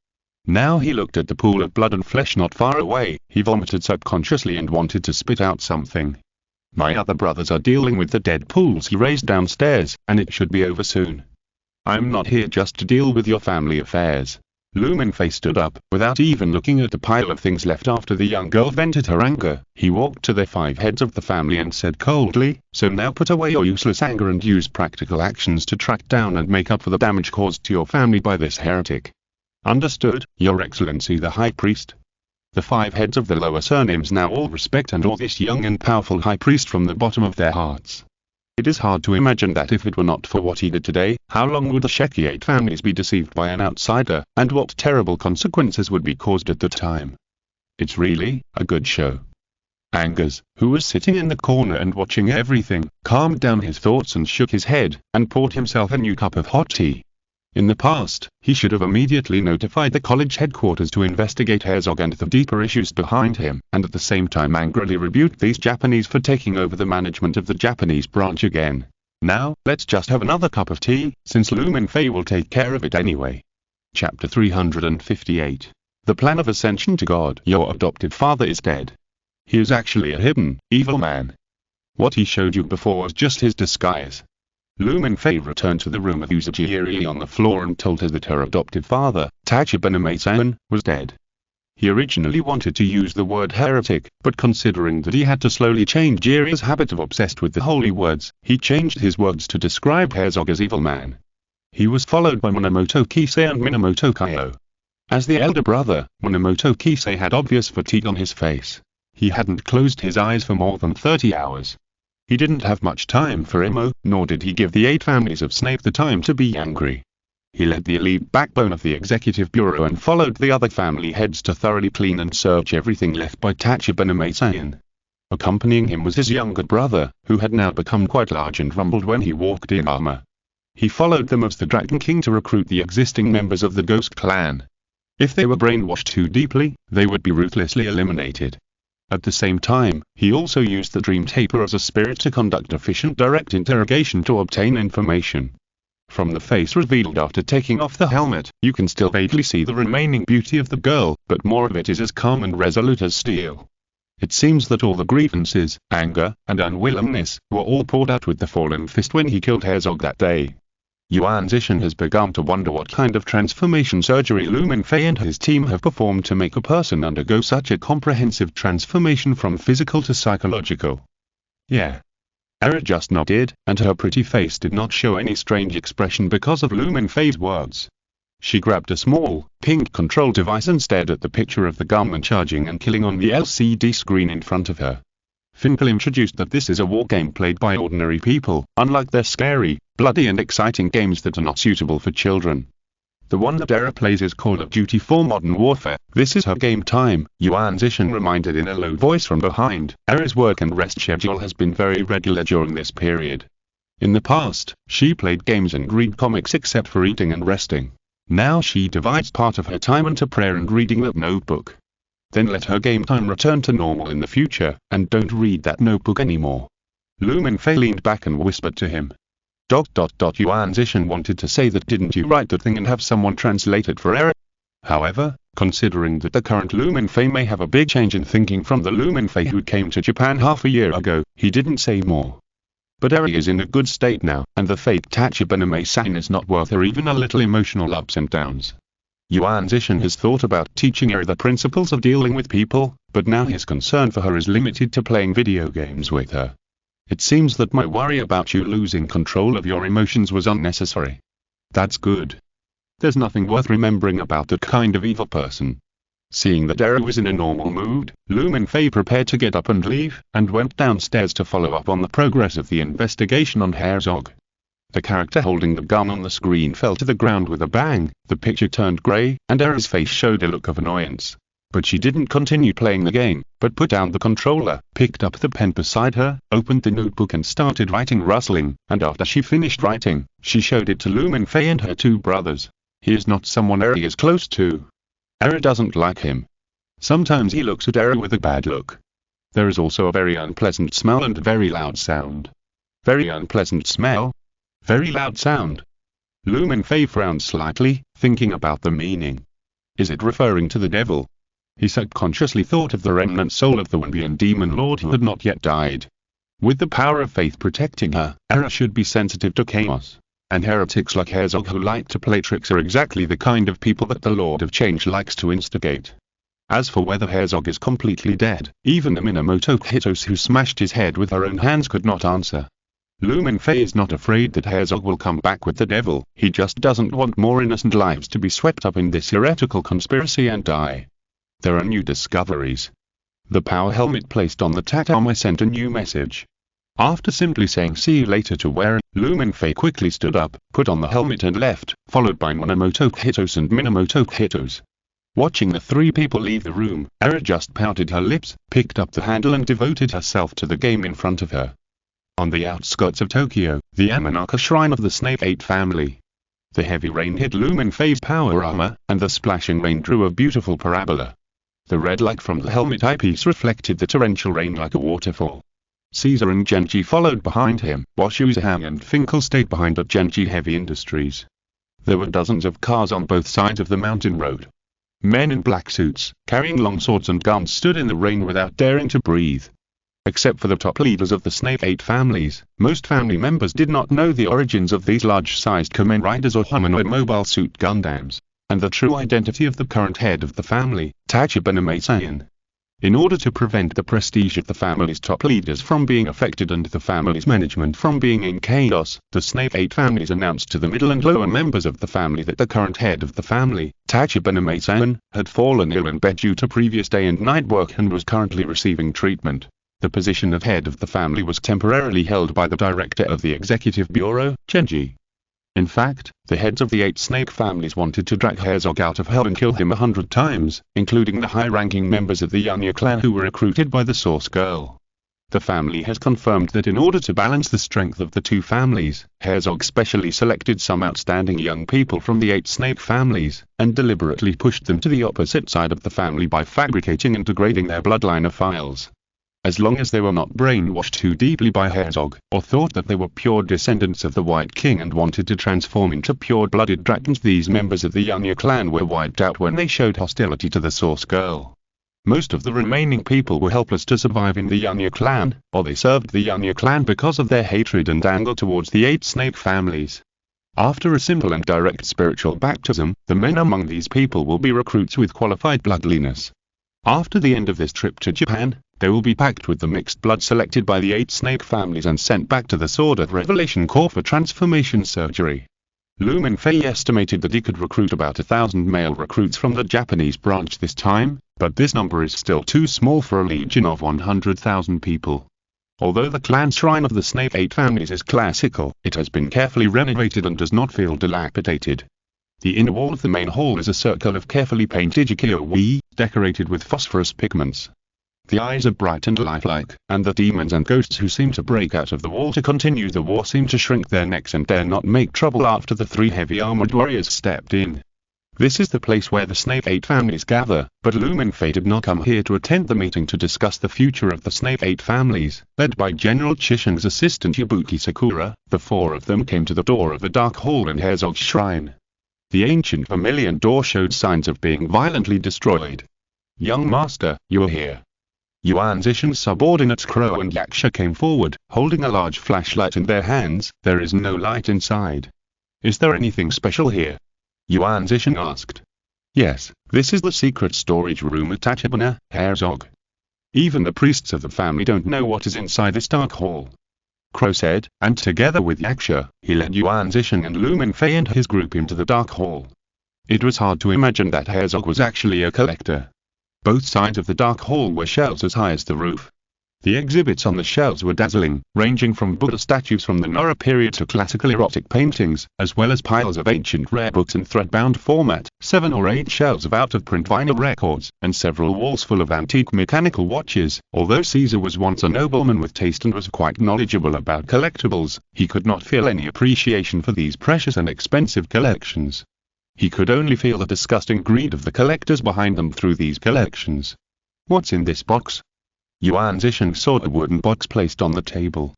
Now he looked at the pool of blood and flesh not far away, he vomited subconsciously and wanted to spit out something. My other brothers are dealing with the dead pools he raised downstairs, and it should be over soon. I'm not here just to deal with your family affairs. Mingfei stood up, without even looking at the pile of things left after the young girl vented her anger. He walked to the 5 heads of the family and said coldly, "So now put away your useless anger and use practical actions to track down and make up for the damage caused to your family by this heretic." "Understood, Your Excellency the High Priest." The 5 heads of the lower surnames now all respect and awe this young and powerful High Priest from the bottom of their hearts. It is hard to imagine that if it were not for what he did today, how long would the Shekiate families be deceived by an outsider, and what terrible consequences would be caused at the time. It's really a good show. Angus, who was sitting in the corner and watching everything, calmed down his thoughts and shook his head, and poured himself a new cup of hot tea. In the past, he should have immediately notified the college headquarters to investigate Herzog and the deeper issues behind him, and at the same time angrily rebuked these Japanese for taking over the management of the Japanese branch again. Now, let's just have another cup of tea, since Mingfei will take care of it anyway. Chapter 358. The Plan of Ascension to God. Your adopted father is dead. He is actually a hidden, evil man. What he showed you before was just his disguise. Mingfei returned to the room of Uzuji eerily on the floor and told her that her adopted father, Tachibana, was dead. He originally wanted to use the word heretic, but considering that he had to slowly change Jiri's habit of obsessed with the holy words, he changed his words to describe Herzog as evil man. He was followed by Minamoto Kisei and Minamoto Kyo. As the elder brother, Minamoto Kisei had obvious fatigue on his face. He hadn't closed his eyes for more than 30 hours. He didn't have much time for Imo, nor did he give the 8 families of Snape the time to be angry. He led the elite backbone of the executive bureau and followed the other family heads to thoroughly clean and search everything left by Tachibana. Accompanying him was his younger brother, who had now become quite large and rumbled when he walked in armor. He followed them as the Dragon King to recruit the existing members of the Ghost Clan. If they were brainwashed too deeply, they would be ruthlessly eliminated. At the same time, he also used the Dream Taper as a spirit to conduct efficient direct interrogation to obtain information. From the face revealed after taking off the helmet, you can still vaguely see the remaining beauty of the girl, but more of it is as calm and resolute as steel. It seems that all the grievances, anger, and unwillingness were all poured out with the fallen fist when he killed Herzog that day. Yuan Zishan has begun to wonder what kind of transformation surgery Mingfei and his team have performed to make a person undergo such a comprehensive transformation from physical to psychological. Yeah. Era just nodded, and her pretty face did not show any strange expression because of Mingfei's words. She grabbed a small, pink control device and stared at the picture of the gunman charging and killing on the LCD screen in front of her. Finkel introduced that this is a war game played by ordinary people, unlike their scary, bloody and exciting games that are not suitable for children. The one that Era plays is Call of Duty 4 Modern Warfare. This is her game time, Yuan Zishan reminded in a low voice from behind. Era's work and rest schedule has been very irregular during this period. In the past, she played games and read comics except for eating and resting. Now she divides part of her time into prayer and reading that notebook. Then let her game time return to normal in the future, and don't read that notebook anymore. Mingfei leaned back and whispered to him. Yuan Zishan wanted to say that didn't you write that thing and have someone translate it for Era? However, considering that the current Mingfei may have a big change in thinking from the Mingfei who came to Japan half a year ago, he didn't say more. But Eri is in a good state now, and the fake Tachibana is not worth her even a little emotional ups and downs. Yuan Zishan has thought about teaching Eri the principles of dealing with people, but now his concern for her is limited to playing video games with her. It seems that my worry about you losing control of your emotions was unnecessary. That's good. There's nothing worth remembering about that kind of evil person. Seeing that Eri was in a normal mood, Mingfei prepared to get up and leave, and went downstairs to follow up on the progress of the investigation on Herzog. The character holding the gun on the screen fell to the ground with a bang, the picture turned grey, and Era's face showed a look of annoyance. But she didn't continue playing the game, but put down the controller, picked up the pen beside her, opened the notebook and started writing, rustling, and after she finished writing, she showed it to Mingfei and her two brothers. He is not someone Era is close to. Era doesn't like him. Sometimes he looks at Era with a bad look. There is also a very unpleasant smell and a very loud sound. Very unpleasant smell. Very loud sound. Mingfei frowned slightly, thinking about the meaning. Is it referring to the devil? He subconsciously thought of the remnant soul of the Wambian demon lord who had not yet died. With the power of faith protecting her, Era should be sensitive to chaos. And heretics like Herzog who like to play tricks are exactly the kind of people that the Lord of Change likes to instigate. As for whether Herzog is completely dead, even the Minamoto Hitos who smashed his head with her own hands could not answer. Mingfei is not afraid that Herzog will come back with the devil, he just doesn't want more innocent lives to be swept up in this heretical conspiracy and die. There are new discoveries. The power helmet placed on the tatami sent a new message. After simply saying see you later to Warren, Mingfei quickly stood up, put on the helmet and left, followed by Minamoto Hitos and Minamoto Hitos. Watching the three people leave the room, Era just pouted her lips, picked up the handle and devoted herself to the game in front of her. On the outskirts of Tokyo, the Amanaka shrine of the Snake 8 family. The heavy rain hit Mingfei's power armor, and the splashing rain drew a beautiful parabola. The red light from the helmet eyepiece reflected the torrential rain like a waterfall. Caesar and Genji followed behind him, while Shuzahang and Finkel stayed behind at Genji Heavy Industries. There were dozens of cars on both sides of the mountain road. Men in black suits, carrying long swords and guns stood in the rain without daring to breathe. Except for the top leaders of the Snake 8 families, most family members did not know the origins of these large-sized Kamen Riders or humanoid mobile suit Gundams, and the true identity of the current head of the family, Tachibana Meisayan. In order to prevent the prestige of the family's top leaders from being affected and the family's management from being in chaos, the Snake 8 families announced to the middle and lower members of the family that the current head of the family, Tachibana Meisayan, had fallen ill in bed due to previous day and night work and was currently receiving treatment. The position of head of the family was temporarily held by the director of the executive bureau, Genji. In fact, the heads of the 8 snake families wanted to drag Herzog out of hell and kill him 100 times, including the high-ranking members of the Yanya clan who were recruited by the Source Girl. The family has confirmed that in order to balance the strength of the two families, Herzog specially selected some outstanding young people from the 8 snake families, and deliberately pushed them to the opposite side of the family by fabricating and degrading their bloodline of files. As long as they were not brainwashed too deeply by Herzog, or thought that they were pure descendants of the White King and wanted to transform into pure-blooded dragons, these members of the Yanya clan were wiped out when they showed hostility to the Source Girl. Most of the remaining people were helpless to survive in the Yanya clan, or they served the Yanya clan because of their hatred and anger towards the 8 snake families. After a simple and direct spiritual baptism, the men among these people will be recruits with qualified bloodliness. After the end of this trip to Japan, they will be packed with the mixed blood selected by the 8 snake families and sent back to the Sword of Revelation Corps for transformation surgery. Mingfei estimated that he could recruit about 1,000 male recruits from the Japanese branch this time, but this number is still too small for a legion of 100,000 people. Although the clan shrine of the Snake 8 families is classical, it has been carefully renovated and does not feel dilapidated. The inner wall of the main hall is a circle of carefully painted ukiyo-e, decorated with phosphorus pigments. The eyes are bright and lifelike, and the demons and ghosts who seem to break out of the wall to continue the war seem to shrink their necks and dare not make trouble after the 3 heavy armored warriors stepped in. This is the place where the Snake 8 families gather, but Mingfei did not come here to attend the meeting to discuss the future of the Snake 8 families. Led by General Chishang's assistant Yabuki Sakura, the 4 of them came to the door of the Dark Hall in Herzog's shrine. The ancient vermilion door showed signs of being violently destroyed. "Young master, you are here." Yuan Zishan's subordinates Crow and Yaksha came forward, holding a large flashlight in their hands. "There is no light inside. Is there anything special here?" Yuan Zishan asked. "Yes, this is the secret storage room at Tachibana, Herzog. Even the priests of the family don't know what is inside this dark hall," Crow said, and together with Yaksha, he led Yuan Zishan and Mingfei and his group into the dark hall. It was hard to imagine that Herzog was actually a collector. Both sides of the dark hall were shelves as high as the roof. The exhibits on the shelves were dazzling, ranging from Buddha statues from the Nara period to classical erotic paintings, as well as piles of ancient rare books in thread-bound format, 7 or 8 shelves of out-of-print vinyl records, and several walls full of antique mechanical watches. Although Caesar was once a nobleman with taste and was quite knowledgeable about collectibles, he could not feel any appreciation for these precious and expensive collections. He could only feel the disgusting greed of the collectors behind them through these collections. "What's in this box?" Yuan Zisheng saw a wooden box placed on the table.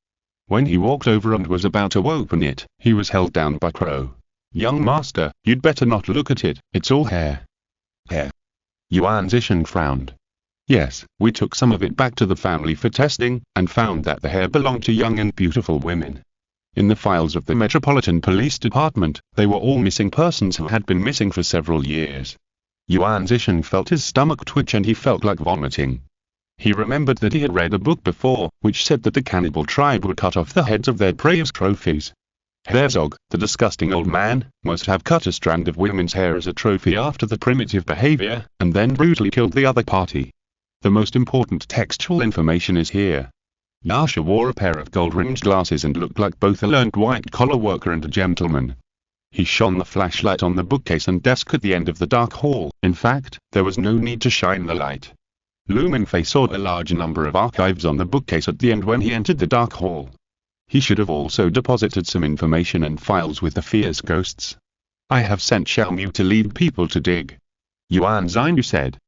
When he walked over and was about to open it, he was held down by Crow. "Young master, you'd better not look at it, it's all hair." "Hair?" Yuan Zisheng frowned. "Yes, we took some of it back to the family for testing, and found that the hair belonged to young and beautiful women. In the files of the Metropolitan Police Department, they were all missing persons who had been missing for several years." Yuan Zisheng felt his stomach twitch and he felt like vomiting. He remembered that he had read a book before, which said that the cannibal tribe would cut off the heads of their prey as trophies. Herzog, the disgusting old man, must have cut a strand of women's hair as a trophy after the primitive behavior, and then brutally killed the other party. The most important textual information is here. Yasha wore a pair of gold-rimmed glasses and looked like both a learned white-collar worker and a gentleman. He shone the flashlight on the bookcase and desk at the end of the dark hall. In fact, there was no need to shine the light. Mingfei saw a large number of archives on the bookcase at the end when he entered the dark hall. He should have also deposited some information and files with the fierce ghosts. "I have sent Xiaomu to lead people to dig," Yuan Zisheng said.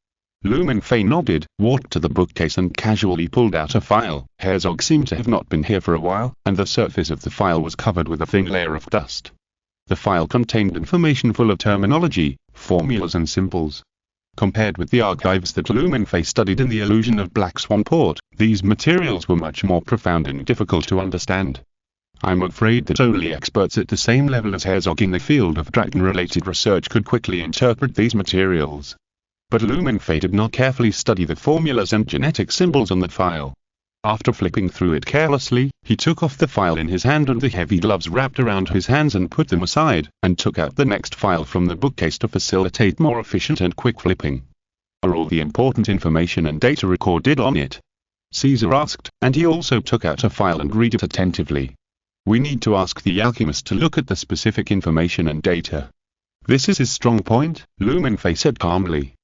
Mingfei nodded, walked to the bookcase and casually pulled out a file. Herzog seemed to have not been here for a while, and the surface of the file was covered with a thin layer of dust. The file contained information full of terminology, formulas and symbols. Compared with the archives that Mingfei studied in the illusion of Black Swan Port, these materials were much more profound and difficult to understand. "I'm afraid that only experts at the same level as Herzog in the field of dragon-related research could quickly interpret these materials." But Mingfei did not carefully study the formulas and genetic symbols on the file. After flipping through it carelessly, he took off the file in his hand and the heavy gloves wrapped around his hands and put them aside, and took out the next file from the bookcase to facilitate more efficient and quick flipping. "Are all the important information and data recorded on it?" Caesar asked, and he also took out a file and read it attentively. "We need to ask the alchemist to look at the specific information and data. This is his strong point," Mingfei said calmly.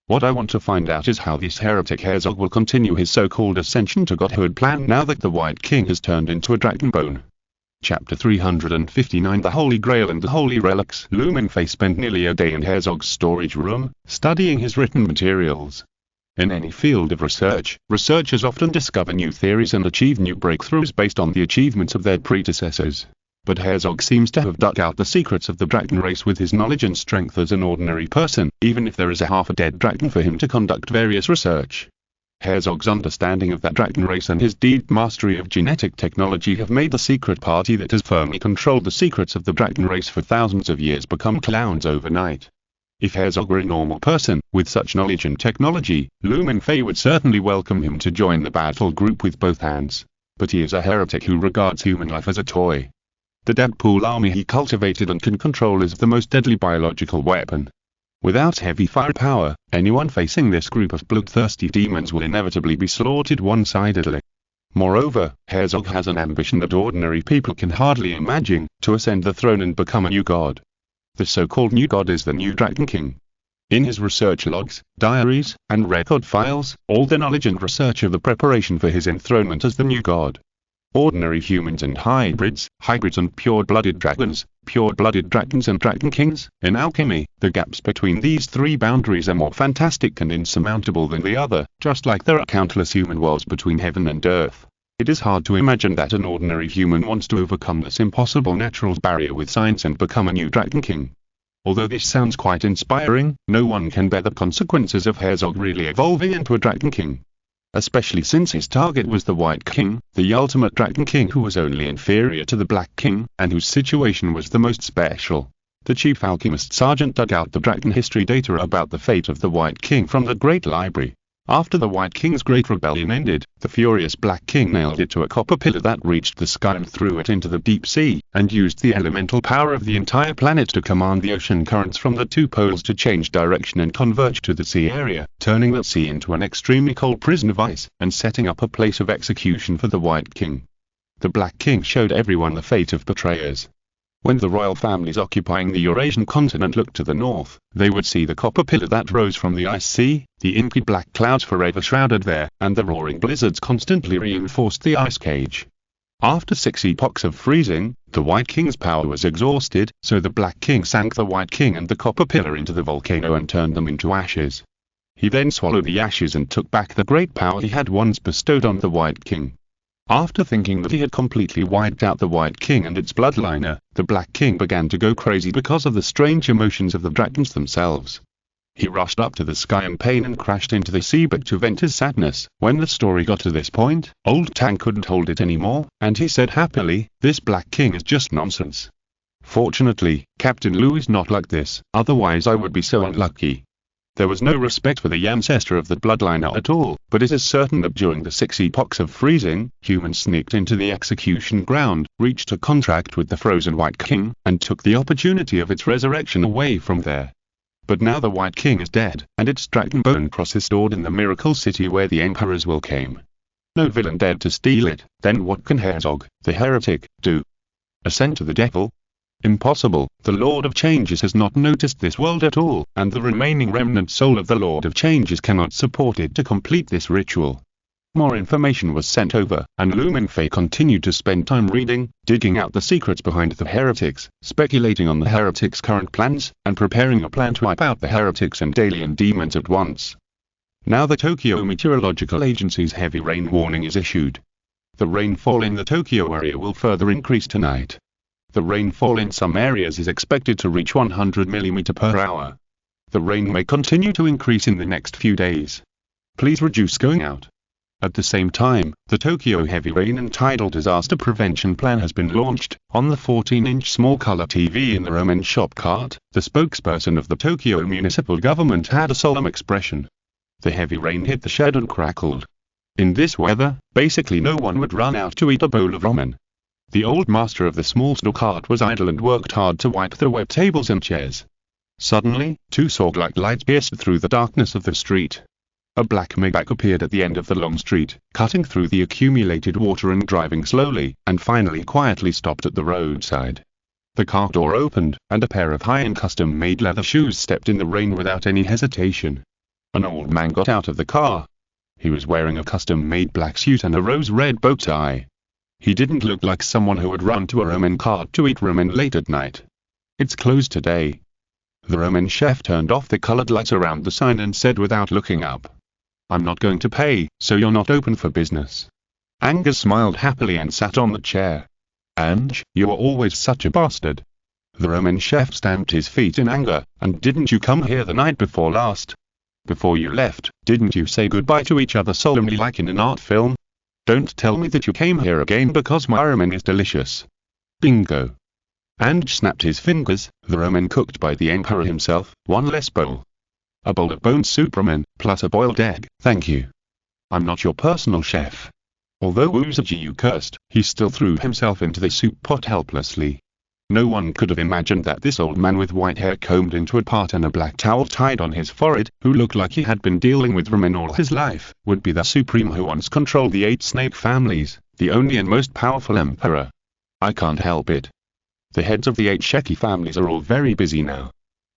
"What I want to find out is how this heretic Herzog will continue his so-called ascension to godhood plan now that the White King has turned into a dragonbone." Chapter 359 The Holy Grail and the Holy Relics. Mingfei spent nearly a day in Herzog's storage room, studying his written materials. In any field of research, researchers often discover new theories and achieve new breakthroughs based on the achievements of their predecessors. But Herzog seems to have dug out the secrets of the dragon race with his knowledge and strength as an ordinary person, even if there is a half-a-dead dragon for him to conduct various research. Herzog's understanding of that dragon race and his deep mastery of genetic technology have made the secret party that has firmly controlled the secrets of the dragon race for thousands of years become clowns overnight. If Herzog were a normal person, with such knowledge and technology, Mingfei would certainly welcome him to join the battle group with both hands. But he is a heretic who regards human life as a toy. The Deadpool army he cultivated and can control is the most deadly biological weapon. Without heavy firepower, anyone facing this group of bloodthirsty demons will inevitably be slaughtered one-sidedly. Moreover, Herzog has an ambition that ordinary people can hardly imagine, to ascend the throne and become a new god. The so-called new god is the new Dragon King. In his research logs, diaries, and record files, all the knowledge and research of the preparation for his enthronement as the new god. Ordinary humans and hybrids and pure-blooded dragons and dragon kings. In alchemy, the gaps between these three boundaries are more fantastic and insurmountable than the other, just like there are countless human worlds between heaven and earth. It is hard to imagine that an ordinary human wants to overcome this impossible natural barrier with science and become a new dragon king. Although this sounds quite inspiring, no one can bear the consequences of Herzog really evolving into a dragon king. Especially since his target was the White King, the ultimate Dragon King who was only inferior to the Black King, and whose situation was the most special. The chief alchemist sergeant dug out the dragon history data about the fate of the White King from the Great Library. After the White King's great rebellion ended, the furious Black King nailed it to a copper pillar that reached the sky and threw it into the deep sea, and used the elemental power of the entire planet to command the ocean currents from the two poles to change direction and converge to the sea area, turning the sea into an extremely cold prison of ice, and setting up a place of execution for the White King. The Black King showed everyone the fate of betrayers. When the royal families occupying the Eurasian continent looked to the north, they would see the copper pillar that rose from the ice sea, the inky black clouds forever shrouded there, and the roaring blizzards constantly reinforced the ice cage. After 6 epochs of freezing, the White King's power was exhausted, so the Black King sank the White King and the copper pillar into the volcano and turned them into ashes. He then swallowed the ashes and took back the great power he had once bestowed on the White King. After thinking that he had completely wiped out the White King and its bloodliner, the Black King began to go crazy because of the strange emotions of the dragons themselves. He rushed up to the sky in pain and crashed into the seabed to vent his sadness. When the story got to this point, Old Tang couldn't hold it anymore, and he said happily, "This Black King is just nonsense. Fortunately, Captain Lou is not like this, otherwise I would be so unlucky." There was no respect for the ancestor of the bloodliner at all, but it is certain that during the 6 epochs of freezing, humans sneaked into the execution ground, reached a contract with the frozen White King, and took the opportunity of its resurrection away from there. But now the White King is dead, and its dragon bone cross is stored in the miracle city where the emperors will came. No villain dared to steal it. Then what can Herzog, the heretic, do? Ascend to the devil? Impossible. The Lord of Changes has not noticed this world at all, and the remaining remnant soul of the Lord of Changes cannot support it to complete this ritual. More information was sent over, and Mingfei continued to spend time reading, digging out the secrets behind the heretics, speculating on the heretics' current plans, and preparing a plan to wipe out the heretics and alien demons at once. Now the Tokyo Meteorological Agency's heavy rain warning is issued. The rainfall in the Tokyo area will further increase tonight. The rainfall in some areas is expected to reach 100 mm per hour. The rain may continue to increase in the next few days. Please reduce going out. At the same time, the Tokyo Heavy Rain and Tidal Disaster Prevention Plan has been launched. On the 14-inch small color TV in the ramen shop cart, the spokesperson of the Tokyo municipal government had a solemn expression. The heavy rain hit the shed and crackled. In this weather, basically no one would run out to eat a bowl of ramen. The old master of the small store cart was idle and worked hard to wipe the wet tables and chairs. Suddenly, 2 sword-like lights pierced through the darkness of the street. A black Maybach appeared at the end of the long street, cutting through the accumulated water and driving slowly, and finally quietly stopped at the roadside. The car door opened, and a pair of high-end custom-made leather shoes stepped in the rain without any hesitation. An old man got out of the car. He was wearing a custom-made black suit and a rose-red bow tie. He didn't look like someone who would run to a ramen cart to eat ramen late at night. "It's closed today." The ramen chef turned off the colored lights around the sign and said without looking up, "I'm not going to pay, so you're not open for business." Angus smiled happily and sat on the chair. "Ange, you were always such a bastard." The ramen chef stamped his feet in anger. "And didn't you come here the night before last? Before you left, didn't you say goodbye to each other solemnly like in an art film? Don't tell me that you came here again because my ramen is delicious." Bingo. Ange snapped his fingers. The ramen cooked by the emperor himself, 1 less bowl. A bowl of bone soup ramen, plus a boiled egg, thank you. "I'm not your personal chef." Although Uzujiu cursed, he still threw himself into the soup pot helplessly. No one could have imagined that this old man with white hair combed into a part and a black towel tied on his forehead, who looked like he had been dealing with ramen all his life, would be the supreme who once controlled the 8 snake families, the only and most powerful emperor. I can't help it. The heads of the 8 Sheki families are all very busy now.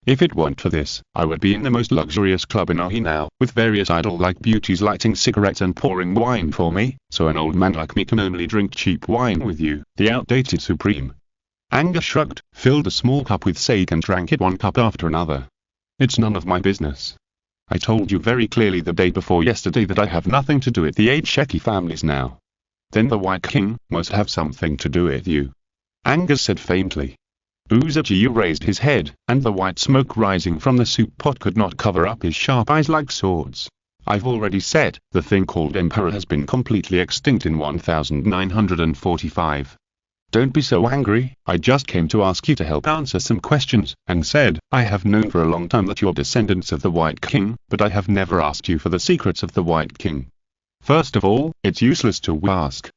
If it weren't for this, I would be in the most luxurious club in Ahi now, with various idol-like beauties lighting cigarettes and pouring wine for me, so an old man like me can only drink cheap wine with you, the outdated supreme. Angus shrugged, filled a small cup with sake and drank it one cup after another. "It's none of my business. I told you very clearly the day before yesterday that I have nothing to do with the 8 Sheki families now." "Then the White King must have something to do with you," Angus said faintly. Uzujiu raised his head, and the white smoke rising from the soup pot could not cover up his sharp eyes like swords. "I've already said, the thing called Emperor has been completely extinct in 1945. Don't be so angry, I just came to ask you to help answer some questions, and said, I have known for a long time that you're descendants of the White King, but I have never asked you for the secrets of the White King. First of all, it's useless to ask.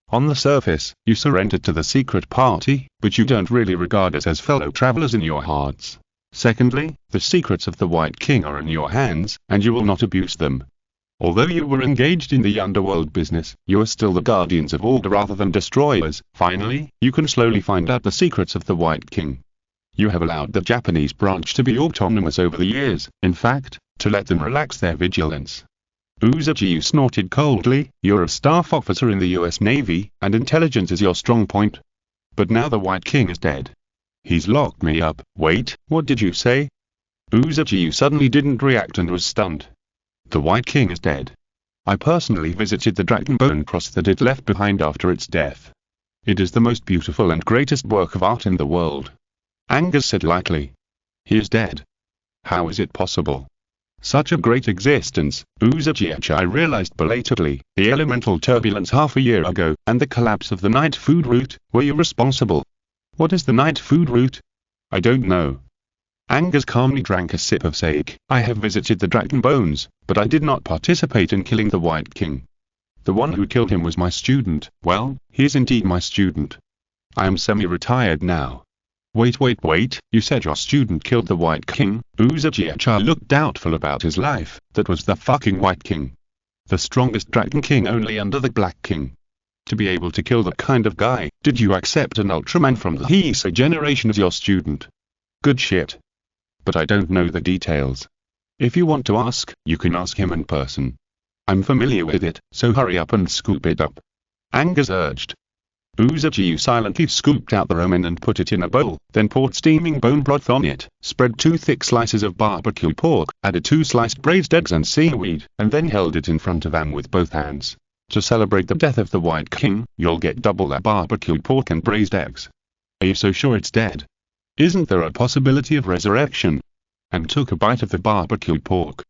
On the surface, you surrendered to the secret party, but you don't really regard us as fellow travelers in your hearts. Secondly, the secrets of the White King are in your hands, and you will not abuse them. Although you were engaged in the underworld business, you are still the guardians of order rather than destroyers. Finally, you can slowly find out the secrets of the White King. You have allowed the Japanese branch to be autonomous over the years, in fact, to let them relax their vigilance. Uzuchi snorted coldly, you're a staff officer in the US Navy, and intelligence is your strong point. But now the White King is dead. He's locked me up. Wait, what did you say? Uzuchi suddenly didn't react and was stunned. The White King is dead. I personally visited the dragon bone cross that it left behind after its death. It is the most beautiful and greatest work of art in the world. Angus said lightly. He is dead. How is it possible? Such a great existence, Uzuchi. I realized belatedly, the elemental turbulence half a year ago, and the collapse of the night food route, were you responsible? What is the night food route? I don't know. Angus calmly drank a sip of sake. I have visited the dragon bones, but I did not participate in killing the White King. The one who killed him was my student. Well, he is indeed my student. I am semi-retired now. Wait, you said your student killed the White King? Uzuchi looked doubtful about his life. That was the fucking White King. The strongest dragon king only under the Black King. To be able to kill that kind of guy, did you accept an Ultraman from the Heisei generation as your student? Good shit. But I don't know the details. If you want to ask, you can ask him in person. I'm familiar with it, so hurry up and scoop it up. Angus urged. Uzuchi silently scooped out the ramen and put it in a bowl, then poured steaming bone broth on it, spread 2 thick slices of barbecue pork, added 2 sliced braised eggs and seaweed, and then held it in front of Am with both hands. To celebrate the death of the White King, you'll get double that barbecue pork and braised eggs. Are you so sure it's dead? Isn't there a possibility of resurrection? And took a bite of the barbecue pork.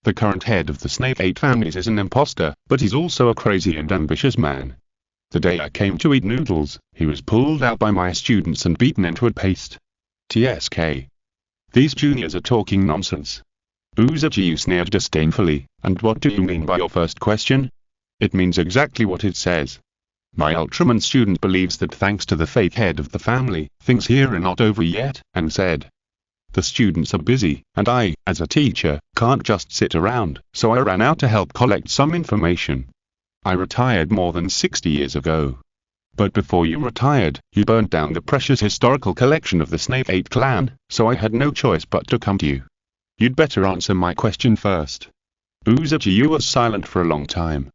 The current head of the Snake 8 families is an imposter, but he's also a crazy and ambitious man. The day I came to eat noodles, he was pulled out by my students and beaten into a paste. TSK. These juniors are talking nonsense. Uzuchi sneered disdainfully, and what do you mean by your first question? It means exactly what it says. My Ultraman student believes that thanks to the fake head of the family, things here are not over yet, and said. The students are busy, and I, as a teacher, can't just sit around, so I ran out to help collect some information. I retired more than 60 years ago. But before you retired, you burned down the precious historical collection of the Snake 8 clan, so I had no choice but to come to you. You'd better answer my question first. Uzuchi was silent for a long time.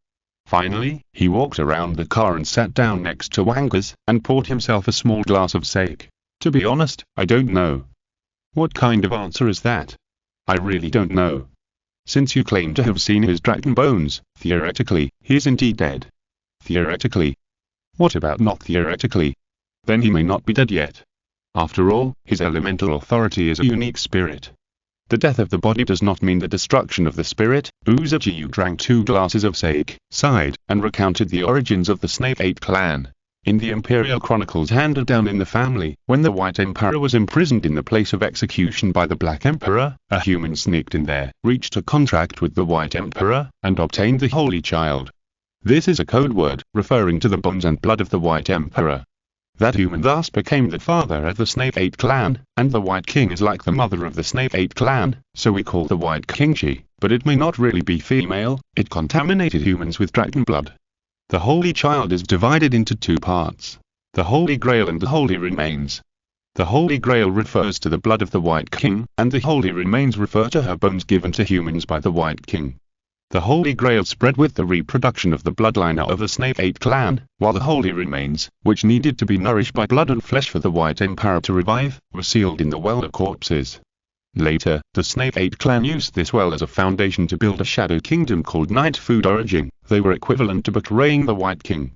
Finally, he walked around the car and sat down next to Angus, and poured himself a small glass of sake. To be honest, I don't know. What kind of answer is that? I really don't know. Since you claim to have seen his dragon bones, theoretically, he is indeed dead. Theoretically? What about not theoretically? Then he may not be dead yet. After all, his elemental authority is a unique spirit. The death of the body does not mean the destruction of the spirit. Uzuchi drank 2 glasses of sake, sighed, and recounted the origins of the Snake 8 clan. In the Imperial Chronicles handed down in the family, when the White Emperor was imprisoned in the place of execution by the Black Emperor, a human sneaked in there, reached a contract with the White Emperor, and obtained the Holy Child. This is a code word, referring to the bones and blood of the White Emperor. That human thus became the father of the Snake 8 clan, and the White King is like the mother of the Snake 8 clan, so we call the White King she, but it may not really be female. It contaminated humans with dragon blood. The Holy Child is divided into 2 parts. The Holy Grail and the Holy Remains. The Holy Grail refers to the blood of the White King, and the Holy Remains refer to her bones given to humans by the White King. The Holy Grail spread with the reproduction of the bloodline of the Snake 8 clan, while the Holy Remains, which needed to be nourished by blood and flesh for the White Emperor to revive, were sealed in the well of corpses. Later, the Snake 8 clan used this well as a foundation to build a shadow kingdom called Night Food Origin. They were equivalent to betraying the White King.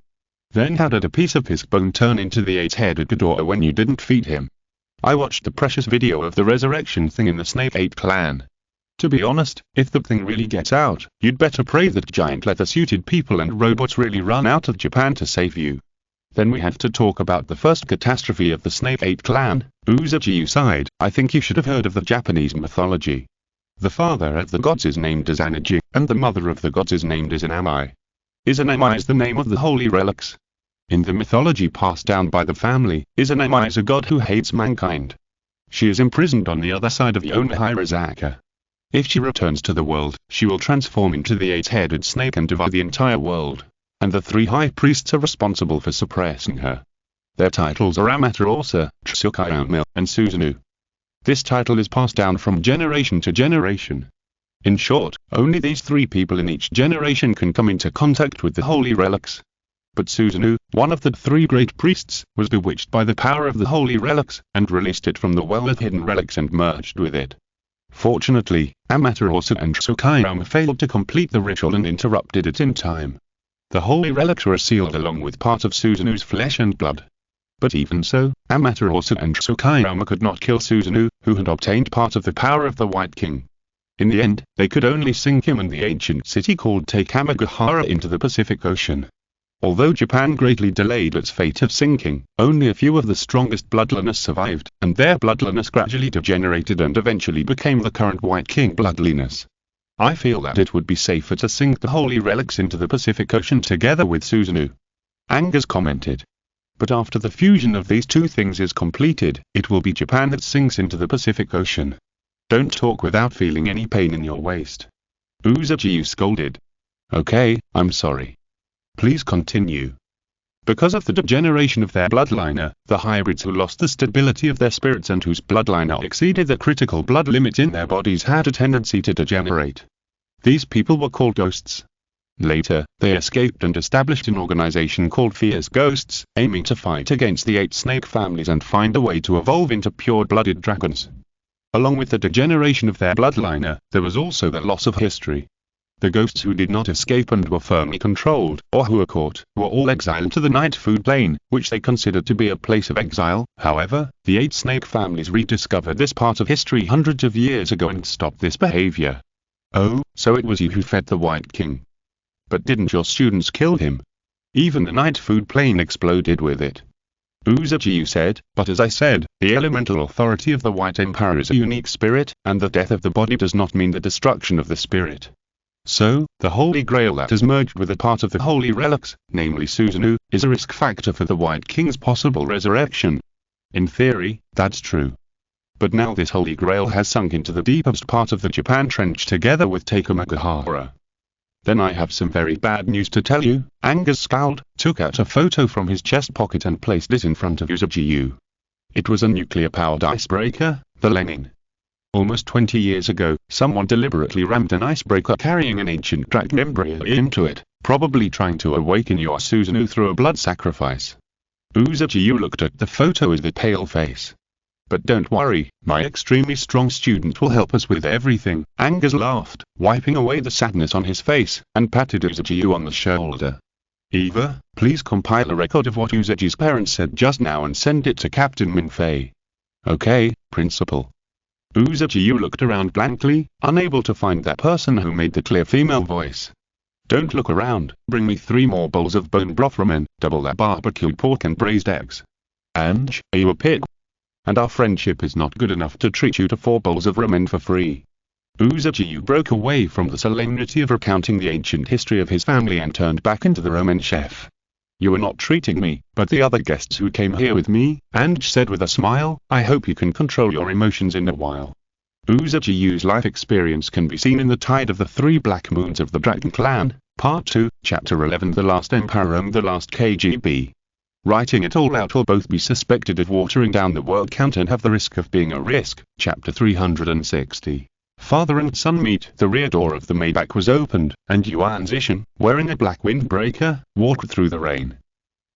Then how did a piece of his bone turn into the 8-headed Ghidorah when you didn't feed him? I watched the precious video of the resurrection thing in the Snake 8 clan. To be honest, if the thing really gets out, you'd better pray that giant leather-suited people and robots really run out of Japan to save you. Then we have to talk about the first catastrophe of the Snake 8 clan. Uzuchi side. I think you should have heard of the Japanese mythology. The father of the gods is named Izanagi, and the mother of the gods is named Izanami. Izanami is the name of the holy relics. In the mythology passed down by the family, Izanami is a god who hates mankind. She is imprisoned on the other side of Yona Hirazaka. If she returns to the world, she will transform into the 8-headed snake and devour the entire world. And the 3 high priests are responsible for suppressing her. Their titles are Amaterasu, Tsukayama, and Susanoo. This title is passed down from generation to generation. In short, only these 3 people in each generation can come into contact with the holy relics. But Susanoo, one of the 3 great priests, was bewitched by the power of the holy relics, and released it from the well of hidden relics and merged with it. Fortunately, Amaterasu and Tsukayama failed to complete the ritual and interrupted it in time. The holy relics were sealed along with part of Susanoo's flesh and blood. But even so, Amaterasu and Tsukayama could not kill Susanoo, who had obtained part of the power of the White King. In the end, they could only sink him and the ancient city called Takamagahara into the Pacific Ocean. Although Japan greatly delayed its fate of sinking, only a few of the strongest bloodliness survived, and their bloodliness gradually degenerated and eventually became the current White King bloodliness. I feel that it would be safer to sink the holy relics into the Pacific Ocean together with Susanoo. Angus commented. But after the fusion of these 2 things is completed, it will be Japan that sinks into the Pacific Ocean. Don't talk without feeling any pain in your waist. Uzuchi scolded. Okay, I'm sorry. Please continue. Because of the degeneration of their bloodline, the hybrids who lost the stability of their spirits and whose bloodline exceeded the critical blood limit in their bodies had a tendency to degenerate. These people were called ghosts. Later, they escaped and established an organization called Fierce Ghosts, aiming to fight against the 8 snake families and find a way to evolve into pure-blooded dragons. Along with the degeneration of their bloodline, there was also the loss of history. The ghosts who did not escape and were firmly controlled, or who were caught, were all exiled to the Night Food Plane, which they considered to be a place of exile. However, the 8 snake families rediscovered this part of history hundreds of years ago and stopped this behavior. Oh, so it was you who fed the White King. But didn't your students kill him? Even the Night Food Plane exploded with it. Uzuchi said, but as I said, the elemental authority of the White Empire is a unique spirit, and the death of the body does not mean the destruction of the spirit. So, the Holy Grail that has merged with a part of the holy relics, namely Susanoo, is a risk factor for the White King's possible resurrection. In theory, that's true. But now this Holy Grail has sunk into the deepest part of the Japan Trench together with Takamagahara. Then I have some very bad news to tell you. Angus scowled, took out a photo from his chest pocket and placed it in front of Uzuchi. It was a nuclear-powered icebreaker, the Lenin. Almost 20 years ago, someone deliberately rammed an icebreaker carrying an ancient dragon embryo into it, probably trying to awaken your Susanoo through a blood sacrifice. Uzuchi looked at the photo with a pale face. But don't worry, my extremely strong student will help us with everything. Angus laughed, wiping away the sadness on his face, and patted Uzuchi on the shoulder. Eva, please compile a record of what Uzuchi's parents said just now and send it to Captain Mingfei. Okay, Principal. Uzuchi looked around blankly, unable to find that person who made the clear female voice. Don't look around, bring me 3 more bowls of bone broth ramen, double that barbecued pork and braised eggs. Ange, are you a pig? And our friendship is not good enough to treat you to 4 bowls of ramen for free. Uzuchi broke away from the solemnity of recounting the ancient history of his family and turned back into the ramen chef. You are not treating me, but the other guests who came here with me, Ange said with a smile. I hope you can control your emotions in a while. Uzuchi's life experience can be seen in The Tide of the 3 Black Moons of the Dragon Clan, Part 2, Chapter 11. The Last Empire and the Last KGB. Writing it all out will both be suspected of watering down the word count and have the risk of being a risk. Chapter 360. Father and son meet. The rear door of the Maybach was opened, and Yuan Zishan, wearing a black windbreaker, walked through the rain.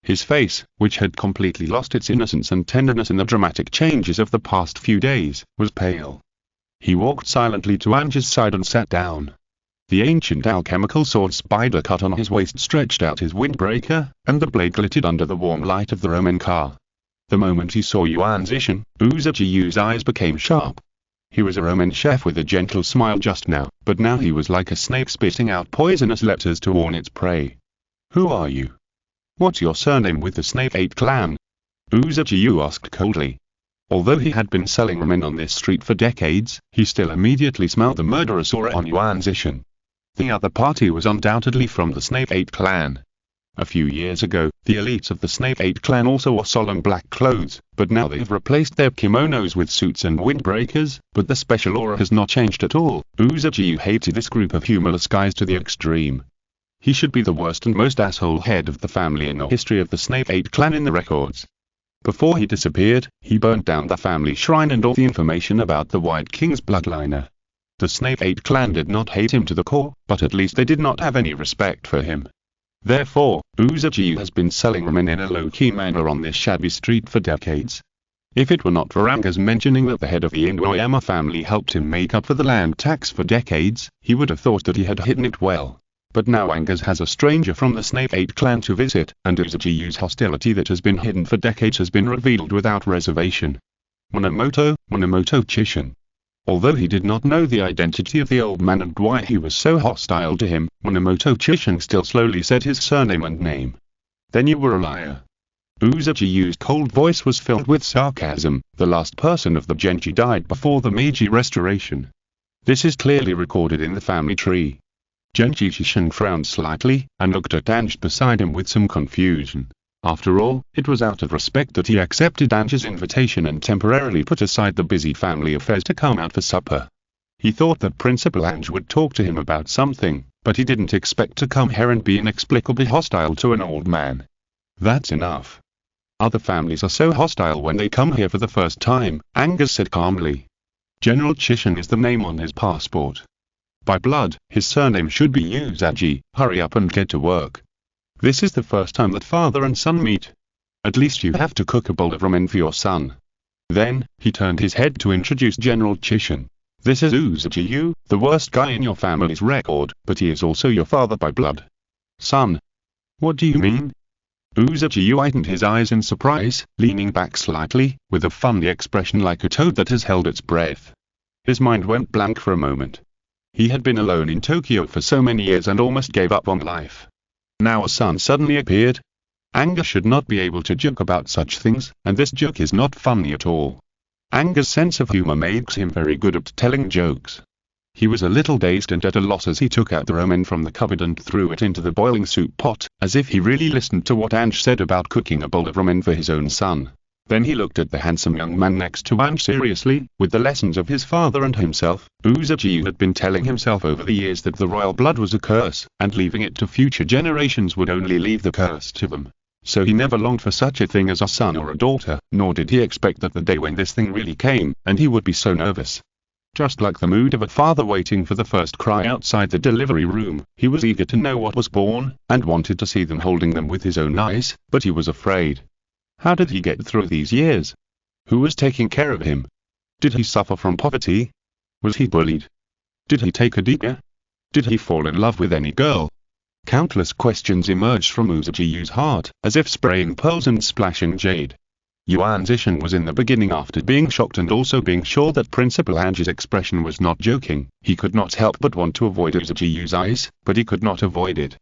His face, which had completely lost its innocence and tenderness in the dramatic changes of the past few days, was pale. He walked silently to Ange's side and sat down. The ancient alchemical sword spider cut on his waist stretched out his windbreaker, and the blade glittered under the warm light of the Roman car. The moment he saw Yuan Zishan, Uzuchi's eyes became sharp. He was a Roman chef with a gentle smile just now, but now he was like a snake spitting out poisonous letters to warn its prey. Who are you? "What's your surname with the Snake 8 clan?" Uzuchiyu asked coldly. Although he had been selling ramen on this street for decades, he still immediately smelled the murderous aura on Yuan Zishan. The other party was undoubtedly from the Snake 8 clan. A few years ago, the elites of the Snake 8 clan also wore solemn black clothes, but now they have replaced their kimonos with suits and windbreakers, but the special aura has not changed at all. Uzuchiyu hated this group of humorless guys to the extreme. He should be the worst and most asshole head of the family in the history of the Snake 8 clan in the records. Before he disappeared, he burnt down the family shrine and all the information about the White King's bloodliner. The Snake 8 clan did not hate him to the core, but at least they did not have any respect for him. Therefore, Uzuchiyu has been selling ramen in a low-key manner on this shabby street for decades. If it were not for Anga's mentioning that the head of the Inuyama family helped him make up for the land tax for decades, he would have thought that he had hidden it well. But now Angas has a stranger from the Snake 8 clan to visit, and Uzuchiyu's hostility that has been hidden for decades has been revealed without reservation. Minamoto Chishin. Although he did not know the identity of the old man and why he was so hostile to him, Minamoto Chishin still slowly said his surname and name. "Then you were a liar." Uzuchiyu's cold voice was filled with sarcasm. The last person of the Genji died before the Meiji Restoration. This is clearly recorded in the family tree. Genji Chishin frowned slightly, and looked at Ange beside him with some confusion. After all, it was out of respect that he accepted Ange's invitation and temporarily put aside the busy family affairs to come out for supper. He thought that Principal Ange would talk to him about something, but he didn't expect to come here and be inexplicably hostile to an old man. That's enough. Other families are so hostile when they come here for the first time, Angus said calmly. General Chishin is the name on his passport. By blood, his surname should be Uzaji. Hurry up and get to work. This is the first time that father and son meet. At least you have to cook a bowl of ramen for your son. Then, he turned his head to introduce General Chishin. This is Uzuchiyu, the worst guy in your family's record, but he is also your father by blood. Son. What do you mean? Uzuchiyu widened his eyes in surprise, leaning back slightly, with a funny expression like a toad that has held its breath. His mind went blank for a moment. He had been alone in Tokyo for so many years and almost gave up on life. Now a son suddenly appeared. Anga should not be able to joke about such things, and this joke is not funny at all. Anga's sense of humor makes him very good at telling jokes. He was a little dazed and at a loss as he took out the ramen from the cupboard and threw it into the boiling soup pot, as if he really listened to what Ange said about cooking a bowl of ramen for his own son. Then he looked at the handsome young man next to Ange seriously. With the lessons of his father and himself, Uzuchiyu had been telling himself over the years that the royal blood was a curse, and leaving it to future generations would only leave the curse to them. So he never longed for such a thing as a son or a daughter, nor did he expect that the day when this thing really came, and he would be so nervous. Just like the mood of a father waiting for the first cry outside the delivery room, he was eager to know what was born, and wanted to see them holding them with his own eyes, but he was afraid. How did he get through these years? Who was taking care of him? Did he suffer from poverty? Was he bullied? Did he take a dika? Did he fall in love with any girl? Countless questions emerged from Uzuchiyu's heart, as if spraying pearls and splashing jade. Yuan Zishan was in the beginning after being shocked and also being sure that Principal Ange's expression was not joking. He could not help but want to avoid Uzuchiyu's eyes, but he could not avoid it.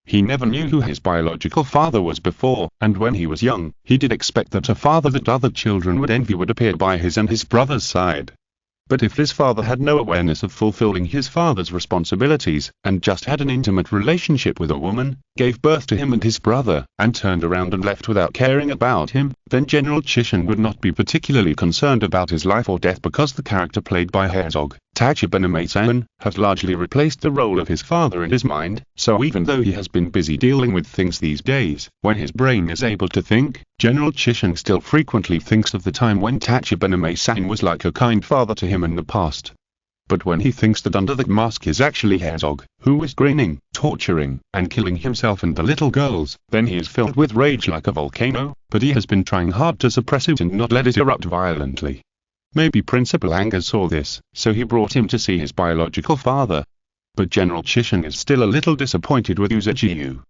He never knew who his biological father was before, and when he was young, he did expect that a father that other children would envy would appear by his and his brother's side. But if his father had no awareness of fulfilling his father's responsibilities, and just had an intimate relationship with a woman, gave birth to him and his brother, and turned around and left without caring about him, then General Chishin would not be particularly concerned about his life or death because the character played by Herzog, Tachibana-san, has largely replaced the role of his father in his mind, so even though he has been busy dealing with things these days, when his brain is able to think, General Chishin still frequently thinks of the time when Tachibana-san was like a kind father to him in the past. But when he thinks that under the mask is actually Herzog, who is grinning, torturing, and killing himself and the little girls, then he is filled with rage like a volcano, but he has been trying hard to suppress it and not let it erupt violently. Maybe Principal Angus saw this, so he brought him to see his biological father. But General Chishin is still a little disappointed with Uzuchiyu.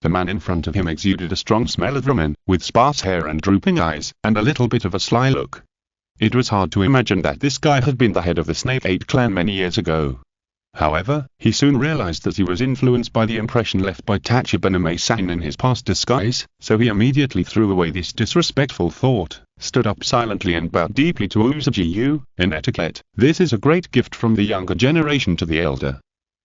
The man in front of him exuded a strong smell of ramen, with sparse hair and drooping eyes, and a little bit of a sly look. It was hard to imagine that this guy had been the head of the Snake 8 clan many years ago. However, he soon realized that he was influenced by the impression left by Tachibana-san in his past disguise, so he immediately threw away this disrespectful thought, stood up silently and bowed deeply to Uzuchi-yu. In etiquette, this is a great gift from the younger generation to the elder.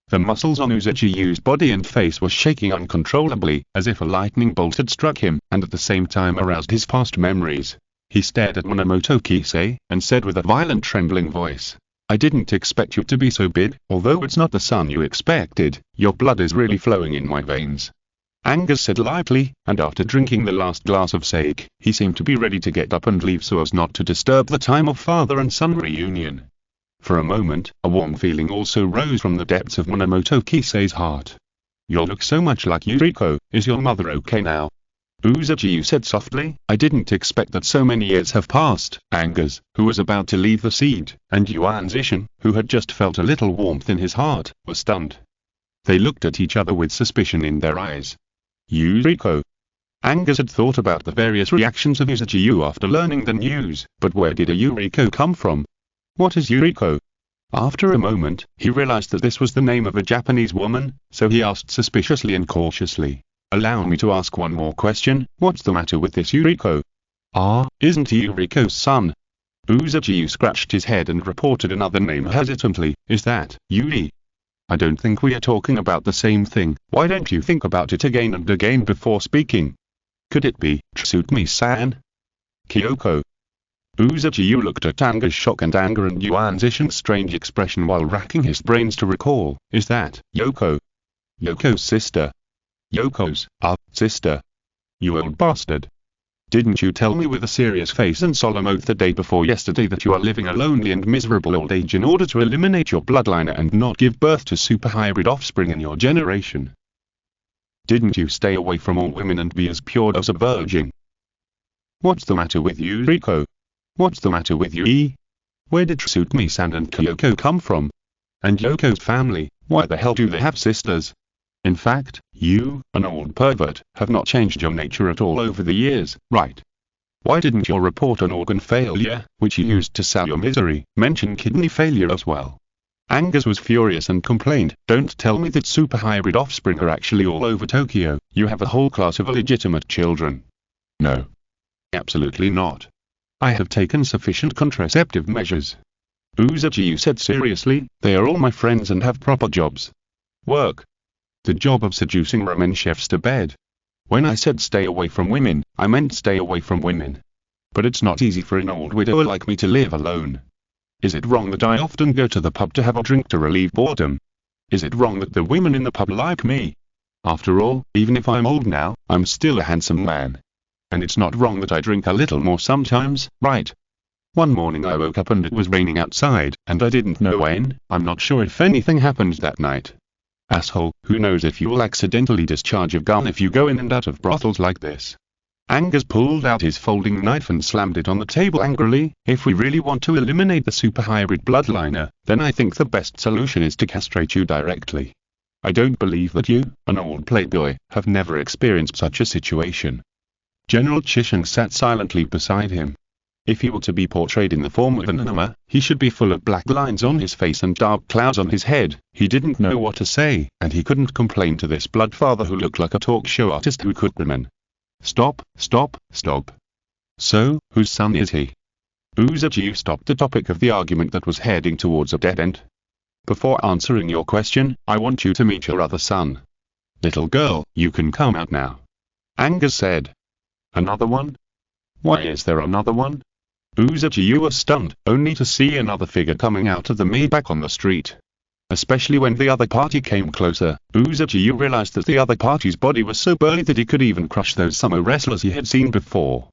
The muscles on Uzuchi-yu's body and face were shaking uncontrollably, as if a lightning bolt had struck him, and at the same time aroused his past memories. He stared at Minamoto Kisei, and said with a violent trembling voice, "I didn't expect you to be so big, although it's not the son you expected, your blood is really flowing in my veins." Angus said lightly, and after drinking the last glass of sake, he seemed to be ready to get up and leave so as not to disturb the time of father and son reunion. For a moment, a warm feeling also rose from the depths of Minamoto Kisei's heart. "You look so much like Yuriko, is your mother okay now?" Uzuchi said softly, "I didn't expect that so many years have passed." Angus, who was about to leave the seat, and Yuan Zishan, who had just felt a little warmth in his heart, were stunned. They looked at each other with suspicion in their eyes. Yuriko. Angus had thought about the various reactions of Uzuchi after learning the news, but where did a Yuriko come from? What is Yuriko? After a moment, he realized that this was the name of a Japanese woman, so he asked suspiciously and cautiously, "Allow me to ask one more question, what's the matter with this Yuriko?" "Ah, isn't he Yuriko's son?" Uzuchi scratched his head and reported another name hesitantly, "Is that Yuri?" "I don't think we are talking about the same thing, why don't you think about it again and again before speaking? Could it be Tsutumi-san?" "Kyoko." Uzuchi looked at Anger's shock and anger and Yuan Zishan's strange expression while racking his brains to recall, "Is that Yoko? Yoko's sister?" "Yoko's sister? You old bastard. Didn't you tell me with a serious face and solemn oath the day before yesterday that you are living a lonely and miserable old age in order to eliminate your bloodline and not give birth to super-hybrid offspring in your generation? Didn't you stay away from all women and be as pure as a virgin? What's the matter with you, Riko? What's the matter with you, Where did Tsutumi-san and Kyoko come from? And Yoko's family, why the hell do they have sisters? In fact, you, an old pervert, have not changed your nature at all over the years, right? Why didn't your report on organ failure, which you used to sell your misery, mention kidney failure as well?" Angus was furious and complained, "Don't tell me that super-hybrid offspring are actually all over Tokyo. You have a whole class of illegitimate children." "No. Absolutely not. I have taken sufficient contraceptive measures." Uzuchi said seriously, "They are all my friends and have proper jobs. Work. The job of seducing ramen chefs to bed. When I said stay away from women, I meant stay away from women. But it's not easy for an old widower like me to live alone. Is it wrong that I often go to the pub to have a drink to relieve boredom? Is it wrong that the women in the pub like me? After all, even if I'm old now, I'm still a handsome man. And it's not wrong that I drink a little more sometimes, right? One morning I woke up and it was raining outside, and I didn't know when. I'm not sure if anything happened that night. Asshole, who knows if you'll accidentally discharge a gun if you go in and out of brothels like this." Angus pulled out his folding knife and slammed it on the table angrily. "If we really want to eliminate the super-hybrid bloodliner, then I think the best solution is to castrate you directly. I don't believe that you, an old playboy, have never experienced such a situation." General Chishan sat silently beside him. If he were to be portrayed in the form of an anima, he should be full of black lines on his face and dark clouds on his head. He didn't know what to say, and he couldn't complain to this bloodfather who looked like a talk show artist who could remain. Stop. So, whose son is he?" Uzuchi stopped the topic of the argument that was heading towards a dead end. "Before answering your question, I want you to meet your other son. Little girl, you can come out now," Angus said. "Another one? Why is there another one?" Uzuchi was stunned, only to see another figure coming out of the Maybach on the street. Especially when the other party came closer, Uzuchi realized that the other party's body was so burly that he could even crush those sumo wrestlers he had seen before.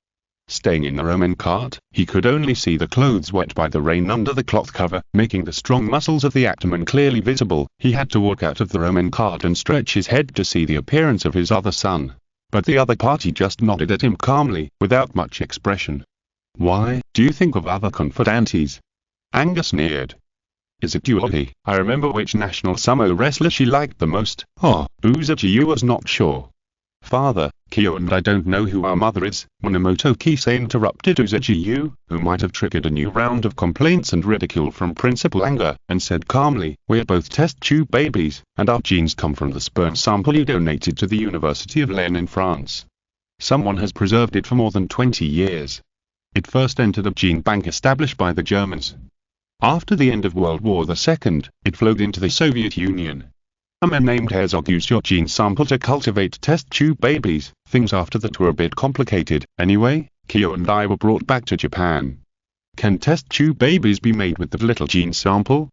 Staying in the Roman cart, he could only see the clothes wet by the rain under the cloth cover, making the strong muscles of the abdomen clearly visible. He had to walk out of the Roman cart and stretch his head to see the appearance of his other son. But the other party just nodded at him calmly, without much expression. "Why, do you think of other confidantes?" Angus sneered. "Is it Yuri? I remember which national sumo wrestler she liked the most." Uzuchi was not sure. Father, Kyo and I don't know who our mother is, Minamoto Kisei interrupted Uzuchi, who might have triggered a new round of complaints and ridicule from Principal Anger, and said calmly, we're both test tube babies, and our genes come from the sperm sample you donated to the University of Lyon in France. Someone has preserved it for more than 20 years. It first entered a gene bank established by the Germans. After the end of World War II, it flowed into the Soviet Union. A man named Herzog used your gene sample to cultivate test tube babies. Things after that were a bit complicated. Anyway, Kyo and I were brought back to Japan. Can test tube babies be made with the little gene sample?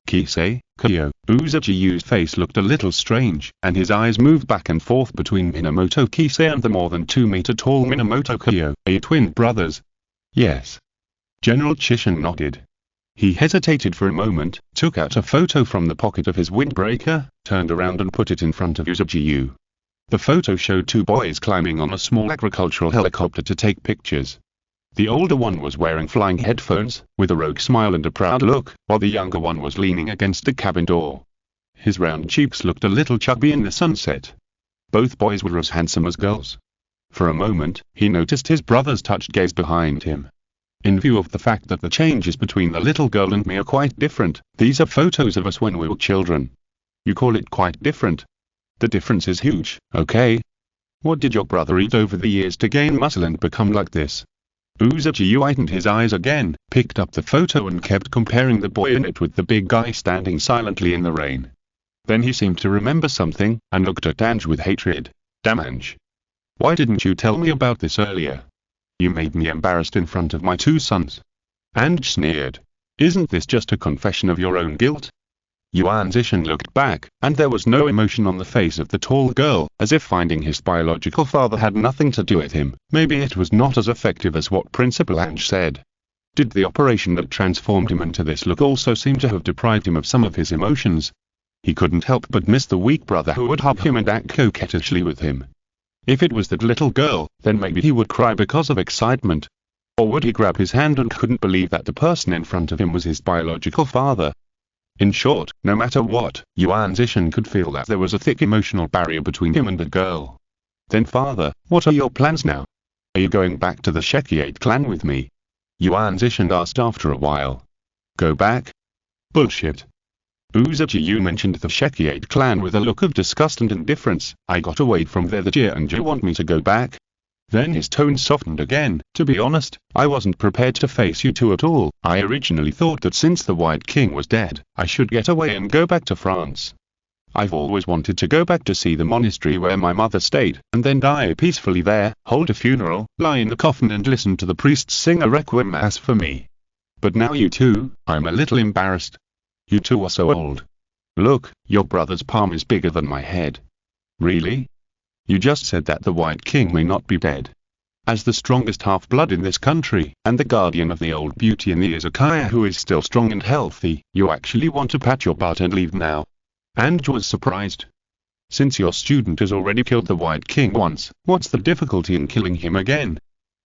Kisei, Kyo, Uzuchi's face looked a little strange, and his eyes moved back and forth between Minamoto Kisei and the more than 2-meter tall Minamoto Kyo, a twin brothers. Yes. General Chishin nodded. He hesitated for a moment, took out a photo from the pocket of his windbreaker, turned around and put it in front of Uzuchi. The photo showed two boys climbing on a small agricultural helicopter to take pictures. The older one was wearing flying headphones, with a rogue smile and a proud look, while the younger one was leaning against the cabin door. His round cheeks looked a little chubby in the sunset. Both boys were as handsome as girls. For a moment, he noticed his brother's touched gaze behind him. In view of the fact that the changes between the little girl and me are quite different, these are photos of us when we were children. You call it quite different? The difference is huge, okay? What did your brother eat over the years to gain muscle and become like this? Uzuchi widened his eyes again, picked up the photo and kept comparing the boy in it with the big guy standing silently in the rain. Then he seemed to remember something, and looked at Ange with hatred. Damn Ange. Why didn't you tell me about this earlier? You made me embarrassed in front of my two sons. Ange sneered. Isn't this just a confession of your own guilt? Yuan Zishan looked back, and there was no emotion on the face of the tall girl, as if finding his biological father had nothing to do with him. Maybe it was not as effective as what Principal Ange said. Did the operation that transformed him into this look also seem to have deprived him of some of his emotions? He couldn't help but miss the weak brother who would hug him and act coquettishly with him. If it was that little girl, then maybe he would cry because of excitement. Or would he grab his hand and couldn't believe that the person in front of him was his biological father? In short, no matter what, Yuan Zishan could feel that there was a thick emotional barrier between him and the girl. Then father, what are your plans now? Are you going back to the Shekiate clan with me? Yuan Zishan asked after a while. Go back? Bullshit. Uzuchi mentioned the Shekiate clan with a look of disgust and indifference. I got away from there that year and you want me to go back? Then his tone softened again. To be honest, I wasn't prepared to face you two at all. I originally thought that since the White King was dead, I should get away and go back to France. I've always wanted to go back to see the monastery where my mother stayed, and then die peacefully there, hold a funeral, lie in the coffin and listen to the priests sing a requiem mass for me. But now you two, I'm a little embarrassed. You two are so old. Look, your brother's palm is bigger than my head. Really? You just said that the White King may not be dead. As the strongest half-blood in this country, and the guardian of the old beauty in the izakaya who is still strong and healthy, you actually want to pat your butt and leave now? Ange was surprised. Since your student has already killed the White King once, what's the difficulty in killing him again?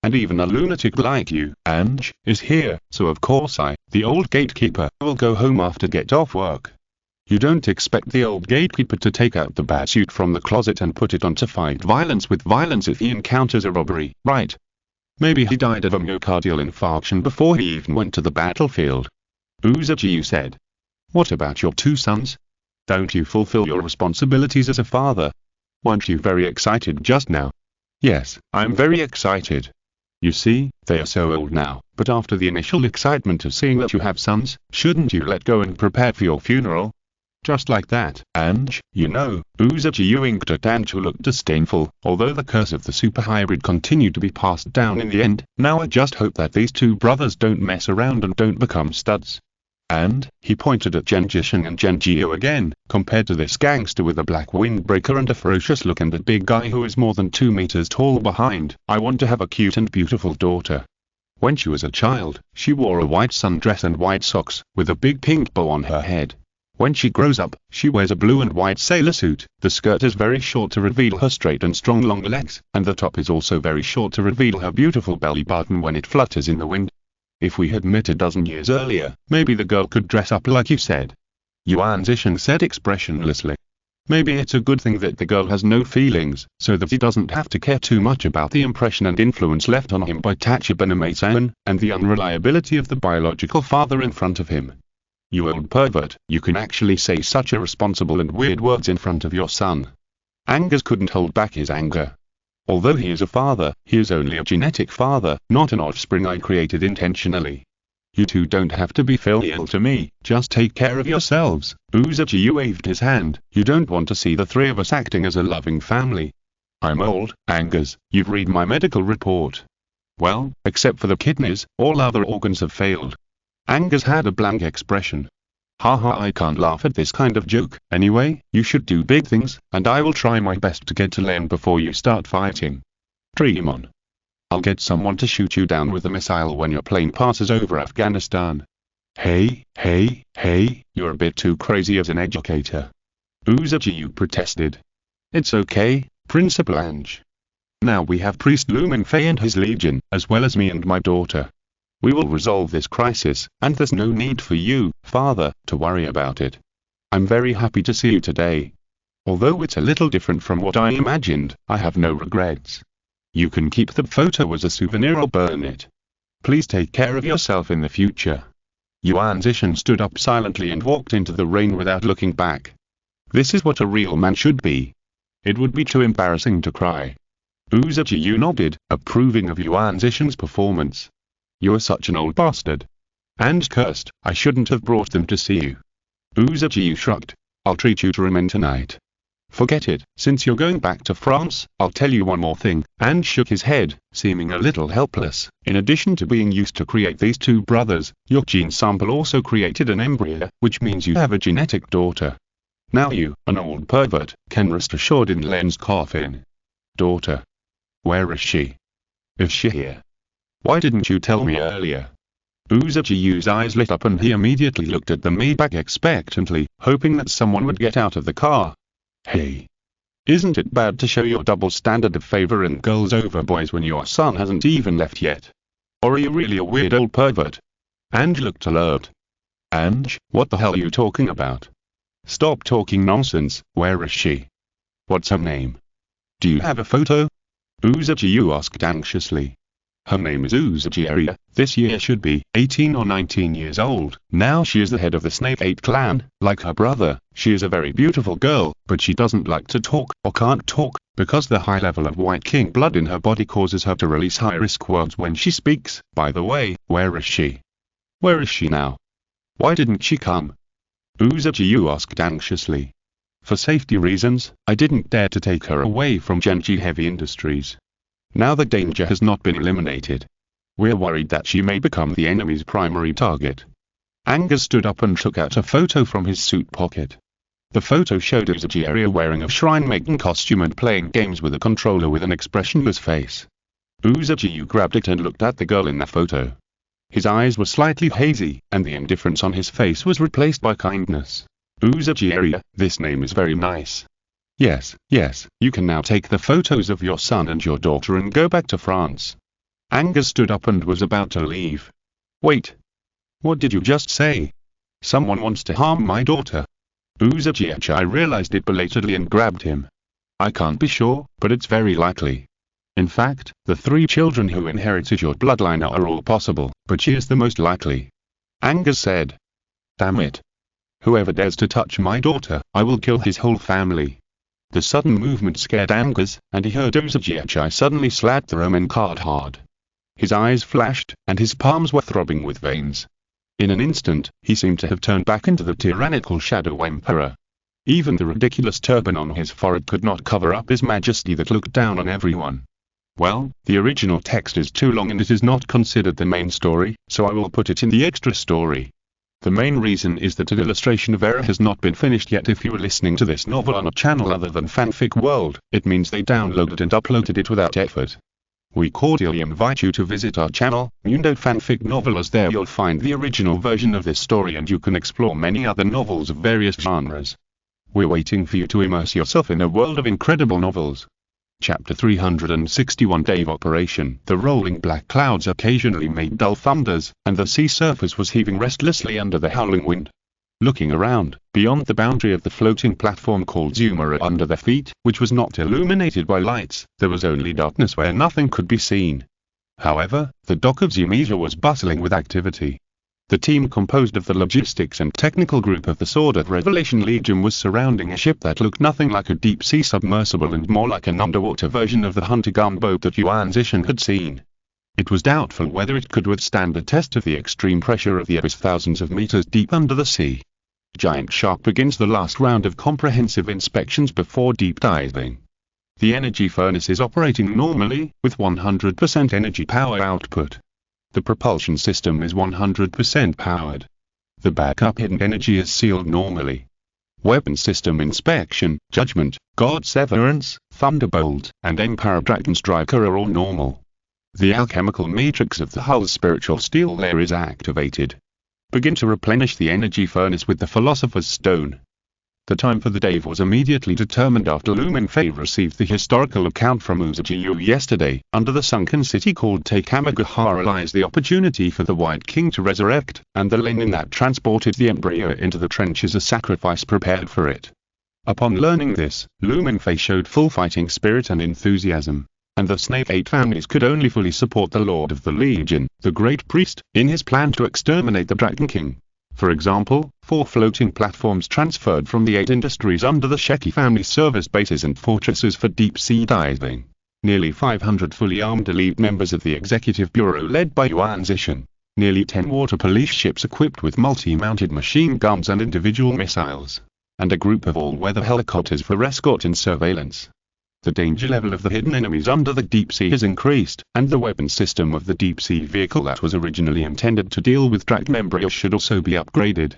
And even a lunatic like you, Ange, is here, so of course I, the old gatekeeper, will go home after get off work. You don't expect the old gatekeeper to take out the bat suit from the closet and put it on to fight violence with violence if he encounters a robbery, right? Maybe he died of a myocardial infarction before he even went to the battlefield. Uzuchi said. What about your two sons? Don't you fulfill your responsibilities as a father? Weren't you very excited just now? Yes, I'm very excited. You see, they are so old now, but after the initial excitement of seeing that you have sons, shouldn't you let go and prepare for your funeral? Just like that, Ange, you know. Uzuchi winked at Ange who looked disdainful. Although the curse of the super hybrid continued to be passed down in the end, now I just hope that these two brothers don't mess around and don't become studs. And, he pointed at Genjishin and Genjio again, compared to this gangster with a black windbreaker and a ferocious look and the big guy who is more than 2 meters tall behind, I want to have a cute and beautiful daughter. When she was a child, she wore a white sundress and white socks, with a big pink bow on her head. When she grows up, she wears a blue and white sailor suit. The skirt is very short to reveal her straight and strong long legs, and the top is also very short to reveal her beautiful belly button when it flutters in the wind. If we had met a dozen years earlier, maybe the girl could dress up like you said. Yuan Zishan said expressionlessly. Maybe it's a good thing that the girl has no feelings, so that he doesn't have to care too much about the impression and influence left on him by Tachibana-san, and the unreliability of the biological father in front of him. You old pervert, you can actually say such irresponsible and weird words in front of your son. Angus couldn't hold back his anger. Although he is a father, he is only a genetic father, not an offspring I created intentionally. You two don't have to be filial to me, just take care of yourselves. Uzuchi waved his hand. You don't want to see the three of us acting as a loving family. I'm old, Angus, you've read my medical report. Well, except for the kidneys, all other organs have failed. Angus had a blank expression. Haha, I can't laugh at this kind of joke. Anyway, you should do big things, and I will try my best to get to land before you start fighting. Dream on. I'll get someone to shoot you down with a missile when your plane passes over Afghanistan. Hey, you're a bit too crazy as an educator. Uzuchi protested. It's okay, Principal Ange. Now we have Priest Mingfei and his legion, as well as me and my daughter. We will resolve this crisis, and there's no need for you, Father, to worry about it. I'm very happy to see you today. Although it's a little different from what I imagined, I have no regrets. You can keep the photo as a souvenir or burn it. Please take care of yourself in the future. Yuan Zishan stood up silently and walked into the rain without looking back. This is what a real man should be. It would be too embarrassing to cry. Uzuchi nodded, approving of Yuan Zishan's performance. You're such an old bastard. And cursed, I shouldn't have brought them to see you. Uzuchi shrugged. I'll treat you to ramen tonight. Forget it, since you're going back to France, I'll tell you one more thing, and shook his head, seeming a little helpless. In addition to being used to create these two brothers, your gene sample also created an embryo, which means you have a genetic daughter. Now you, an old pervert, can rest assured in Len's coffin. Daughter. Where is she? Is she here? Why didn't you tell me earlier? Uzuchi's eyes lit up and he immediately looked at the Maybach expectantly, hoping that someone would get out of the car. Hey. Isn't it bad to show your double standard of favor in girls over boys when your son hasn't even left yet? Or are you really a weird old pervert? Ange looked alert. Ange, what the hell are you talking about? Stop talking nonsense, where is she? What's her name? Do you have a photo? Uzuchi asked anxiously. Her name is Uzuchi. This year should be 18 or 19 years old. Now she is the head of the Snake 8 clan. Like her brother, she is a very beautiful girl, but she doesn't like to talk, or can't talk, because the high level of White King blood in her body causes her to release high-risk words when she speaks. By the way, where is she? Where is she now? Why didn't she come? Uzuchi asked anxiously. For safety reasons, I didn't dare to take her away from Genji Heavy Industries. Now the danger has not been eliminated. We're worried that she may become the enemy's primary target. Angus stood up and took out a photo from his suit pocket. The photo showed Uzuchi wearing a shrine-maiden costume and playing games with a controller with an expressionless face. Uzuchi grabbed it and looked at the girl in the photo. His eyes were slightly hazy, and the indifference on his face was replaced by kindness. Uzuchi, this name is very nice. Yes, you can now take the photos of your son and your daughter and go back to France. Angus stood up and was about to leave. Wait. What did you just say? Someone wants to harm my daughter. Uzuchi realized it belatedly and grabbed him. I can't be sure, but it's very likely. In fact, the 3 children who inherited your bloodline are all possible, but she is the most likely. Angus said. Damn it. Whoever dares to touch my daughter, I will kill his whole family. The sudden movement scared Angus, and he heard Uzuchi suddenly slap the Roman card hard. His eyes flashed, and his palms were throbbing with veins. In an instant, he seemed to have turned back into the tyrannical Shadow Emperor. Even the ridiculous turban on his forehead could not cover up his majesty that looked down on everyone. Well, the original text is too long and it is not considered the main story, so I will put it in the extra story. The main reason is that an illustration of Era has not been finished yet. If you are listening to this novel on a channel other than Fanfic World, it means they downloaded and uploaded it without effort. We cordially invite you to visit our channel, Mundo Fanfic Novel, as there you'll find the original version of this story and you can explore many other novels of various genres. We're waiting for you to immerse yourself in a world of incredible novels. Chapter 361 Day of Operation. The rolling black clouds occasionally made dull thunders, and the sea surface was heaving restlessly under the howling wind. Looking around, beyond the boundary of the floating platform called Zumara under their feet, which was not illuminated by lights, there was only darkness where nothing could be seen. However, the dock of Zumija was bustling with activity. The team composed of the logistics and technical group of the Sword of Revelation Legion was surrounding a ship that looked nothing like a deep-sea submersible and more like an underwater version of the Hunter gunboat that Yuan Zishan had seen. It was doubtful whether it could withstand the test of the extreme pressure of the abyss thousands of meters deep under the sea. Giant Shark begins the last round of comprehensive inspections before deep diving. The energy furnace is operating normally, with 100% energy power output. The propulsion system is 100% powered. The backup hidden energy is sealed normally. Weapon system inspection, Judgment, God Severance, Thunderbolt, and Emperor Dragon Striker are all normal. The alchemical matrix of the hull's spiritual steel layer is activated. Begin to replenish the energy furnace with the Philosopher's Stone. The time for the dive was immediately determined after Mingfei received the historical account from Uzajiyu yesterday. Under the sunken city called Takamagahara lies the opportunity for the White King to resurrect, and the linen that transported the embryo into the trench is a sacrifice prepared for it. Upon learning this, Mingfei showed full fighting spirit and enthusiasm, and the Snake 8 families could only fully support the Lord of the Legion, the Great Priest, in his plan to exterminate the Dragon King. For example, 4 floating platforms transferred from the 8 industries under the Sheki family service bases and fortresses for deep-sea diving. Nearly 500 fully armed elite members of the Executive Bureau led by Yuan Zishan. Nearly 10 water police ships equipped with multi-mounted machine guns and individual missiles. And a group of all-weather helicopters for escort and surveillance. The danger level of the hidden enemies under the deep sea has increased, and the weapon system of the deep sea vehicle that was originally intended to deal with Dragon embryos should also be upgraded.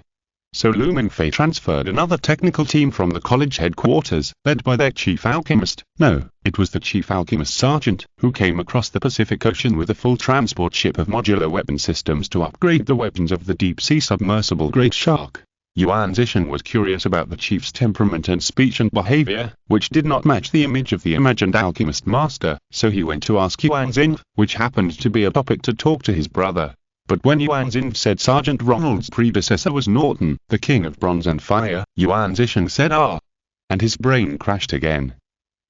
So Mingfei transferred another technical team from the college headquarters, led by their chief alchemist. No, it was the chief alchemist sergeant, who came across the Pacific Ocean with a full transport ship of modular weapon systems to upgrade the weapons of the deep sea submersible Great Shark. Yuan Zishan was curious about the chief's temperament and speech and behavior, which did not match the image of the imagined alchemist master, so he went to ask Yuan Zin, which happened to be a topic to talk to his brother. But when Yuan Zin said Sergeant Ronald's predecessor was Norton, the king of bronze and fire, Yuan Zishan said and his brain crashed again.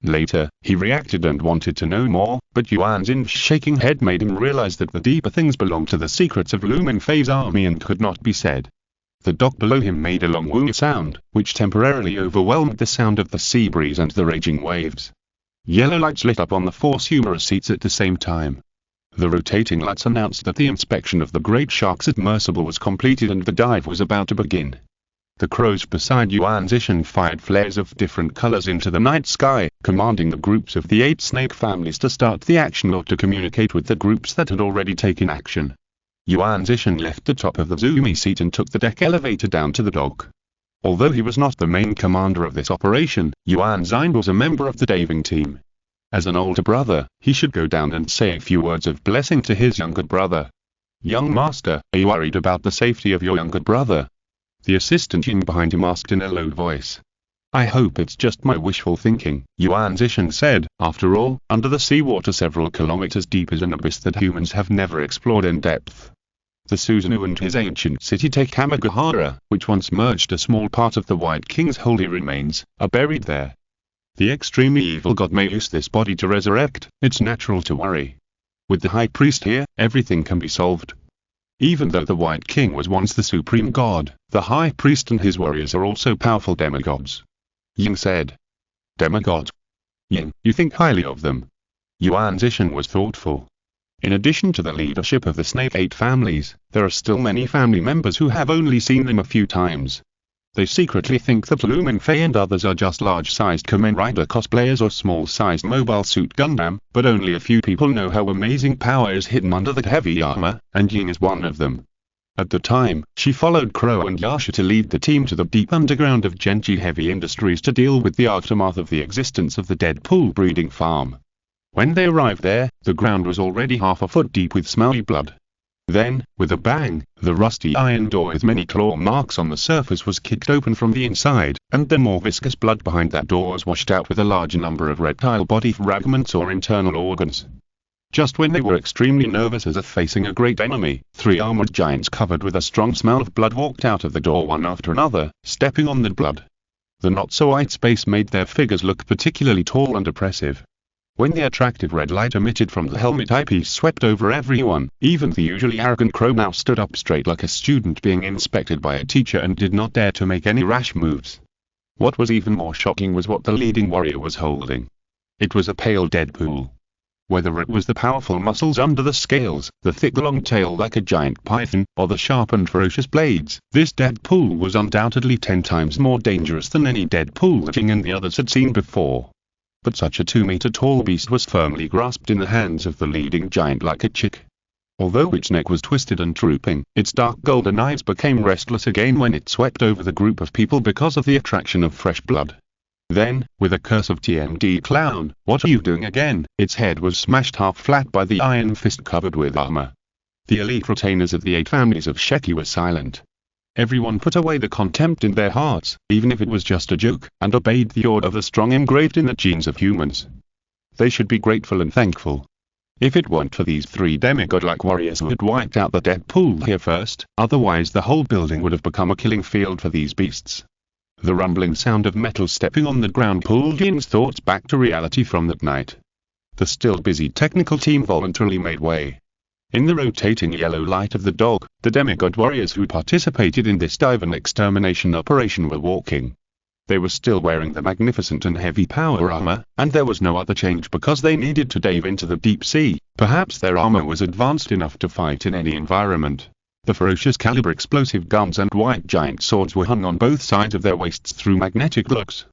Later, he reacted and wanted to know more, but Yuan Zin's shaking head made him realize that the deeper things belonged to the secrets of Mingfei's army and could not be said. The dock below him made a long woo sound, which temporarily overwhelmed the sound of the sea breeze and the raging waves. Yellow lights lit up on the 4 Sumera seats at the same time. The rotating lights announced that the inspection of the Great Shark submersible was completed and the dive was about to begin. The crows beside Yuan Zishan fired flares of different colors into the night sky, commanding the groups of the 8 snake families to start the action or to communicate with the groups that had already taken action. Yuan Zishan left the top of the Zumi seat and took the deck elevator down to the dock. Although he was not the main commander of this operation, Yuan Zin was a member of the diving team. As an older brother, he should go down and say a few words of blessing to his younger brother. "Young master, are you worried about the safety of your younger brother?" The assistant Ying behind him asked in a low voice. "I hope it's just my wishful thinking," Yuan Zishan said. After all, under the seawater several kilometers deep is an abyss that humans have never explored in depth. The Susanoo and his ancient city Takamagahara, which once merged a small part of the White King's holy remains, are buried there. The extremely evil god may use this body to resurrect. It's natural to worry. With the High Priest here, everything can be solved. Even though the White King was once the supreme god, the High Priest and his warriors are also powerful demigods. Ying said. "Demigod? Ying, you think highly of them?" Yuan Zishan was thoughtful. In addition to the leadership of the Snake 8 families, there are still many family members who have only seen them a few times. They secretly think that Mingfei and others are just large-sized Kamen Rider cosplayers or small-sized Mobile Suit Gundam, but only a few people know how amazing power is hidden under the heavy armor, and Ying is one of them. At the time, she followed Crow and Yasha to lead the team to the deep underground of Genji Heavy Industries to deal with the aftermath of the existence of the Deadpool breeding farm. When they arrived there, the ground was already half a foot deep with smelly blood. Then, with a bang, the rusty iron door with many claw marks on the surface was kicked open from the inside, and the more viscous blood behind that door was washed out with a large number of reptile body fragments or internal organs. Just when they were extremely nervous as if facing a great enemy, 3 armored giants covered with a strong smell of blood walked out of the door one after another, stepping on the blood. The not-so-white space made their figures look particularly tall and oppressive. When the attractive red light emitted from the helmet eyepiece swept over everyone, even the usually arrogant Crow now stood up straight like a student being inspected by a teacher and did not dare to make any rash moves. What was even more shocking was what the leading warrior was holding. It was a pale Deadpool. Whether it was the powerful muscles under the scales, the thick long tail like a giant python, or the sharp and ferocious blades, this Deadpool was undoubtedly 10 times more dangerous than any Deadpool the King and the others had seen before. But such a 2-meter-tall beast was firmly grasped in the hands of the leading giant like a chick. Although its neck was twisted and drooping, its dark golden eyes became restless again when it swept over the group of people because of the attraction of fresh blood. Then, with a curse of TMD clown, "What are you doing again?" its head was smashed half flat by the iron fist covered with armor. The elite retainers of the 8 families of Sheki were silent. Everyone put away the contempt in their hearts, even if it was just a joke, and obeyed the order of the strong engraved in the genes of humans. They should be grateful and thankful. If it weren't for these 3 demigod-like warriors who had wiped out the Deadpool here first, otherwise the whole building would have become a killing field for these beasts. The rumbling sound of metal stepping on the ground pulled Yin's thoughts back to reality from that night. The still busy technical team voluntarily made way. In the rotating yellow light of the dog, the demigod warriors who participated in this dive and extermination operation were walking. They were still wearing the magnificent and heavy power armor, and there was no other change because they needed to dive into the deep sea. Perhaps their armor was advanced enough to fight in any environment. The ferocious caliber explosive guns and white giant swords were hung on both sides of their waists through magnetic lugs.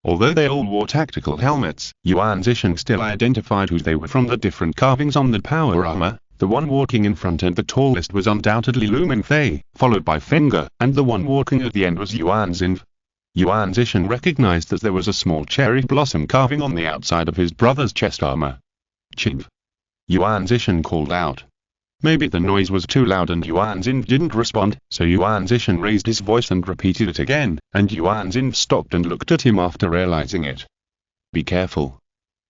Although they all wore tactical helmets, Yuan Zishan still identified who they were from the different carvings on the power armor. The one walking in front and the tallest was undoubtedly Lu Mingfei, followed by Fenga, and the one walking at the end was Yuan Xin. Yuan Zishan recognized that there was a small cherry blossom carving on the outside of his brother's chest armor. "Chief!" Yuan Zishan called out. Maybe the noise was too loud and Yuan Xin didn't respond, so Yuan Zishan raised his voice and repeated it again, and Yuan Xin stopped and looked at him after realizing it. "Be careful."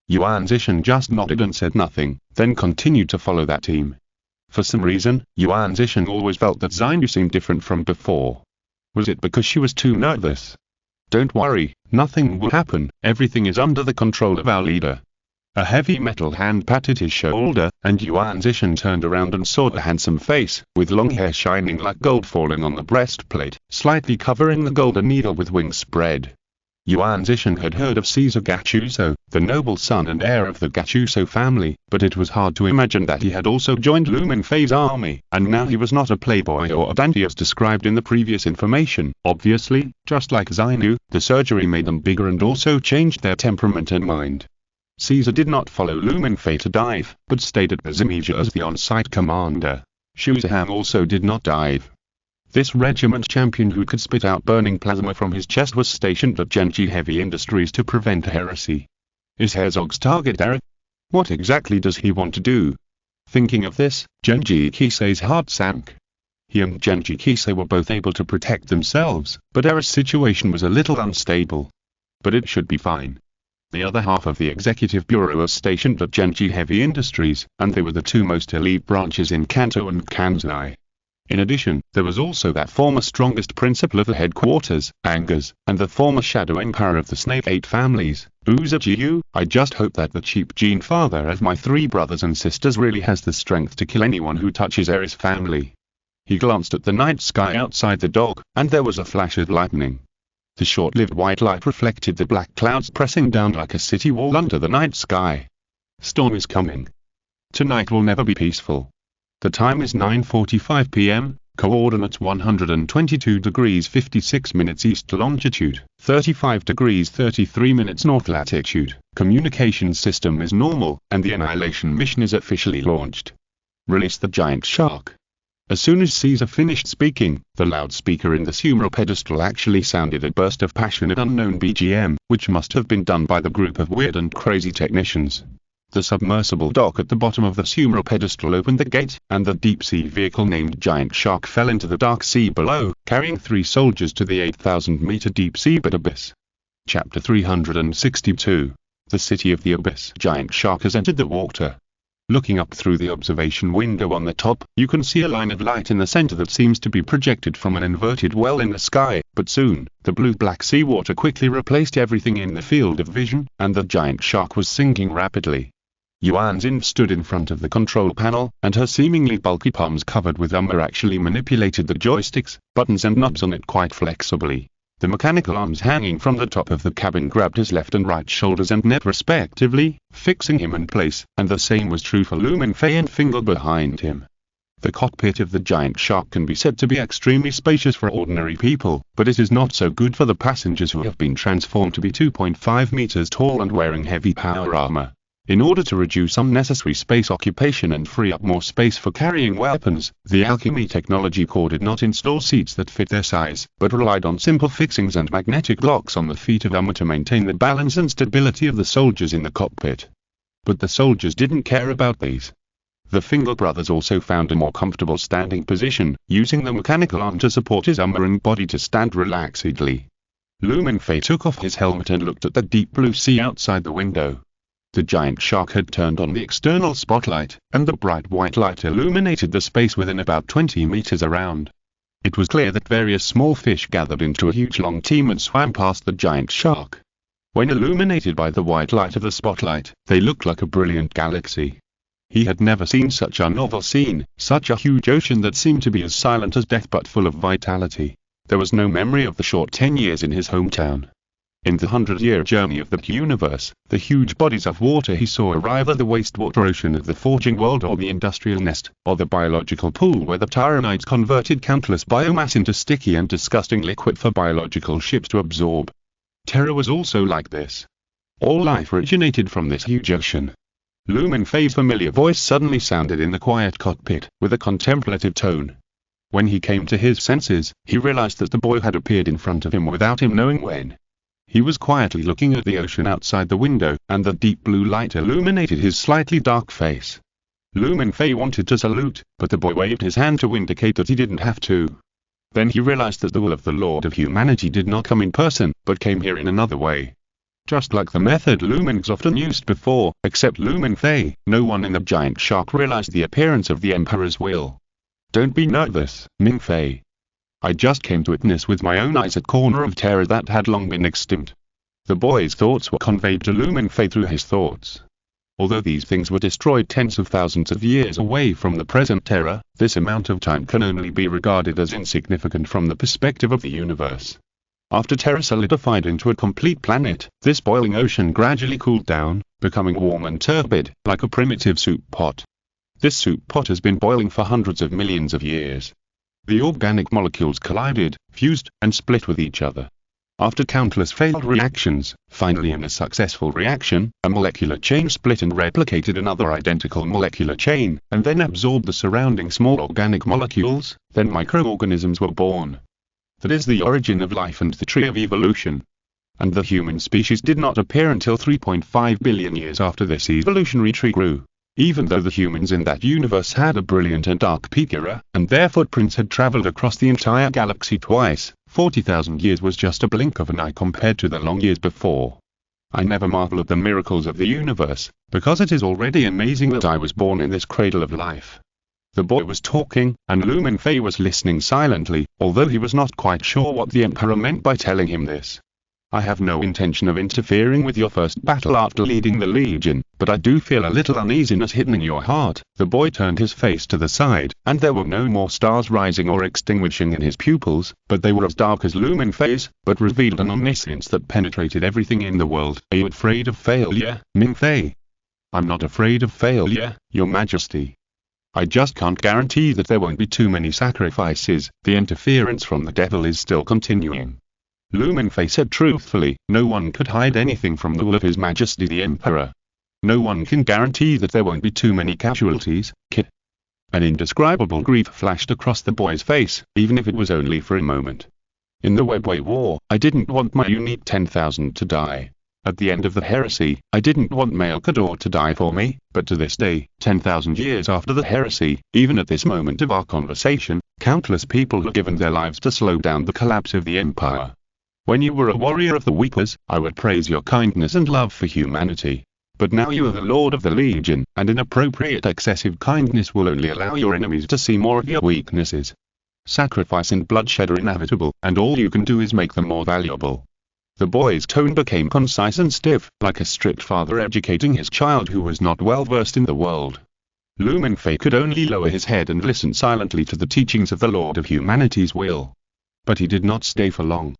Yuan Zishan just nodded and said nothing, then continued to follow that team. For some reason, Yuan Zishan always felt that Xinyu seemed different from before. Was it because she was too nervous? "Don't worry, nothing will happen, everything is under the control of our leader." A heavy metal hand patted his shoulder, and Yuan Zishan turned around and saw a handsome face, with long hair shining like gold falling on the breastplate, slightly covering the golden needle with wings spread. Yuan Zishan had heard of Caesar Gattuso, the noble son and heir of the Gattuso family, but it was hard to imagine that he had also joined Lu Mingfei's army, and now he was not a playboy or a dandy as described in the previous information. Obviously, just like Xinyu, the surgery made them bigger and also changed their temperament and mind. Caesar did not follow Lu Mingfei to dive, but stayed at Bazimija as the on-site commander. Xu Zihang also did not dive. This regiment champion who could spit out burning plasma from his chest was stationed at Genji Heavy Industries to prevent heresy. Is Herzog's target Eric? What exactly does he want to do? Thinking of this, Genji Kisei's heart sank. He and Genji Kisei were both able to protect themselves, but Era's situation was a little unstable. But it should be fine. The other half of the executive bureau was stationed at Genji Heavy Industries, and they were the 2 most elite branches in Kanto and Kansai. In addition, there was also that former strongest principal of the headquarters, Angus, and the former shadow empire of the Snake 8 families, Uzajiu. I just hope that the cheap gene father of my 3 brothers and sisters really has the strength to kill anyone who touches Era's family. He glanced at the night sky outside the dog, and there was a flash of lightning. The short-lived white light reflected the black clouds pressing down like a city wall under the night sky. Storm is coming. Tonight will never be peaceful. The time is 9:45 p.m., coordinates 122 degrees 56 minutes east longitude, 35 degrees 33 minutes north latitude. Communication system is normal, and the Annihilation mission is officially launched. Release the giant shark. As soon as Caesar finished speaking, the loudspeaker in the sumo pedestal actually sounded a burst of passionate unknown BGM, which must have been done by the group of weird and crazy technicians. The submersible dock at the bottom of the sumo pedestal opened the gate, and the deep-sea vehicle named Giant Shark fell into the dark sea below, carrying 3 soldiers to the 8,000-meter deep-sea abyss. Chapter 362. The City of the Abyss. Giant Shark has entered the water. Looking up through the observation window on the top, you can see a line of light in the center that seems to be projected from an inverted well in the sky, but soon, the blue-black seawater quickly replaced everything in the field of vision, and the giant shark was sinking rapidly. Yuan Xin stood in front of the control panel, and her seemingly bulky palms covered with umber actually manipulated the joysticks, buttons and knobs on it quite flexibly. The mechanical arms hanging from the top of the cabin grabbed his left and right shoulders and neck respectively, fixing him in place, and the same was true for Mingfei and Fingal behind him. The cockpit of the giant shark can be said to be extremely spacious for ordinary people, but it is not so good for the passengers who have been transformed to be 2.5 meters tall and wearing heavy power armor. In order to reduce unnecessary space occupation and free up more space for carrying weapons, the Alchemy Technology Corps did not install seats that fit their size, but relied on simple fixings and magnetic locks on the feet of armor to maintain the balance and stability of the soldiers in the cockpit. But the soldiers didn't care about these. The Fingal brothers also found a more comfortable standing position, using the mechanical arm to support his armor and body to stand relaxedly. Mingfei took off his helmet and looked at the deep blue sea outside the window. The giant shark had turned on the external spotlight, and the bright white light illuminated the space within about 20 meters around. It was clear that various small fish gathered into a huge long team and swam past the giant shark. When illuminated by the white light of the spotlight, they looked like a brilliant galaxy. He had never seen such a novel scene, such a huge ocean that seemed to be as silent as death but full of vitality. There was no memory of the short 10 years in his hometown. In the 100-year journey of the universe, the huge bodies of water he saw are either the wastewater ocean of the forging world or the industrial nest, or the biological pool where the Tyranites converted countless biomass into sticky and disgusting liquid for biological ships to absorb. Terra was also like this. All life originated from this huge ocean. Mingfei's familiar voice suddenly sounded in the quiet cockpit, with a contemplative tone. When he came to his senses, he realized that the boy had appeared in front of him without him knowing when. He was quietly looking at the ocean outside the window, and the deep blue light illuminated his slightly dark face. Mingfei wanted to salute, but the boy waved his hand to indicate that he didn't have to. Then he realized that the will of the Lord of Humanity did not come in person, but came here in another way. Just like the method Lumens often used before, except Mingfei, no one in the giant shark realized the appearance of the Emperor's will. Don't be nervous, Mingfei. I just came to witness with my own eyes a corner of terror that had long been extinct. The boy's thoughts were conveyed to Mingfei through his thoughts. Although these things were destroyed tens of thousands of years away from the present Terra, this amount of time can only be regarded as insignificant from the perspective of the universe. After Terra solidified into a complete planet, this boiling ocean gradually cooled down, becoming warm and turbid, like a primitive soup pot. This soup pot has been boiling for hundreds of millions of years. The organic molecules collided, fused, and split with each other. After countless failed reactions, finally in a successful reaction, a molecular chain split and replicated another identical molecular chain, and then absorbed the surrounding small organic molecules, then microorganisms were born. That is the origin of life and the tree of evolution. And the human species did not appear until 3.5 billion years after this evolutionary tree grew. Even though the humans in that universe had a brilliant and dark peak era, and their footprints had traveled across the entire galaxy twice, 40,000 years was just a blink of an eye compared to the long years before. I never marvel at the miracles of the universe, because it is already amazing that I was born in this cradle of life. The boy was talking, and Mingfei was listening silently, although he was not quite sure what the Emperor meant by telling him this. I have no intention of interfering with your first battle after leading the Legion, but I do feel a little uneasiness hidden in your heart. The boy turned his face to the side, and there were no more stars rising or extinguishing in his pupils, but they were as dark as Mingfei's, but revealed an omniscience that penetrated everything in the world. Are you afraid of failure, Mingfei? I'm not afraid of failure, Your Majesty. I just can't guarantee that there won't be too many sacrifices. The interference from the devil is still continuing. Mingfei said truthfully, no one could hide anything from the will of His Majesty the Emperor. No one can guarantee that there won't be too many casualties, kid. An indescribable grief flashed across the boy's face, even if it was only for a moment. In the Webway War, I didn't want my unit 10,000 to die. At the end of the heresy, I didn't want Malkador to die for me, but to this day, 10,000 years after the heresy, even at this moment of our conversation, countless people have given their lives to slow down the collapse of the Empire. When you were a warrior of the Weepers, I would praise your kindness and love for humanity. But now you are the Lord of the Legion, and inappropriate excessive kindness will only allow your enemies to see more of your weaknesses. Sacrifice and bloodshed are inevitable, and all you can do is make them more valuable." The boy's tone became concise and stiff, like a strict father educating his child who was not well versed in the world. Mingfei could only lower his head and listen silently to the teachings of the Lord of Humanity's will. But he did not stay for long.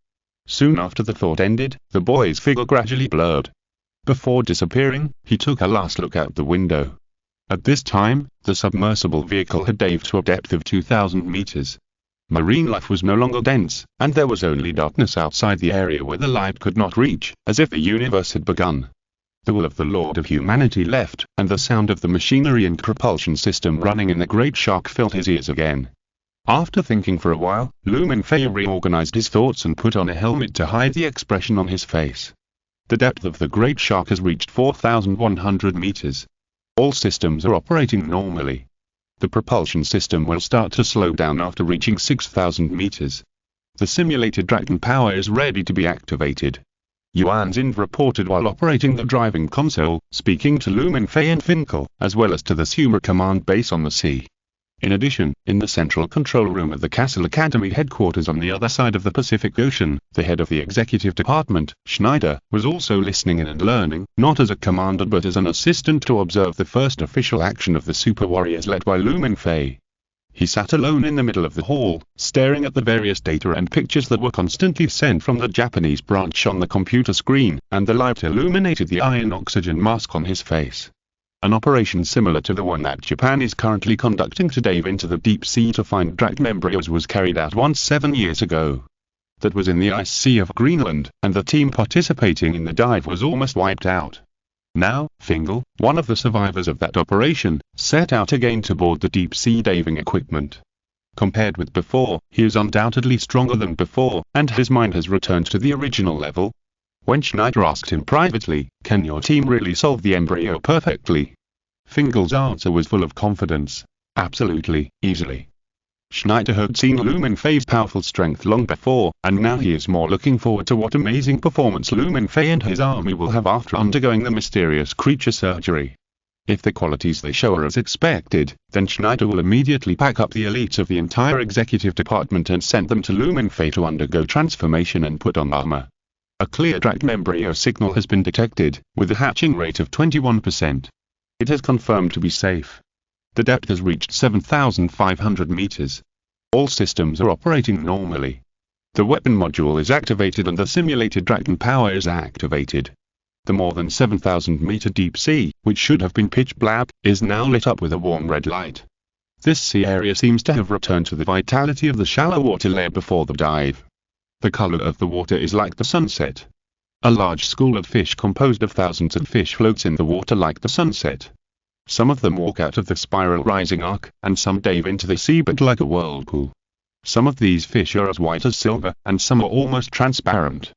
Soon after the thought ended, the boy's figure gradually blurred. Before disappearing, he took a last look out the window. At this time, the submersible vehicle had dived to a depth of 2,000 meters. Marine life was no longer dense, and there was only darkness outside the area where the light could not reach, as if the universe had begun. The will of the Lord of Humanity left, and the sound of the machinery and propulsion system running in the great shark filled his ears again. After thinking for a while, Mingfei reorganized his thoughts and put on a helmet to hide the expression on his face. The depth of the great shark has reached 4,100 meters. All systems are operating normally. The propulsion system will start to slow down after reaching 6,000 meters. The simulated Dragon power is ready to be activated. Yuan Xin reported while operating the driving console, speaking to Mingfei and Finkel, as well as to the Sumer command base on the sea. In addition, in the central control room of the Castle Academy headquarters on the other side of the Pacific Ocean, the head of the executive department, Schneider, was also listening in and learning, not as a commander but as an assistant to observe the first official action of the super warriors led by Mingfei. He sat alone in the middle of the hall, staring at the various data and pictures that were constantly sent from the Japanese branch on the computer screen, and the light illuminated the iron oxygen mask on his face. An operation similar to the one that Japan is currently conducting to dive into the deep sea to find Dragon embryos was carried out once 7 years ago. That was in the ice sea of Greenland, and the team participating in the dive was almost wiped out. Now, Finkel, one of the survivors of that operation, set out again to board the deep sea diving equipment. Compared with before, he is undoubtedly stronger than before, and his mind has returned to the original level. When Schneider asked him privately, "Can your team really solve the embryo perfectly?" Finkel's answer was full of confidence. "Absolutely, easily." Schneider had seen Mingfei's powerful strength long before, and now he is more looking forward to what amazing performance Mingfei and his army will have after undergoing the mysterious creature surgery. If the qualities they show are as expected, then Schneider will immediately pack up the elites of the entire executive department and send them to Mingfei to undergo transformation and put on armor. A clear Dragon embryo signal has been detected, with a hatching rate of 21%. It has confirmed to be safe. The depth has reached 7,500 meters. All systems are operating normally. The weapon module is activated and the simulated Dragon power is activated. The more than 7,000-meter deep sea, which should have been pitch black, is now lit up with a warm red light. This sea area seems to have returned to the vitality of the shallow water layer before the dive. The color of the water is like the sunset. A large school of fish composed of thousands of fish floats in the water like the sunset. Some of them walk out of the spiral rising arc, and some dive into the seabed like a whirlpool. Some of these fish are as white as silver, and some are almost transparent.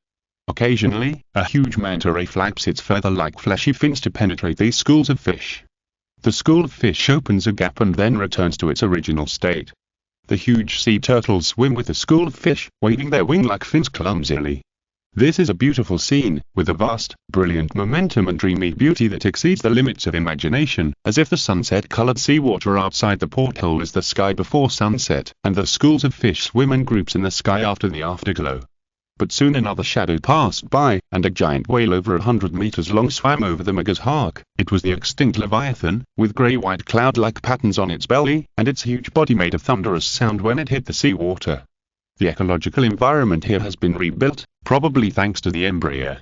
Occasionally, a huge manta ray flaps its feather-like fleshy fins to penetrate these schools of fish. The school of fish opens a gap and then returns to its original state. The huge sea turtles swim with the school of fish, waving their wing-like fins clumsily. This is a beautiful scene, with a vast, brilliant momentum and dreamy beauty that exceeds the limits of imagination, as if the sunset-colored seawater outside the porthole is the sky before sunset, and the schools of fish swim in groups in the sky after the afterglow. But soon another shadow passed by, and a giant whale over 100 meters long swam over the Magus Hark. It was the extinct Leviathan, with grey-white cloud-like patterns on its belly, and its huge body made a thunderous sound when it hit the seawater. The ecological environment here has been rebuilt, probably thanks to the embryo.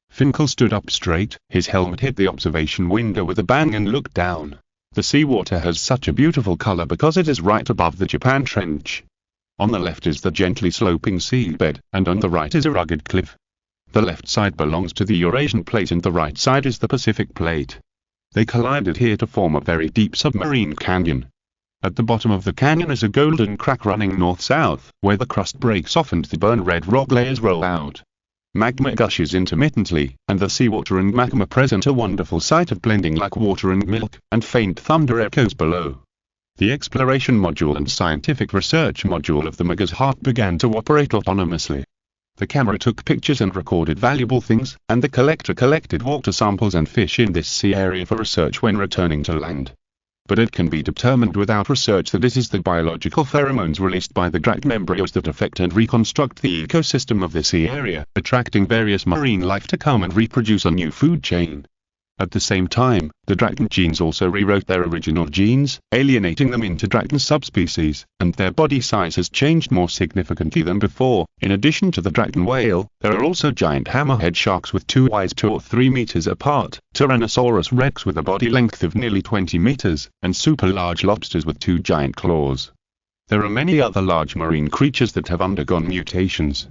Finkel stood up straight, his helmet hit the observation window with a bang and looked down. The seawater has such a beautiful color because it is right above the Japan Trench. On the left is the gently sloping seabed, and on the right is a rugged cliff. The left side belongs to the Eurasian plate and the right side is the Pacific plate. They collided here to form a very deep submarine canyon. At the bottom of the canyon is a golden crack running north-south, where the crust breaks off and the burnt red rock layers roll out. Magma gushes intermittently, and the seawater and magma present a wonderful sight of blending like water and milk, and faint thunder echoes below. The exploration module and scientific research module of the Magus Hark began to operate autonomously. The camera took pictures and recorded valuable things, and the collector collected water samples and fish in this sea area for research when returning to land. But it can be determined without research that it is the biological pheromones released by the dragon embryos that affect and reconstruct the ecosystem of the sea area, attracting various marine life to come and reproduce a new food chain. At the same time, the dragon genes also rewrote their original genes, alienating them into dragon subspecies, and their body size has changed more significantly than before. In addition to the dragon whale, there are also giant hammerhead sharks with two eyes 2 or 3 meters apart, Tyrannosaurus rex with a body length of nearly 20 meters, and super large lobsters with 2 giant claws. There are many other large marine creatures that have undergone mutations,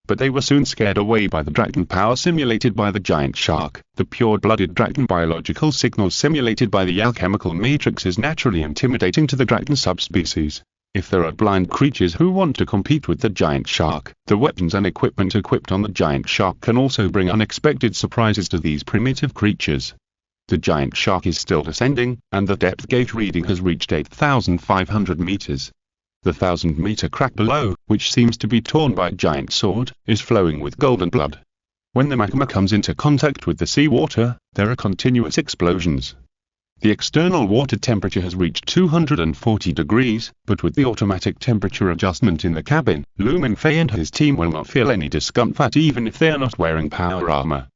but they were soon scared away by the dragon power simulated by the giant shark. The pure-blooded dragon biological signal simulated by the alchemical matrix is naturally intimidating to the dragon subspecies. If there are blind creatures who want to compete with the giant shark, the weapons and equipment equipped on the giant shark can also bring unexpected surprises to these primitive creatures. The giant shark is still descending, and the depth gauge reading has reached 8,500 meters. The 1,000-meter crack below, which seems to be torn by a giant sword, is flowing with golden blood. When the magma comes into contact with the seawater, there are continuous explosions. The external water temperature has reached 240 degrees, but with the automatic temperature adjustment in the cabin, Mingfei and his team will not feel any discomfort even if they are not wearing power armor.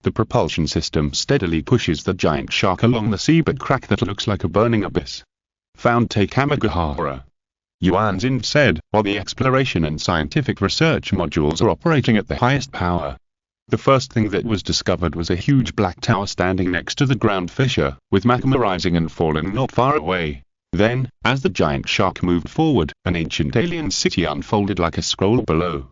The propulsion system steadily pushes the giant shark along the seabed crack that looks like a burning abyss. Found Take Kamagahara. Yuan Xin said, while the exploration and scientific research modules are operating at the highest power. The first thing that was discovered was a huge black tower standing next to the ground fissure, with magma rising and falling not far away. Then, as the giant shark moved forward, an ancient alien city unfolded like a scroll below.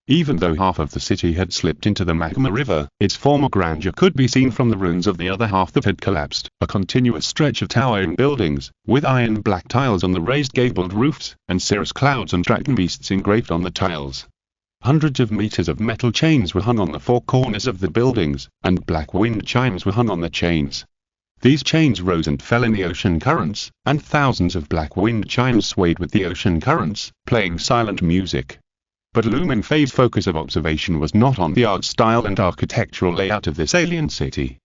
Even though half of the city had slipped into the magma river, its former grandeur could be seen from the ruins of the other half that had collapsed, a continuous stretch of towering buildings, with iron black tiles on the raised gabled roofs, and cirrus clouds and dragon beasts engraved on the tiles. Hundreds of meters of metal chains were hung on the 4 corners of the buildings, and black wind chimes were hung on the chains. These chains rose and fell in the ocean currents, and thousands of black wind chimes swayed with the ocean currents, playing silent music. But Mingfei's focus of observation was not on the art style and architectural layout of this alien city.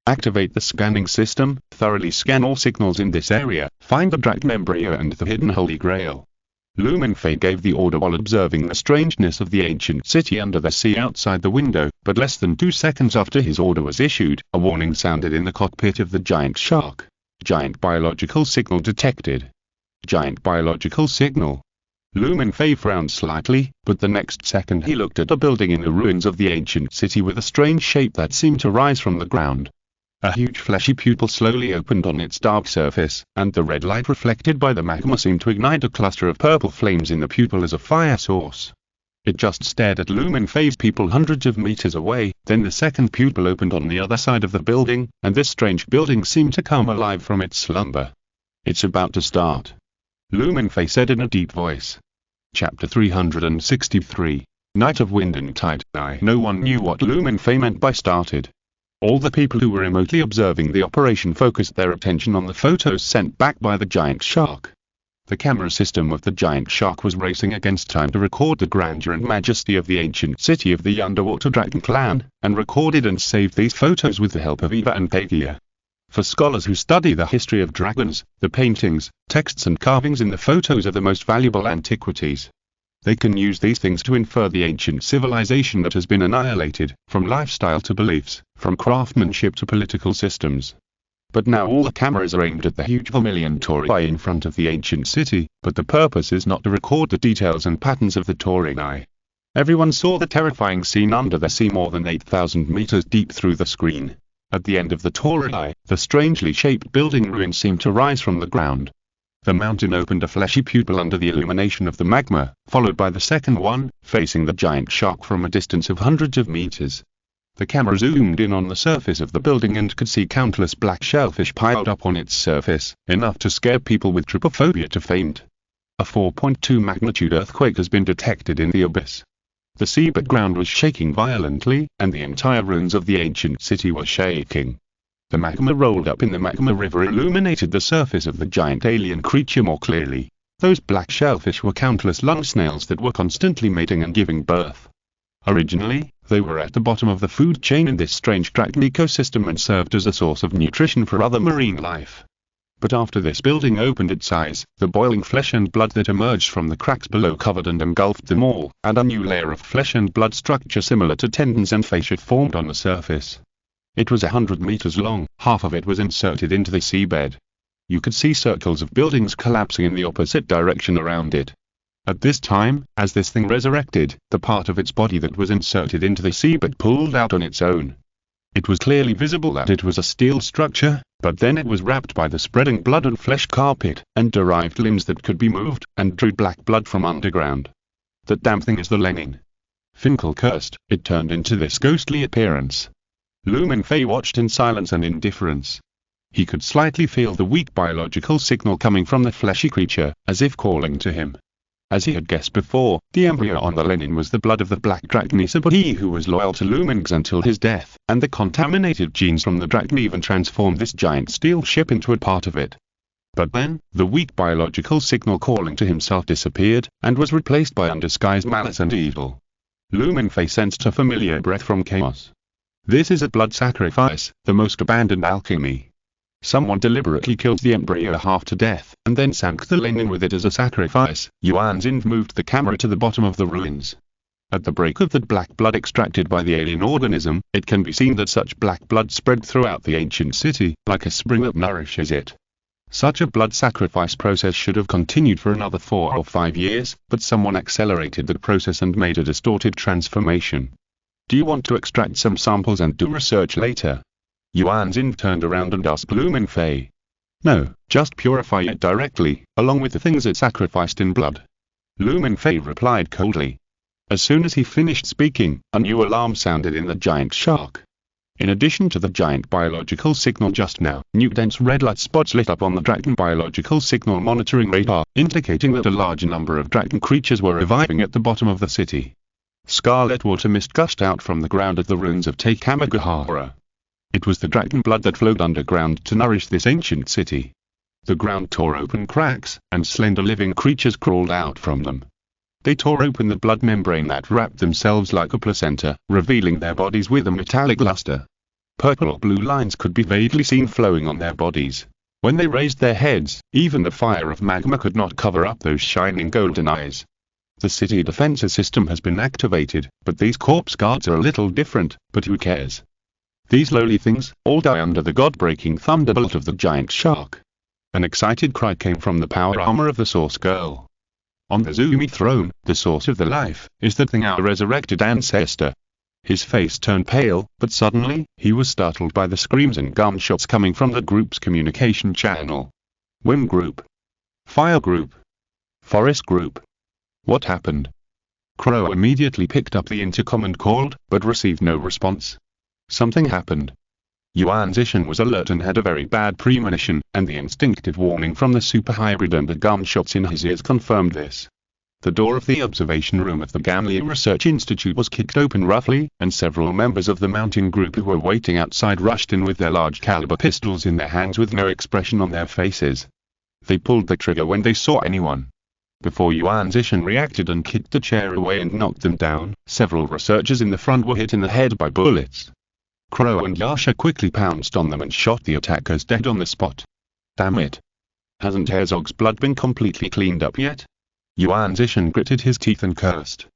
Activate the scanning system, thoroughly scan all signals in this area, find the dragon embryo and the hidden Holy Grail. Mingfei gave the order while observing the strangeness of the ancient city under the sea outside the window, but less than 2 seconds after his order was issued, a warning sounded in the cockpit of the giant shark. Giant biological signal detected. Giant biological signal. Mingfei frowned slightly, but the next second he looked at a building in the ruins of the ancient city with a strange shape that seemed to rise from the ground. A huge fleshy pupil slowly opened on its dark surface, and the red light reflected by the magma seemed to ignite a cluster of purple flames in the pupil as a fire source. It just stared at Mingfei's people hundreds of meters away, then the second pupil opened on the other side of the building, and this strange building seemed to come alive from its slumber. It's about to start, Mingfei said in a deep voice. Chapter 363. Night of Wind and Tide. No one knew what Mingfei meant by started. All the people who were remotely observing the operation focused their attention on the photos sent back by the giant shark. The camera system of the giant shark was racing against time to record the grandeur and majesty of the ancient city of the underwater dragon clan, and recorded and saved these photos with the help of Eva and Pegia. For scholars who study the history of dragons, the paintings, texts and carvings in the photos are the most valuable antiquities. They can use these things to infer the ancient civilization that has been annihilated, from lifestyle to beliefs, from craftsmanship to political systems. But now all the cameras are aimed at the huge vermilion tori in front of the ancient city, but the purpose is not to record the details and patterns of the tori. Everyone saw the terrifying scene under the sea more than 8,000 meters deep through the screen. At the end of the tori, the strangely shaped building ruin seemed to rise from the ground. The mountain opened a fleshy pupil under the illumination of the magma, followed by the second one, facing the giant shark from a distance of hundreds of meters. The camera zoomed in on the surface of the building and could see countless black shellfish piled up on its surface, enough to scare people with trypophobia to faint. A 4.2 magnitude earthquake has been detected in the abyss. The seabed ground was shaking violently, and the entire ruins of the ancient city were shaking. The magma rolled up in the magma river illuminated the surface of the giant alien creature more clearly. Those black shellfish were countless lung snails that were constantly mating and giving birth. Originally, they were at the bottom of the food chain in this strange Draken ecosystem and served as a source of nutrition for other marine life. But after this building opened its eyes, the boiling flesh and blood that emerged from the cracks below covered and engulfed them all, and a new layer of flesh and blood structure similar to tendons and fascia formed on the surface. It was 100 meters long, half of it was inserted into the seabed. You could see circles of buildings collapsing in the opposite direction around it. At this time, as this thing resurrected, the part of its body that was inserted into the seabed pulled out on its own. It was clearly visible that it was a steel structure, but then it was wrapped by the spreading blood and flesh carpet, and derived limbs that could be moved, and drew black blood from underground. That damn thing is the Lenin. Finkel cursed. It turned into this ghostly appearance. Mingfei watched in silence and indifference. He could slightly feel the weak biological signal coming from the fleshy creature, as if calling to him. As he had guessed before, the embryo on the Lenin was the blood of the Black Dragonisa, but he who was loyal to Lumens until his death, and the contaminated genes from the Dragon even transformed this giant steel ship into a part of it. But then, the weak biological signal calling to himself disappeared, and was replaced by undisguised malice and evil. Mingfei sensed a familiar breath from chaos. This is a blood sacrifice, the most abandoned alchemy. Someone deliberately killed the embryo half to death, and then sank the Lenin with it as a sacrifice. Yuan Xin moved the camera to the bottom of the ruins. At the break of the black blood extracted by the alien organism, it can be seen that such black blood spread throughout the ancient city, like a spring that nourishes it. Such a blood sacrifice process should have continued for another 4 or 5 years, but someone accelerated the process and made a distorted transformation. Do you want to extract some samples and do research later? Yuan Xin turned around and asked Mingfei. No, just purify it directly, along with the things it sacrificed in blood. Mingfei replied coldly. As soon as he finished speaking, a new alarm sounded in the giant shark. In addition to the giant biological signal just now, new dense red light spots lit up on the Dragon biological signal monitoring radar, indicating that a large number of Dragon creatures were reviving at the bottom of the city. Scarlet water mist gushed out from the ground at the ruins of Takamagahara. It was the Dragon blood that flowed underground to nourish this ancient city. The ground tore open cracks, and slender living creatures crawled out from them. They tore open the blood membrane that wrapped themselves like a placenta, revealing their bodies with a metallic luster. Purple or blue lines could be vaguely seen flowing on their bodies. When they raised their heads, even the fire of magma could not cover up those shining golden eyes. The city defense system has been activated, but these corpse guards are a little different, but who cares? These lowly things all die under the god-breaking thunderbolt of the giant shark. An excited cry came from the power armor of the Source Girl. On the Zumi throne, the source of the life, is the thing our resurrected ancestor. His face turned pale, but suddenly, he was startled by the screams and gunshots coming from the group's communication channel. Whim group. Fire group. Forest group. What happened? Crow immediately picked up the intercom and called, but received no response. Something happened. Yuan Zishan was alert and had a very bad premonition, and the instinctive warning from the super hybrid and the gunshots in his ears confirmed this. The door of the observation room of the Gamlier Research Institute was kicked open roughly, and several members of the mountain group who were waiting outside rushed in with their large caliber pistols in their hands with no expression on their faces. They pulled the trigger when they saw anyone. Before Yuan Zishan reacted and kicked the chair away and knocked them down, several researchers in the front were hit in the head by bullets. Crow and Yasha quickly pounced on them and shot the attackers dead on the spot. Damn it. Hasn't Herzog's blood been completely cleaned up yet? Yuan Zishan gritted his teeth and cursed.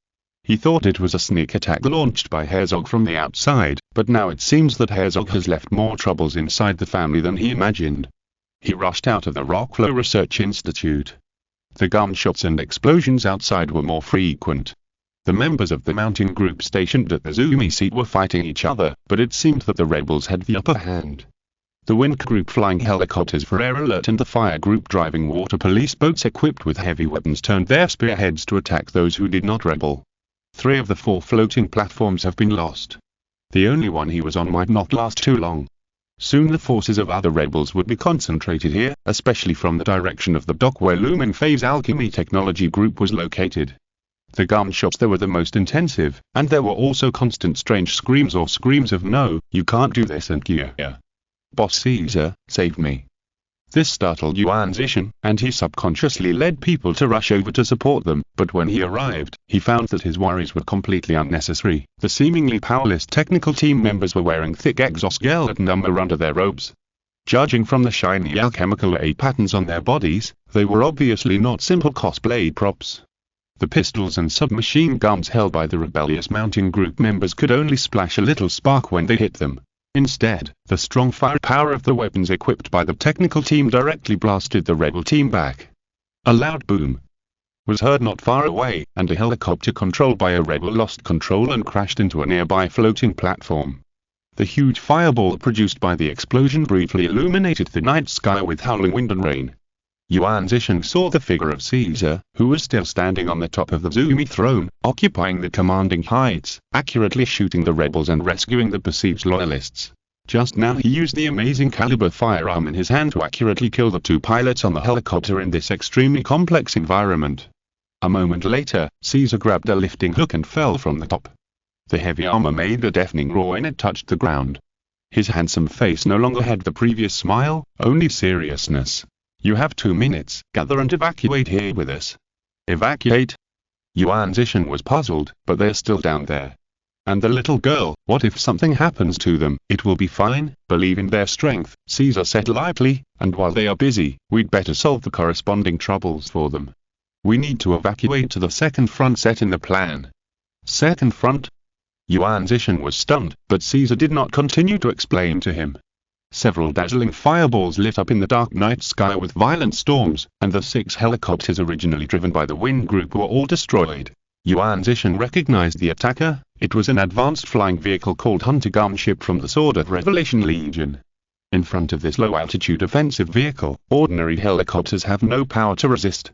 He thought it was a sneak attack launched by Herzog from the outside, but now it seems that Herzog has left more troubles inside the family than he imagined. He rushed out of the Rockflow Research Institute. The gunshots and explosions outside were more frequent. The members of the mountain group stationed at the Zumi seat were fighting each other, but it seemed that the rebels had the upper hand. The Wind group flying helicopters for air alert and the fire group driving water police boats equipped with heavy weapons turned their spearheads to attack those who did not rebel. 3 of the 4 floating platforms have been lost. The only one he was on might not last too long. Soon the forces of other rebels would be concentrated here, especially from the direction of the dock where Mingfei's alchemy technology group was located. The gunshots there were the most intensive, and there were also constant strange screams or screams of "No, you can't do this" and "Yeah. Boss Caesar, save me." This startled Yuan's Ishin, and he subconsciously led people to rush over to support them, but when he arrived, he found that his worries were completely unnecessary. The seemingly powerless technical team members were wearing thick exoskeleton armor under their robes. Judging from the shiny alchemical A patterns on their bodies, they were obviously not simple cosplay props. The pistols and submachine guns held by the rebellious mountain group members could only splash a little spark when they hit them. Instead, the strong firepower of the weapons equipped by the technical team directly blasted the rebel team back. A loud boom was heard not far away, and a helicopter controlled by a rebel lost control and crashed into a nearby floating platform. The huge fireball produced by the explosion briefly illuminated the night sky with howling wind and rain. Yuan Zishan saw the figure of Caesar, who was still standing on the top of the Zumi throne, occupying the commanding heights, accurately shooting the rebels and rescuing the perceived loyalists. Just now he used the amazing caliber firearm in his hand to accurately kill the two pilots on the helicopter in this extremely complex environment. A moment later, Caesar grabbed a lifting hook and fell from the top. The heavy armor made a deafening roar when it touched the ground. His handsome face no longer had the previous smile, only seriousness. "You have 2 minutes, gather and evacuate here with us." "Evacuate?" Yuan Zishan was puzzled, but they're still down there. "And the little girl, what if something happens to them?" "It will be fine, believe in their strength," Caesar said lightly, "and while they are busy, we'd better solve the corresponding troubles for them. We need to evacuate to the second front set in the plan." "Second front?" Yuan Zishan was stunned, but Caesar did not continue to explain to him. Several dazzling fireballs lit up in the dark night sky with violent storms, and the 6 helicopters originally driven by the wind group were all destroyed. Yuan Zishan recognized the attacker. It was an advanced flying vehicle called Hunter Gunship from the Sword of Revelation Legion. In front of this low-altitude offensive vehicle, ordinary helicopters have no power to resist.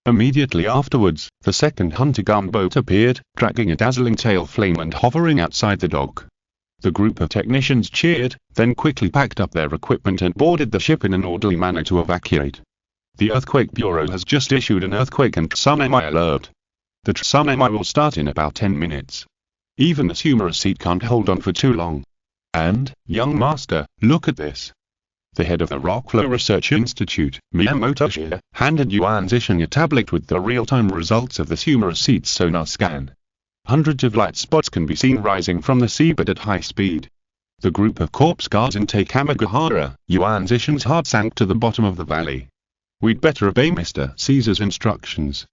Immediately afterwards, the second Hunter gunboat appeared, dragging a dazzling tail flame and hovering outside the dock. The group of technicians cheered, then quickly packed up their equipment and boarded the ship in an orderly manner to evacuate. The Earthquake Bureau has just issued an earthquake and tsunami alert. The tsunami will start in about 10 minutes. Even this humorous seat can't hold on for too long. And, young master, look at this. The head of the Rockflow Research Institute, Miyamoto Shia, handed Yuan Zishan a tablet with the real-time results of this humorous seat's sonar scan. Hundreds of light spots can be seen rising from the seabed at high speed. The group of corpse guards in Takamagahara, Yuan Zishan's heart sank to the bottom of the valley. "We'd better obey Mr. Caesar's instructions.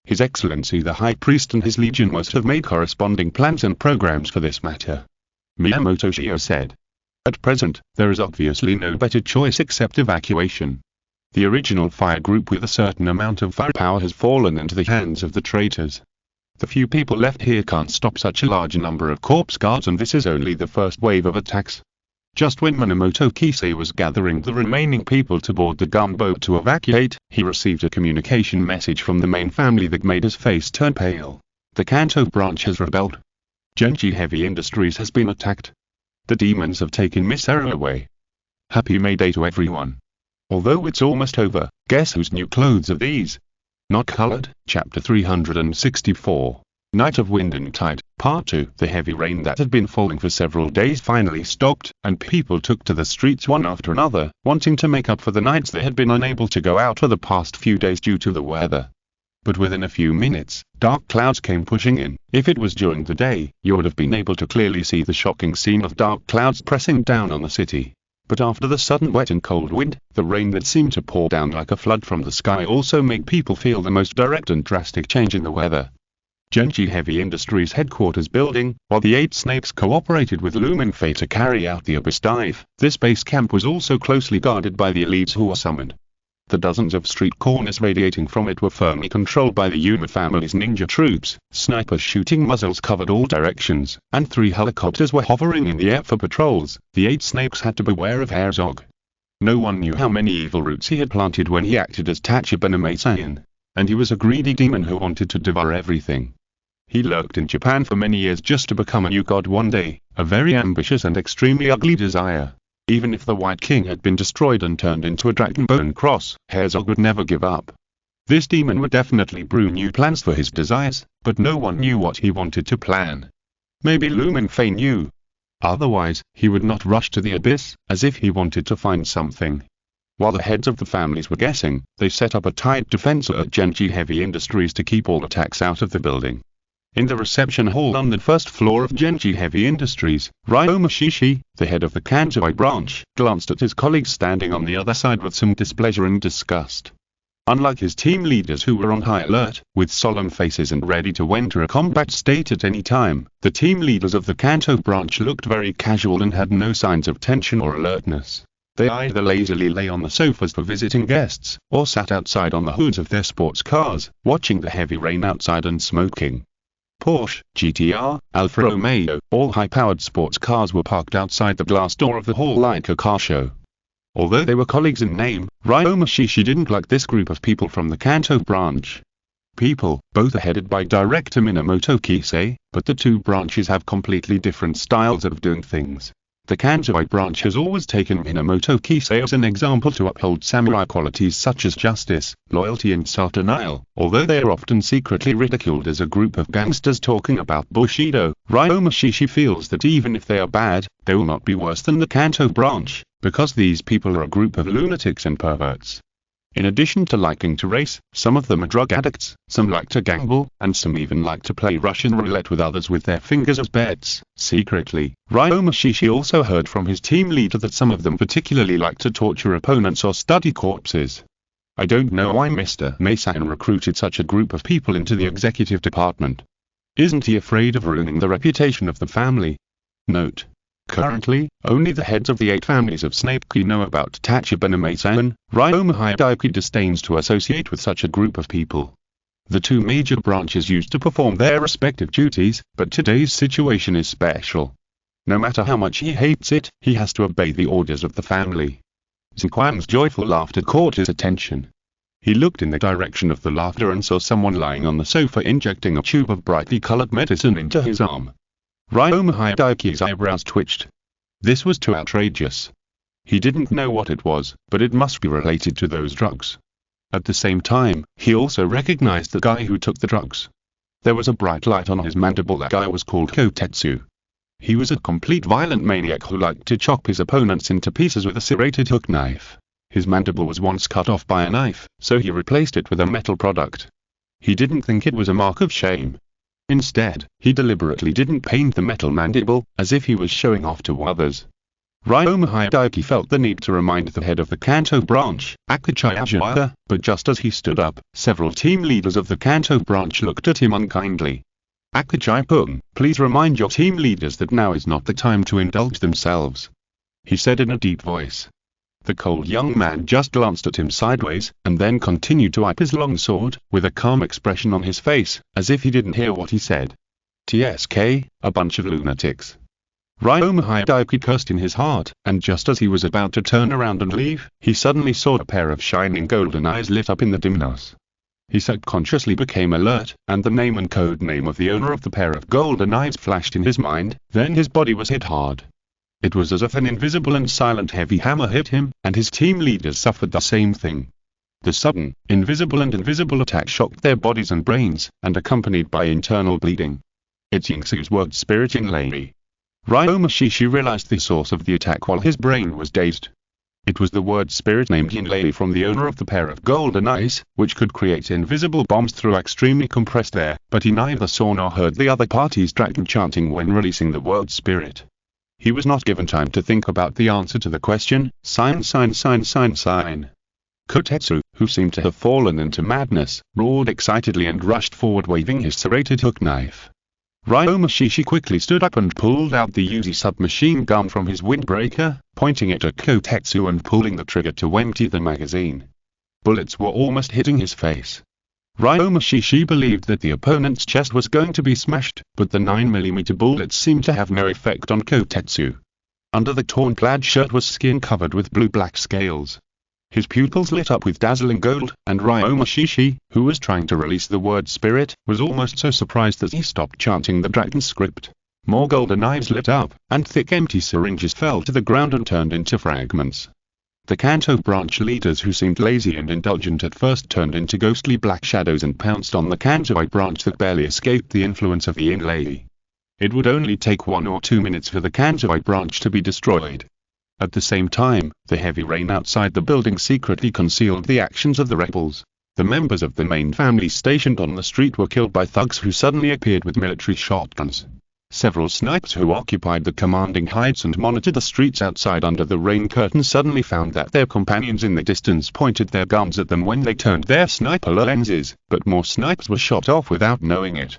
His Excellency the High Priest and his legion must have made corresponding plans and programs for this matter," Miyamoto Shio said. "At present, there is obviously no better choice except evacuation. The original fire group with a certain amount of firepower has fallen into the hands of the traitors. The few people left here can't stop such a large number of corpse guards, and this is only the first wave of attacks." Just when Minamoto Kisei was gathering the remaining people to board the gunboat to evacuate, he received a communication message from the main family that made his face turn pale. "The Kanto branch has rebelled. Genji Heavy Industries has been attacked. The demons have taken Miss Ero away. Happy May Day to everyone. Although it's almost over, guess whose new clothes are these? Not colored." Chapter 364. Night of Wind and Tide, Part 2. The heavy rain that had been falling for several days finally stopped, and people took to the streets one after another, wanting to make up for the nights they had been unable to go out for the past few days due to the weather. But within a few minutes, dark clouds came pushing in. If it was during the day, you would have been able to clearly see the shocking scene of dark clouds pressing down on the city. But after the sudden wet and cold wind, the rain that seemed to pour down like a flood from the sky also made people feel the most direct and drastic change in the weather. Genji Heavy Industries headquarters building, while the 8 Snakes cooperated with Lumenfei to carry out the Abyss dive, this base camp was also closely guarded by the elites who were summoned. The dozens of street corners radiating from it were firmly controlled by the Yuma family's ninja troops. Snipers shooting muzzles covered all directions, and 3 helicopters were hovering in the air for patrols. The 8 Snakes had to beware of Herzog. No one knew how many evil roots he had planted when he acted as Tachibana Meisayan. And he was a greedy demon who wanted to devour everything. He lurked in Japan for many years just to become a new god one day, a very ambitious and extremely ugly desire. Even if the White King had been destroyed and turned into a dragon bone cross, Herzog would never give up. This demon would definitely brew new plans for his desires, but no one knew what he wanted to plan. Maybe Lumenfei knew. Otherwise, he would not rush to the abyss, as if he wanted to find something. While the heads of the families were guessing, they set up a tight defense at Genji Heavy Industries to keep all attacks out of the building. In the reception hall on the first floor of Genji Heavy Industries, Ryoma Shishi, the head of the Kanzai branch, glanced at his colleagues standing on the other side with some displeasure and disgust. Unlike his team leaders who were on high alert, with solemn faces and ready to enter a combat state at any time, the team leaders of the Kanto branch looked very casual and had no signs of tension or alertness. They either lazily lay on the sofas for visiting guests, or sat outside on the hoods of their sports cars, watching the heavy rain outside and smoking. Porsche, GTR, Alfa Romeo, all high-powered sports cars were parked outside the glass door of the hall like a car show. Although they were colleagues in name, Ryoma Shishi didn't like this group of people from the Kanto branch. Both are headed by Director Minamoto Kisei, but the two branches have completely different styles of doing things. The Kanzai branch has always taken Minamoto Kisei as an example to uphold samurai qualities such as justice, loyalty and self-denial, although they are often secretly ridiculed as a group of gangsters talking about Bushido. Ryoma Shishi feels that even if they are bad, they will not be worse than the Kanto branch, because these people are a group of lunatics and perverts. In addition to liking to race, some of them are drug addicts, some like to gamble, and some even like to play Russian roulette with others with their fingers as bets. Secretly, Ryoma Shishi also heard from his team leader that some of them particularly like to torture opponents or study corpses. I don't know why Mr. Masan recruited such a group of people into the executive department. Isn't he afraid of ruining the reputation of the family? Currently, only the heads of the 8 families of Snapeki know about Tachibana Masan. Ryoma Hideki disdains to associate with such a group of people. The two major branches used to perform their respective duties, but today's situation is special. No matter how much he hates it, he has to obey the orders of the family. Zinquan's joyful laughter caught his attention. He looked in the direction of the laughter and saw someone lying on the sofa injecting a tube of brightly colored medicine into his arm. Ryoma Hideki's eyebrows twitched. This was too outrageous. He didn't know what it was, but it must be related to those drugs. At the same time, he also recognized the guy who took the drugs. There was a bright light on his mandible. That guy was called Kotetsu. He was a complete violent maniac who liked to chop his opponents into pieces with a serrated hook knife. His mandible was once cut off by a knife, so he replaced it with a metal product. He didn't think it was a mark of shame. Instead, he deliberately didn't paint the metal mandible, as if he was showing off to others. Ryoma Hideki felt the need to remind the head of the Kanto branch, Akuchi Ajaya, but just as he stood up, several team leaders of the Kanto branch looked at him unkindly. Akuchi-kun, please remind your team leaders that now is not the time to indulge themselves, he said in a deep voice. The cold young man just glanced at him sideways, and then continued to wipe his long sword, with a calm expression on his face, as if he didn't hear what he said. TSK, a bunch of lunatics. Ryoma Hideki cursed in his heart, and just as he was about to turn around and leave, he suddenly saw a pair of shining golden eyes lit up in the dimness. He subconsciously became alert, and the name and code name of the owner of the pair of golden eyes flashed in his mind, then his body was hit hard. It was as if an invisible and silent heavy hammer hit him, and his team leaders suffered the same thing. The sudden, invisible attack shocked their bodies and brains, and accompanied by internal bleeding. It's Yingsu's word spirit in Lady. Ryoma Shishi realized the source of the attack while his brain was dazed. It was the word spirit named Yinlei from the owner of the pair of golden eyes, which could create invisible bombs through extremely compressed air, but he neither saw nor heard the other party's dragon chanting when releasing the word spirit. He was not given time to think about the answer to the question. Sign. Kotetsu, who seemed to have fallen into madness, roared excitedly and rushed forward waving his serrated hook knife. Ryoma Shishi quickly stood up and pulled out the Uzi submachine gun from his windbreaker, pointing it at Kotetsu and pulling the trigger to empty the magazine. Bullets were almost hitting his face. Ryoma Shishi believed that the opponent's chest was going to be smashed, but the 9mm bullets seemed to have no effect on Kotetsu. Under the torn plaid shirt was skin covered with blue-black scales. His pupils lit up with dazzling gold, and Ryoma Shishi, who was trying to release the word spirit, was almost so surprised that he stopped chanting the dragon script. More golden knives lit up, and thick empty syringes fell to the ground and turned into fragments. The Kanto branch leaders who seemed lazy and indulgent at first turned into ghostly black shadows and pounced on the Kanzai branch that barely escaped the influence of the Yin-Lei. It would only take 1 or 2 minutes for the Kanzai branch to be destroyed. At the same time, the heavy rain outside the building secretly concealed the actions of the rebels. The members of the main family stationed on the street were killed by thugs who suddenly appeared with military shotguns. Several snipers who occupied the commanding heights and monitored the streets outside under the rain curtain suddenly found that their companions in the distance pointed their guns at them when they turned their sniper lenses, but more snipers were shot off without knowing it.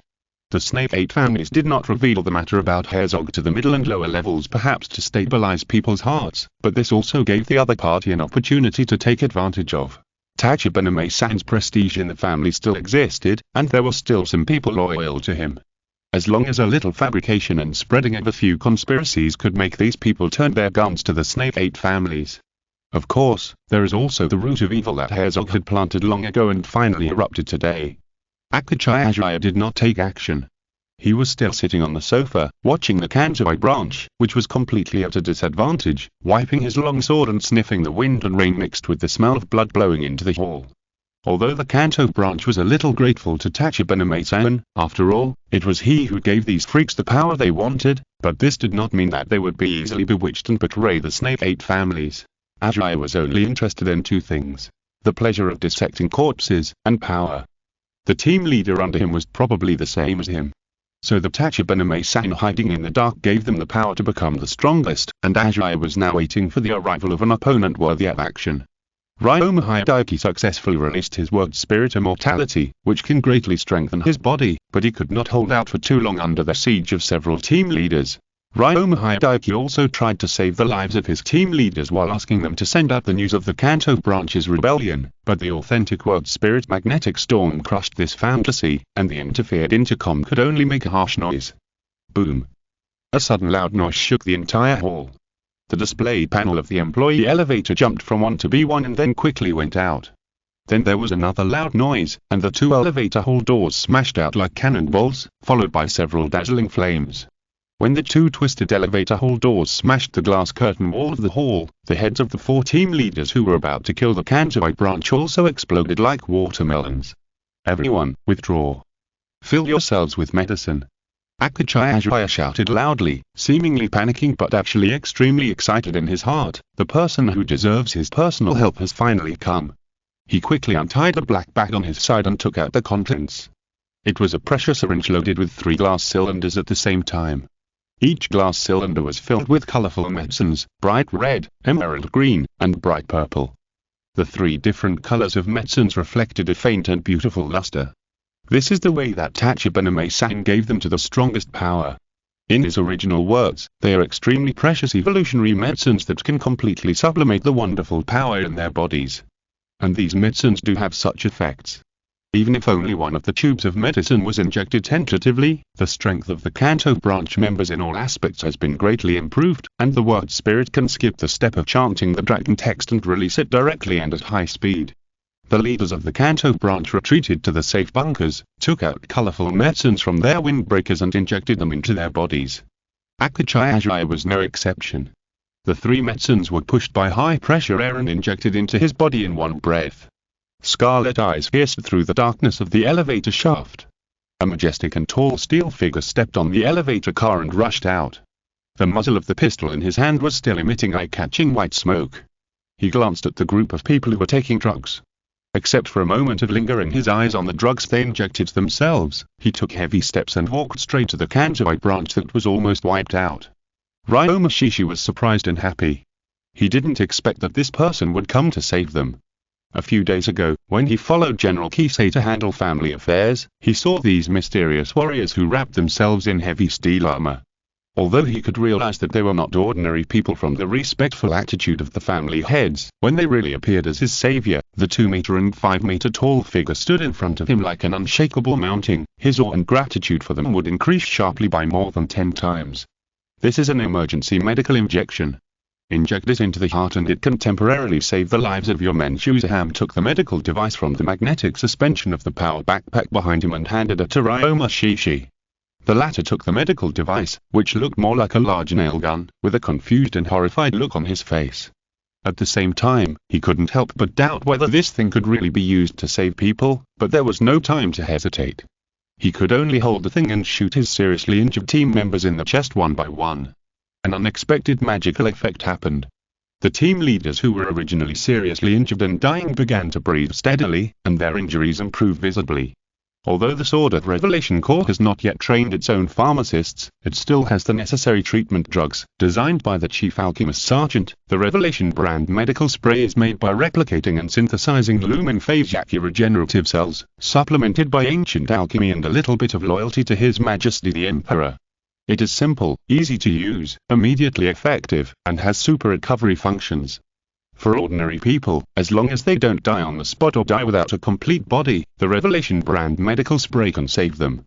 The Snake 8 families did not reveal the matter about Herzog to the middle and lower levels, perhaps to stabilize people's hearts, but this also gave the other party an opportunity to take advantage of. Tachibana-San's prestige in the family still existed, and there were still some people loyal to him. As long as a little fabrication and spreading of a few conspiracies could make these people turn their guns to the Snake 8 families. Of course, there is also the root of evil that Herzog had planted long ago and finally erupted today. Akachaya did not take action. He was still sitting on the sofa, watching the Kanzai branch, which was completely at a disadvantage, wiping his long sword and sniffing the wind and rain mixed with the smell of blood blowing into the hall. Although the Kanto branch was a little grateful to Tachibana-san, after all, it was he who gave these freaks the power they wanted, but this did not mean that they would be easily bewitched and betray the Snake 8 families. Ajay was only interested in two things: the pleasure of dissecting corpses, and power. The team leader under him was probably the same as him. So the Tachibana-san hiding in the dark gave them the power to become the strongest, and Ajay was now waiting for the arrival of an opponent worthy of action. Ryoma Hideki successfully released his word spirit immortality, which can greatly strengthen his body, but he could not hold out for too long under the siege of several team leaders. Ryoma Hideki also tried to save the lives of his team leaders while asking them to send out the news of the Kanto branch's rebellion, but the authentic word spirit magnetic storm crushed this fantasy, and the interfered intercom could only make a harsh noise. Boom! A sudden loud noise shook the entire hall. The display panel of the employee elevator jumped from 1 to B1 and then quickly went out. Then there was another loud noise, and the two elevator hall doors smashed out like cannonballs, followed by several dazzling flames. When the two twisted elevator hall doors smashed the glass curtain wall of the hall, the heads of the four team leaders who were about to kill the Kanzai branch also exploded like watermelons. Everyone, withdraw. Fill yourselves with medicine. Akachaya shouted loudly, seemingly panicking but actually extremely excited in his heart. The person who deserves his personal help has finally come. He quickly untied a black bag on his side and took out the contents. It was a pressure syringe loaded with 3 glass cylinders at the same time. Each glass cylinder was filled with colorful medicines, bright red, emerald green, and bright purple. The 3 different colors of medicines reflected a faint and beautiful luster. This is the way that Tachibana-san gave them to the strongest power. In his original words, they are extremely precious evolutionary medicines that can completely sublimate the wonderful power in their bodies. And these medicines do have such effects. Even if only one of the tubes of medicine was injected tentatively, the strength of the Kanto branch members in all aspects has been greatly improved, and the word spirit can skip the step of chanting the dragon text and release it directly and at high speed. The leaders of the Kanto branch retreated to the safe bunkers, took out colorful medicines from their windbreakers and injected them into their bodies. Akachaya was no exception. The 3 medicines were pushed by high-pressure air and injected into his body in one breath. Scarlet eyes pierced through the darkness of the elevator shaft. A majestic and tall steel figure stepped on the elevator car and rushed out. The muzzle of the pistol in his hand was still emitting eye-catching white smoke. He glanced at the group of people who were taking drugs. Except for a moment of lingering his eyes on the drugs they injected themselves, he took heavy steps and walked straight to the Kanzai branch that was almost wiped out. Ryoma Shishi was surprised and happy. He didn't expect that this person would come to save them. A few days ago, when he followed General Kisei to handle family affairs, he saw these mysterious warriors who wrapped themselves in heavy steel armor. Although he could realize that they were not ordinary people from the respectful attitude of the family heads, when they really appeared as his savior, the 2-meter and 5-meter tall figure stood in front of him like an unshakable mountain. His awe and gratitude for them would increase sharply by more than 10 times. This is an emergency medical injection. Inject it into the heart and it can temporarily save the lives of your men. Shuzaham took the medical device from the magnetic suspension of the power backpack behind him and handed it to Ryoma Shishi. The latter took the medical device, which looked more like a large nail gun, with a confused and horrified look on his face. At the same time, he couldn't help but doubt whether this thing could really be used to save people, but there was no time to hesitate. He could only hold the thing and shoot his seriously injured team members in the chest one by one. An unexpected magical effect happened. The team leaders who were originally seriously injured and dying began to breathe steadily, and their injuries improved visibly. Although the Sword of Revelation Corps has not yet trained its own pharmacists, it still has the necessary treatment drugs, designed by the Chief Alchemist Sergeant. The Revelation brand medical spray is made by replicating and synthesizing Lumenfei regenerative cells, supplemented by ancient alchemy and a little bit of loyalty to His Majesty the Emperor. It is simple, easy to use, immediately effective, and has super recovery functions. For ordinary people, as long as they don't die on the spot or die without a complete body, the Revelation brand medical spray can save them.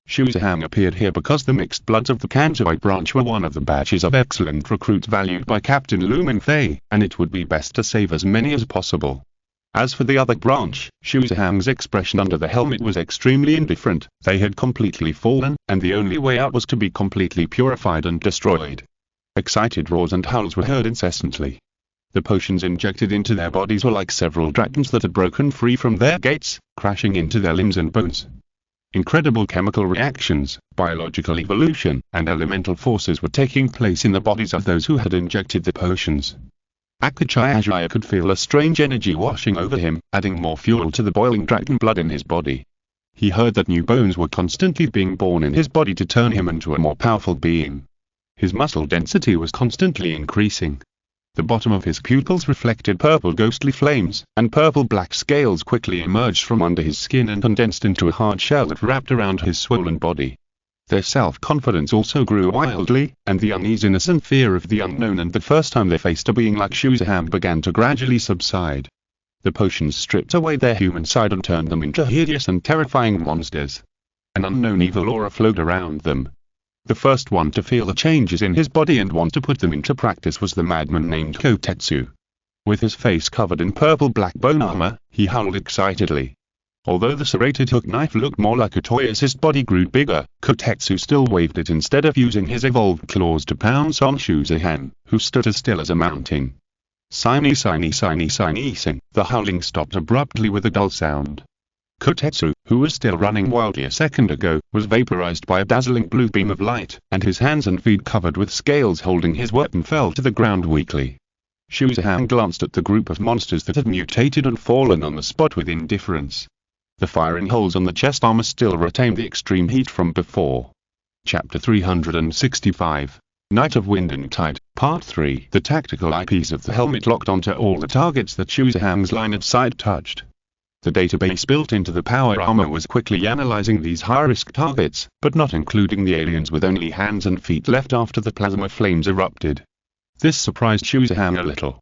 Shuzahang appeared here because the mixed bloods of the Kantoid branch were one of the batches of excellent recruits valued by Captain Lumenfei, and it would be best to save as many as possible. As for the other branch, Shuzahang's expression under the helmet was extremely indifferent. They had completely fallen, and the only way out was to be completely purified and destroyed. Excited roars and howls were heard incessantly. The potions injected into their bodies were like several dragons that had broken free from their gates, crashing into their limbs and bones. Incredible chemical reactions, biological evolution, and elemental forces were taking place in the bodies of those who had injected the potions. Akachaya could feel a strange energy washing over him, adding more fuel to the boiling dragon blood in his body. He heard that new bones were constantly being born in his body to turn him into a more powerful being. His muscle density was constantly increasing. The bottom of his pupils reflected purple ghostly flames, and purple-black scales quickly emerged from under his skin and condensed into a hard shell that wrapped around his swollen body. Their self-confidence also grew wildly, and the uneasiness and fear of the unknown and the first time they faced a being like Shuzahang began to gradually subside. The potions stripped away their human side and turned them into hideous and terrifying monsters. An unknown evil aura flowed around them. The first one to feel the changes in his body and want to put them into practice was the madman named Kotetsu. With his face covered in purple-black bone armor, he howled excitedly. Although the serrated hook knife looked more like a toy as his body grew bigger, Kotetsu still waved it instead of using his evolved claws to pounce on Shuzahang, who stood as still as a mountain. Sing, the howling stopped abruptly with a dull sound. Kotetsu, who was still running wildly a second ago, was vaporized by a dazzling blue beam of light, and his hands and feet covered with scales holding his weapon fell to the ground weakly. Shuzahang glanced at the group of monsters that had mutated and fallen on the spot with indifference. The firing holes on the chest armor still retained the extreme heat from before. Chapter 365. Night of Wind and Tide, Part 3. The tactical eyepiece of the helmet locked onto all the targets that Shuzahang's line of sight touched. The database built into the power armor was quickly analyzing these high-risk targets, but not including the aliens with only hands and feet left after the plasma flames erupted. This surprised Shuzahang a little.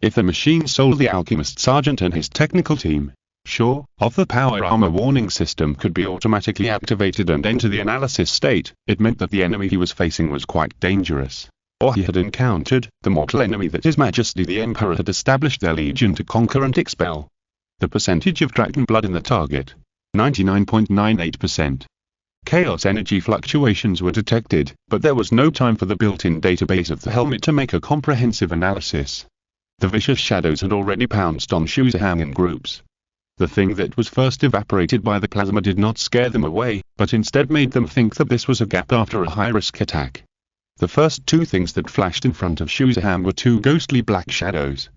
If the machine sold the Alchemist Sergeant and his technical team, sure, of the power armor warning system could be automatically activated and enter the analysis state, it meant that the enemy he was facing was quite dangerous. Or he had encountered the mortal enemy that His Majesty the Emperor had established their legion to conquer and expel. The percentage of dragon blood in the target, 99.98%. Chaos energy fluctuations were detected, but there was no time for the built-in database of the helmet to make a comprehensive analysis. The vicious shadows had already pounced on Shuzahang in groups. The thing that was first evaporated by the plasma did not scare them away, but instead made them think that this was a gap after a high-risk attack. The first two things that flashed in front of Shuzahang were two ghostly black shadows.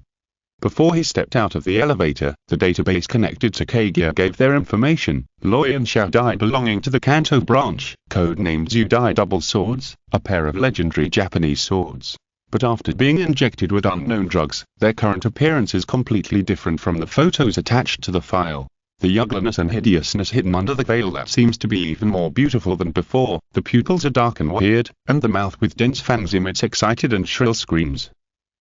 Before he stepped out of the elevator, the database connected to Kagear gave their information. Loi and Xiao Dai belonging to the Kanto branch, codenamed Zudai Double Swords, a pair of legendary Japanese swords. But after being injected with unknown drugs, their current appearance is completely different from the photos attached to the file. The ugliness and hideousness hidden under the veil that seems to be even more beautiful than before, the pupils are dark and weird, and the mouth with dense fangs emits excited and shrill screams.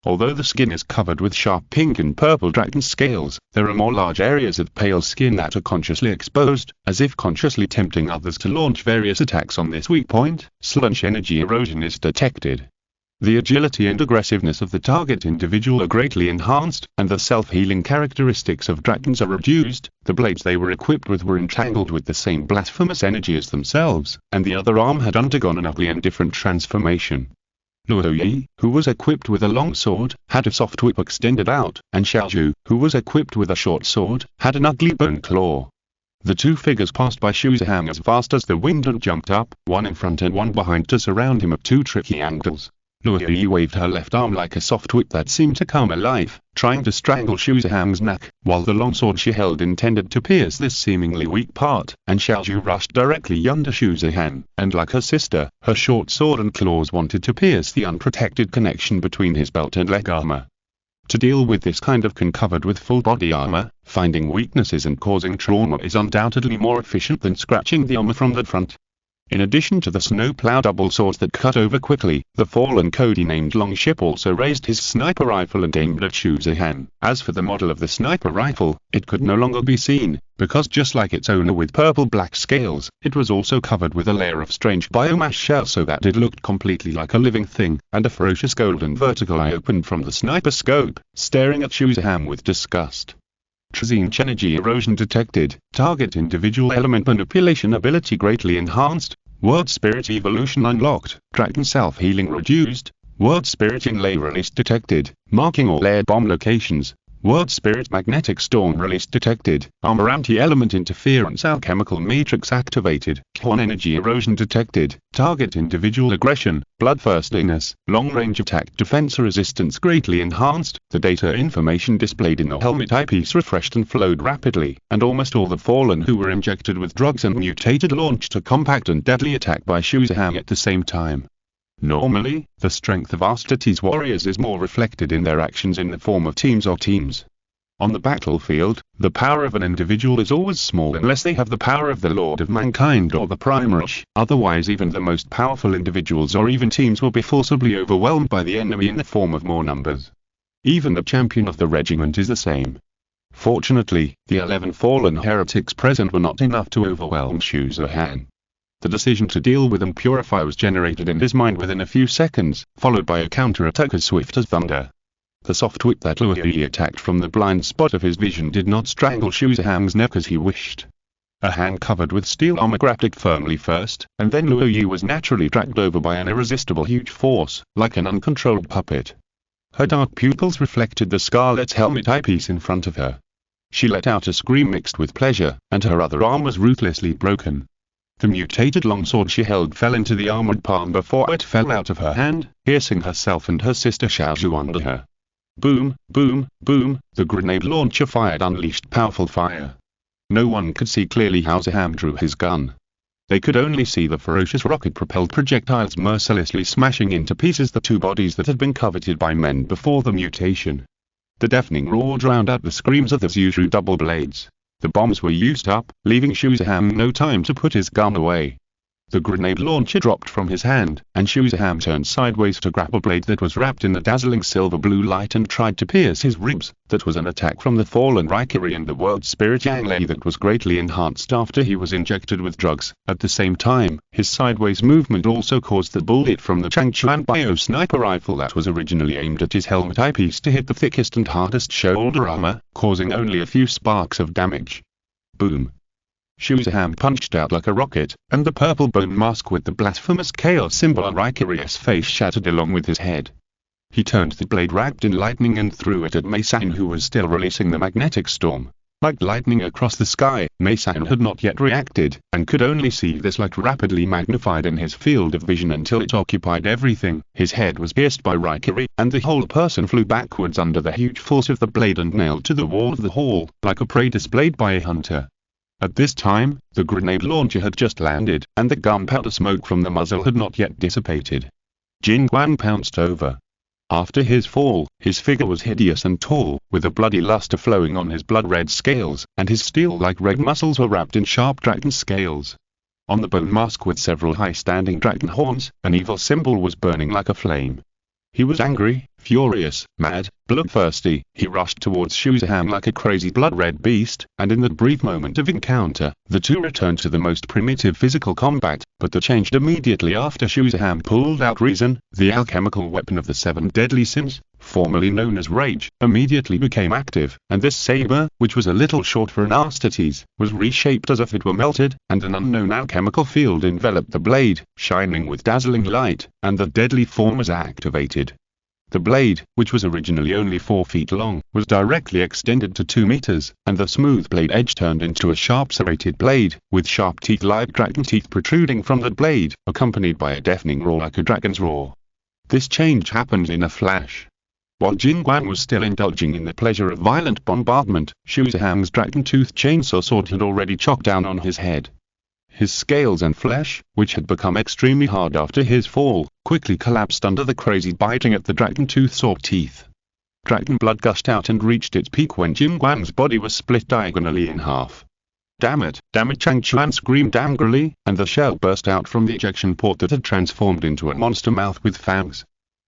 Although the skin is covered with sharp pink and purple dragon scales, there are more large areas of pale skin that are consciously exposed, as if consciously tempting others to launch various attacks on this weak point. Sludge energy erosion is detected. The agility and aggressiveness of the target individual are greatly enhanced, and the self-healing characteristics of dragons are reduced. The blades they were equipped with were entangled with the same blasphemous energy as themselves, and the other arm had undergone an ugly and different transformation. Luo Yi, who was equipped with a long sword, had a soft whip extended out, and Xiaozhu, who was equipped with a short sword, had an ugly bone claw. The two figures passed by Shuzahang as fast as the wind and jumped up, one in front and one behind to surround him at two tricky angles. Luo Yi waved her left arm like a soft whip that seemed to come alive, trying to strangle Shuzaham's neck, while the longsword she held intended to pierce this seemingly weak part, and Xiaozhu rushed directly under Shuzaham, and like her sister, her short sword and claws wanted to pierce the unprotected connection between his belt and leg armor. To deal with this kind of con covered with full body armor, finding weaknesses and causing trauma is undoubtedly more efficient than scratching the armor from the front. In addition to the snowplow double swords that cut over quickly, the fallen Cody-named Longship also raised his sniper rifle and aimed at Shuzahan. As for the model of the sniper rifle, it could no longer be seen, because just like its owner with purple-black scales, it was also covered with a layer of strange biomass shell so that it looked completely like a living thing, and a ferocious golden vertical eye opened from the sniper scope, staring at Shuzaham with disgust. Trinch energy erosion detected, target individual element manipulation ability greatly enhanced, word spirit evolution unlocked, dragon self-healing reduced, word spirit inlay release detected, marking all air bomb locations, word spirit magnetic storm release detected, armor anti-element interference alchemical matrix activated, Quan energy erosion detected, target individual aggression, bloodthirstiness, long-range attack defense resistance greatly enhanced, the data information displayed in the helmet eyepiece refreshed and flowed rapidly, and almost all the fallen who were injected with drugs and mutated launched a compact and deadly attack by Shuzaham at the same time. Normally, the strength of Astartes warriors is more reflected in their actions in the form of teams or teams. On the battlefield, the power of an individual is always small unless they have the power of the Lord of Mankind or the Primarch, otherwise even the most powerful individuals or even teams will be forcibly overwhelmed by the enemy in the form of more numbers. Even the champion of the regiment is the same. Fortunately, the 11 fallen heretics present were not enough to overwhelm Shuzahan. The decision to deal with and purify was generated in his mind within a few seconds, followed by a counterattack as swift as thunder. The soft whip that Luo Yi attacked from the blind spot of his vision did not strangle Shuzaham's neck as he wished. A hand covered with steel armor grabbed it firmly first, and then Luo Yi was naturally dragged over by an irresistible huge force, like an uncontrolled puppet. Her dark pupils reflected the scarlet helmet eyepiece in front of her. She let out a scream mixed with pleasure, and her other arm was ruthlessly broken. The mutated longsword she held fell into the armored palm before it fell out of her hand, piercing herself and her sister Xiaozhu under her. Boom, boom, boom, the grenade launcher fired unleashed powerful fire. No one could see clearly how Shuzaham drew his gun. They could only see the ferocious rocket-propelled projectiles mercilessly smashing into pieces the two bodies that had been coveted by men before the mutation. The deafening roar drowned out the screams of the Zuzhu double blades. The bombs were used up, leaving Shuzaham no time to put his gun away. The grenade launcher dropped from his hand, and Shuzaham turned sideways to grab a blade that was wrapped in the dazzling silver-blue light and tried to pierce his ribs. That was an attack from the fallen Rikiri and the world spirit Yanglei that was greatly enhanced after he was injected with drugs. At the same time, his sideways movement also caused the bullet from the Changchuan bio sniper rifle that was originally aimed at his helmet eyepiece to hit the thickest and hardest shoulder armor, causing only a few sparks of damage. Boom. Shuzaham punched out like a rocket, and the purple bone mask with the blasphemous chaos symbol on Rikiri's face shattered along with his head. He turned the blade wrapped in lightning and threw it at Meisan, who was still releasing the magnetic storm. Like lightning across the sky, Meisan had not yet reacted, and could only see this light rapidly magnified in his field of vision until it occupied everything. His head was pierced by Rikiri, and the whole person flew backwards under the huge force of the blade and nailed to the wall of the hall, like a prey displayed by a hunter. At this time, the grenade launcher had just landed, and the gunpowder smoke from the muzzle had not yet dissipated. Jin Guan pounced over. After his fall, his figure was hideous and tall, with a bloody luster flowing on his blood-red scales, and his steel-like red muscles were wrapped in sharp dragon scales. On the bone mask with several high-standing dragon horns, an evil symbol was burning like a flame. He was angry, furious, mad, bloodthirsty. He rushed towards Shuzaham like a crazy blood-red beast, and in that brief moment of encounter, the two returned to the most primitive physical combat, but that changed immediately after Shuzaham pulled out Reason, the alchemical weapon of the 7 deadly sins, formerly known as Rage, immediately became active, and this saber, which was a little short for an Astartes, was reshaped as if it were melted, and an unknown alchemical field enveloped the blade, shining with dazzling light, and the deadly form was activated. The blade, which was originally only 4 feet long, was directly extended to 2 meters, and the smooth blade edge turned into a sharp serrated blade, with sharp teeth like dragon teeth protruding from the blade, accompanied by a deafening roar like a dragon's roar. This change happened in a flash. While Jingguan was still indulging in the pleasure of violent bombardment, Xu Zhang's dragon-toothed chainsaw sword had already chopped down on his head. His scales and flesh, which had become extremely hard after his fall, quickly collapsed under the crazy biting at the dragon-tooth sword teeth. Dragon blood gushed out and reached its peak when Jingguan's body was split diagonally in half. Damn it, Chang Chuan screamed angrily, and the shell burst out from the ejection port that had transformed into a monster mouth with fangs.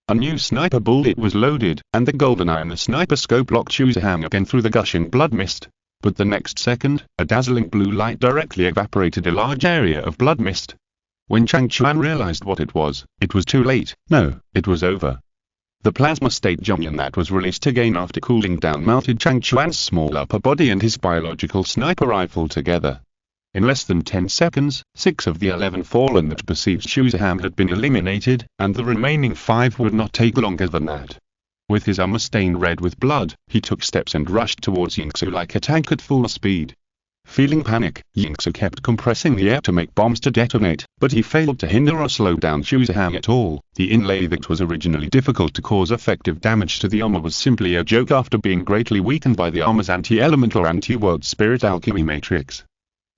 A new sniper bullet was loaded, and the golden eye in the sniper scope locked Xu Zhang again through the gushing blood mist. But the next second, a dazzling blue light directly evaporated a large area of blood mist. When Chang Chuan realized what it was too late. No, it was over. The plasma state Zhongyan that was released again after cooling down melted Chang Chuan's small upper body and his biological sniper rifle together. In less than 10 seconds, 6 of the 11 fallen that besieged Xu Zhang had been eliminated, and the remaining 5 would not take longer than that. With his armor stained red with blood, he took steps and rushed towards Yingsu like a tank at full speed. Feeling panic, Yingsu kept compressing the air to make bombs to detonate, but he failed to hinder or slow down Xu Zhang at all. The inlay that was originally difficult to cause effective damage to the armor was simply a joke after being greatly weakened by the armor's anti-element or anti-world spirit alchemy matrix.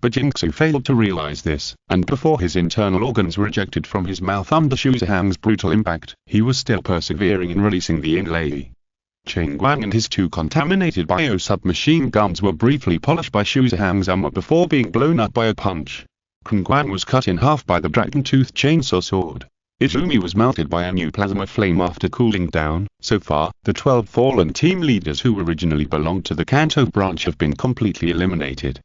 But Yingsu failed to realize this, and before his internal organs were ejected from his mouth under Xu Zhang's brutal impact, he was still persevering in releasing the inlay. Chengguang and his 2 contaminated bio-submachine guns were briefly polished by Xu Zhang's armor before being blown up by a punch. Chengguang was cut in half by the dragon-toothed chainsaw sword. Izumi was melted by a new plasma flame after cooling down. So far, the 12 fallen team leaders who originally belonged to the Kanto branch have been completely eliminated.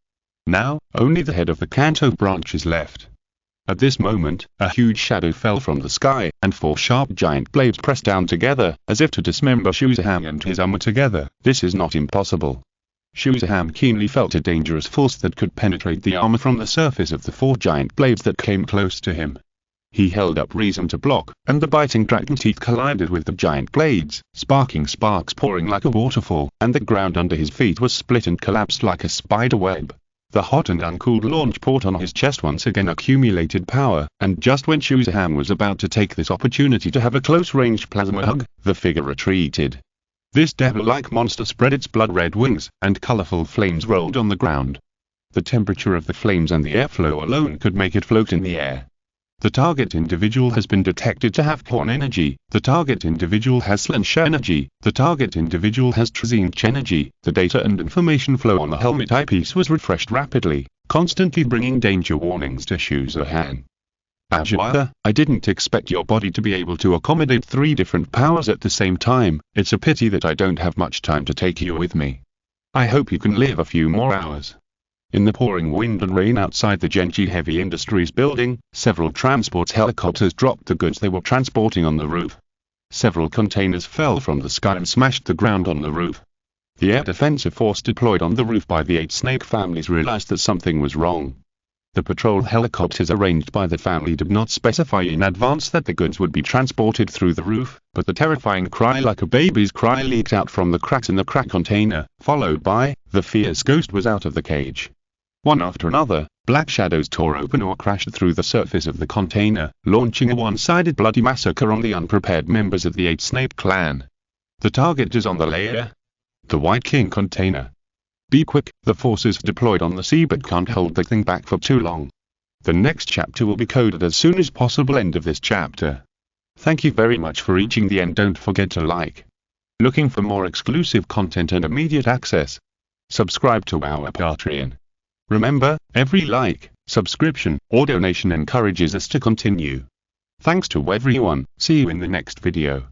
Now, only the head of the Kanto branch is left. At this moment, a huge shadow fell from the sky, and 4 sharp giant blades pressed down together, as if to dismember Xu Zhang and his armor together. This is not impossible. Xu Zhang keenly felt a dangerous force that could penetrate the armor from the surface of the 4 giant blades that came close to him. He held up reason to block, and the biting dragon teeth collided with the giant blades, sparking sparks pouring like a waterfall, and the ground under his feet was split and collapsed like a spider web. The hot and uncooled launch port on his chest once again accumulated power, and just when Xu Zhang was about to take this opportunity to have a close-range plasma hug, the figure retreated. This devil-like monster spread its blood-red wings, and colorful flames rolled on the ground. The temperature of the flames and the airflow alone could make it float in the air. The target individual has been detected to have porn energy, the target individual has slash energy, the target individual has Trinch energy. The data and information flow on the helmet eyepiece was refreshed rapidly, constantly bringing danger warnings to Xu Zhang. Ajua, I didn't expect your body to be able to accommodate 3 different powers at the same time. It's a pity that I don't have much time to take you with me. I hope you can live a few more hours. In the pouring wind and rain outside the Genji Heavy Industries building, several transport helicopters dropped the goods they were transporting on the roof. Several containers fell from the sky and smashed the ground on the roof. The air defensive force deployed on the roof by the 8 snake families realized that something was wrong. The patrol helicopters arranged by the family did not specify in advance that the goods would be transported through the roof, but the terrifying cry like a baby's cry leaked out from the cracks in the crack container, followed by, the fierce ghost was out of the cage. One after another, black shadows tore open or crashed through the surface of the container, launching a one-sided bloody massacre on the unprepared members of the 8 Snake clan. The target is on the layer. The White King container. Be quick, the forces deployed on the sea but can't hold the thing back for too long. The next chapter will be coded as soon as possible. End of this chapter. Thank you very much for reaching the end. Don't forget to like. Looking for more exclusive content and immediate access? Subscribe to our Patreon. Remember, every like, subscription, or donation encourages us to continue. Thanks to everyone. See you in the next video.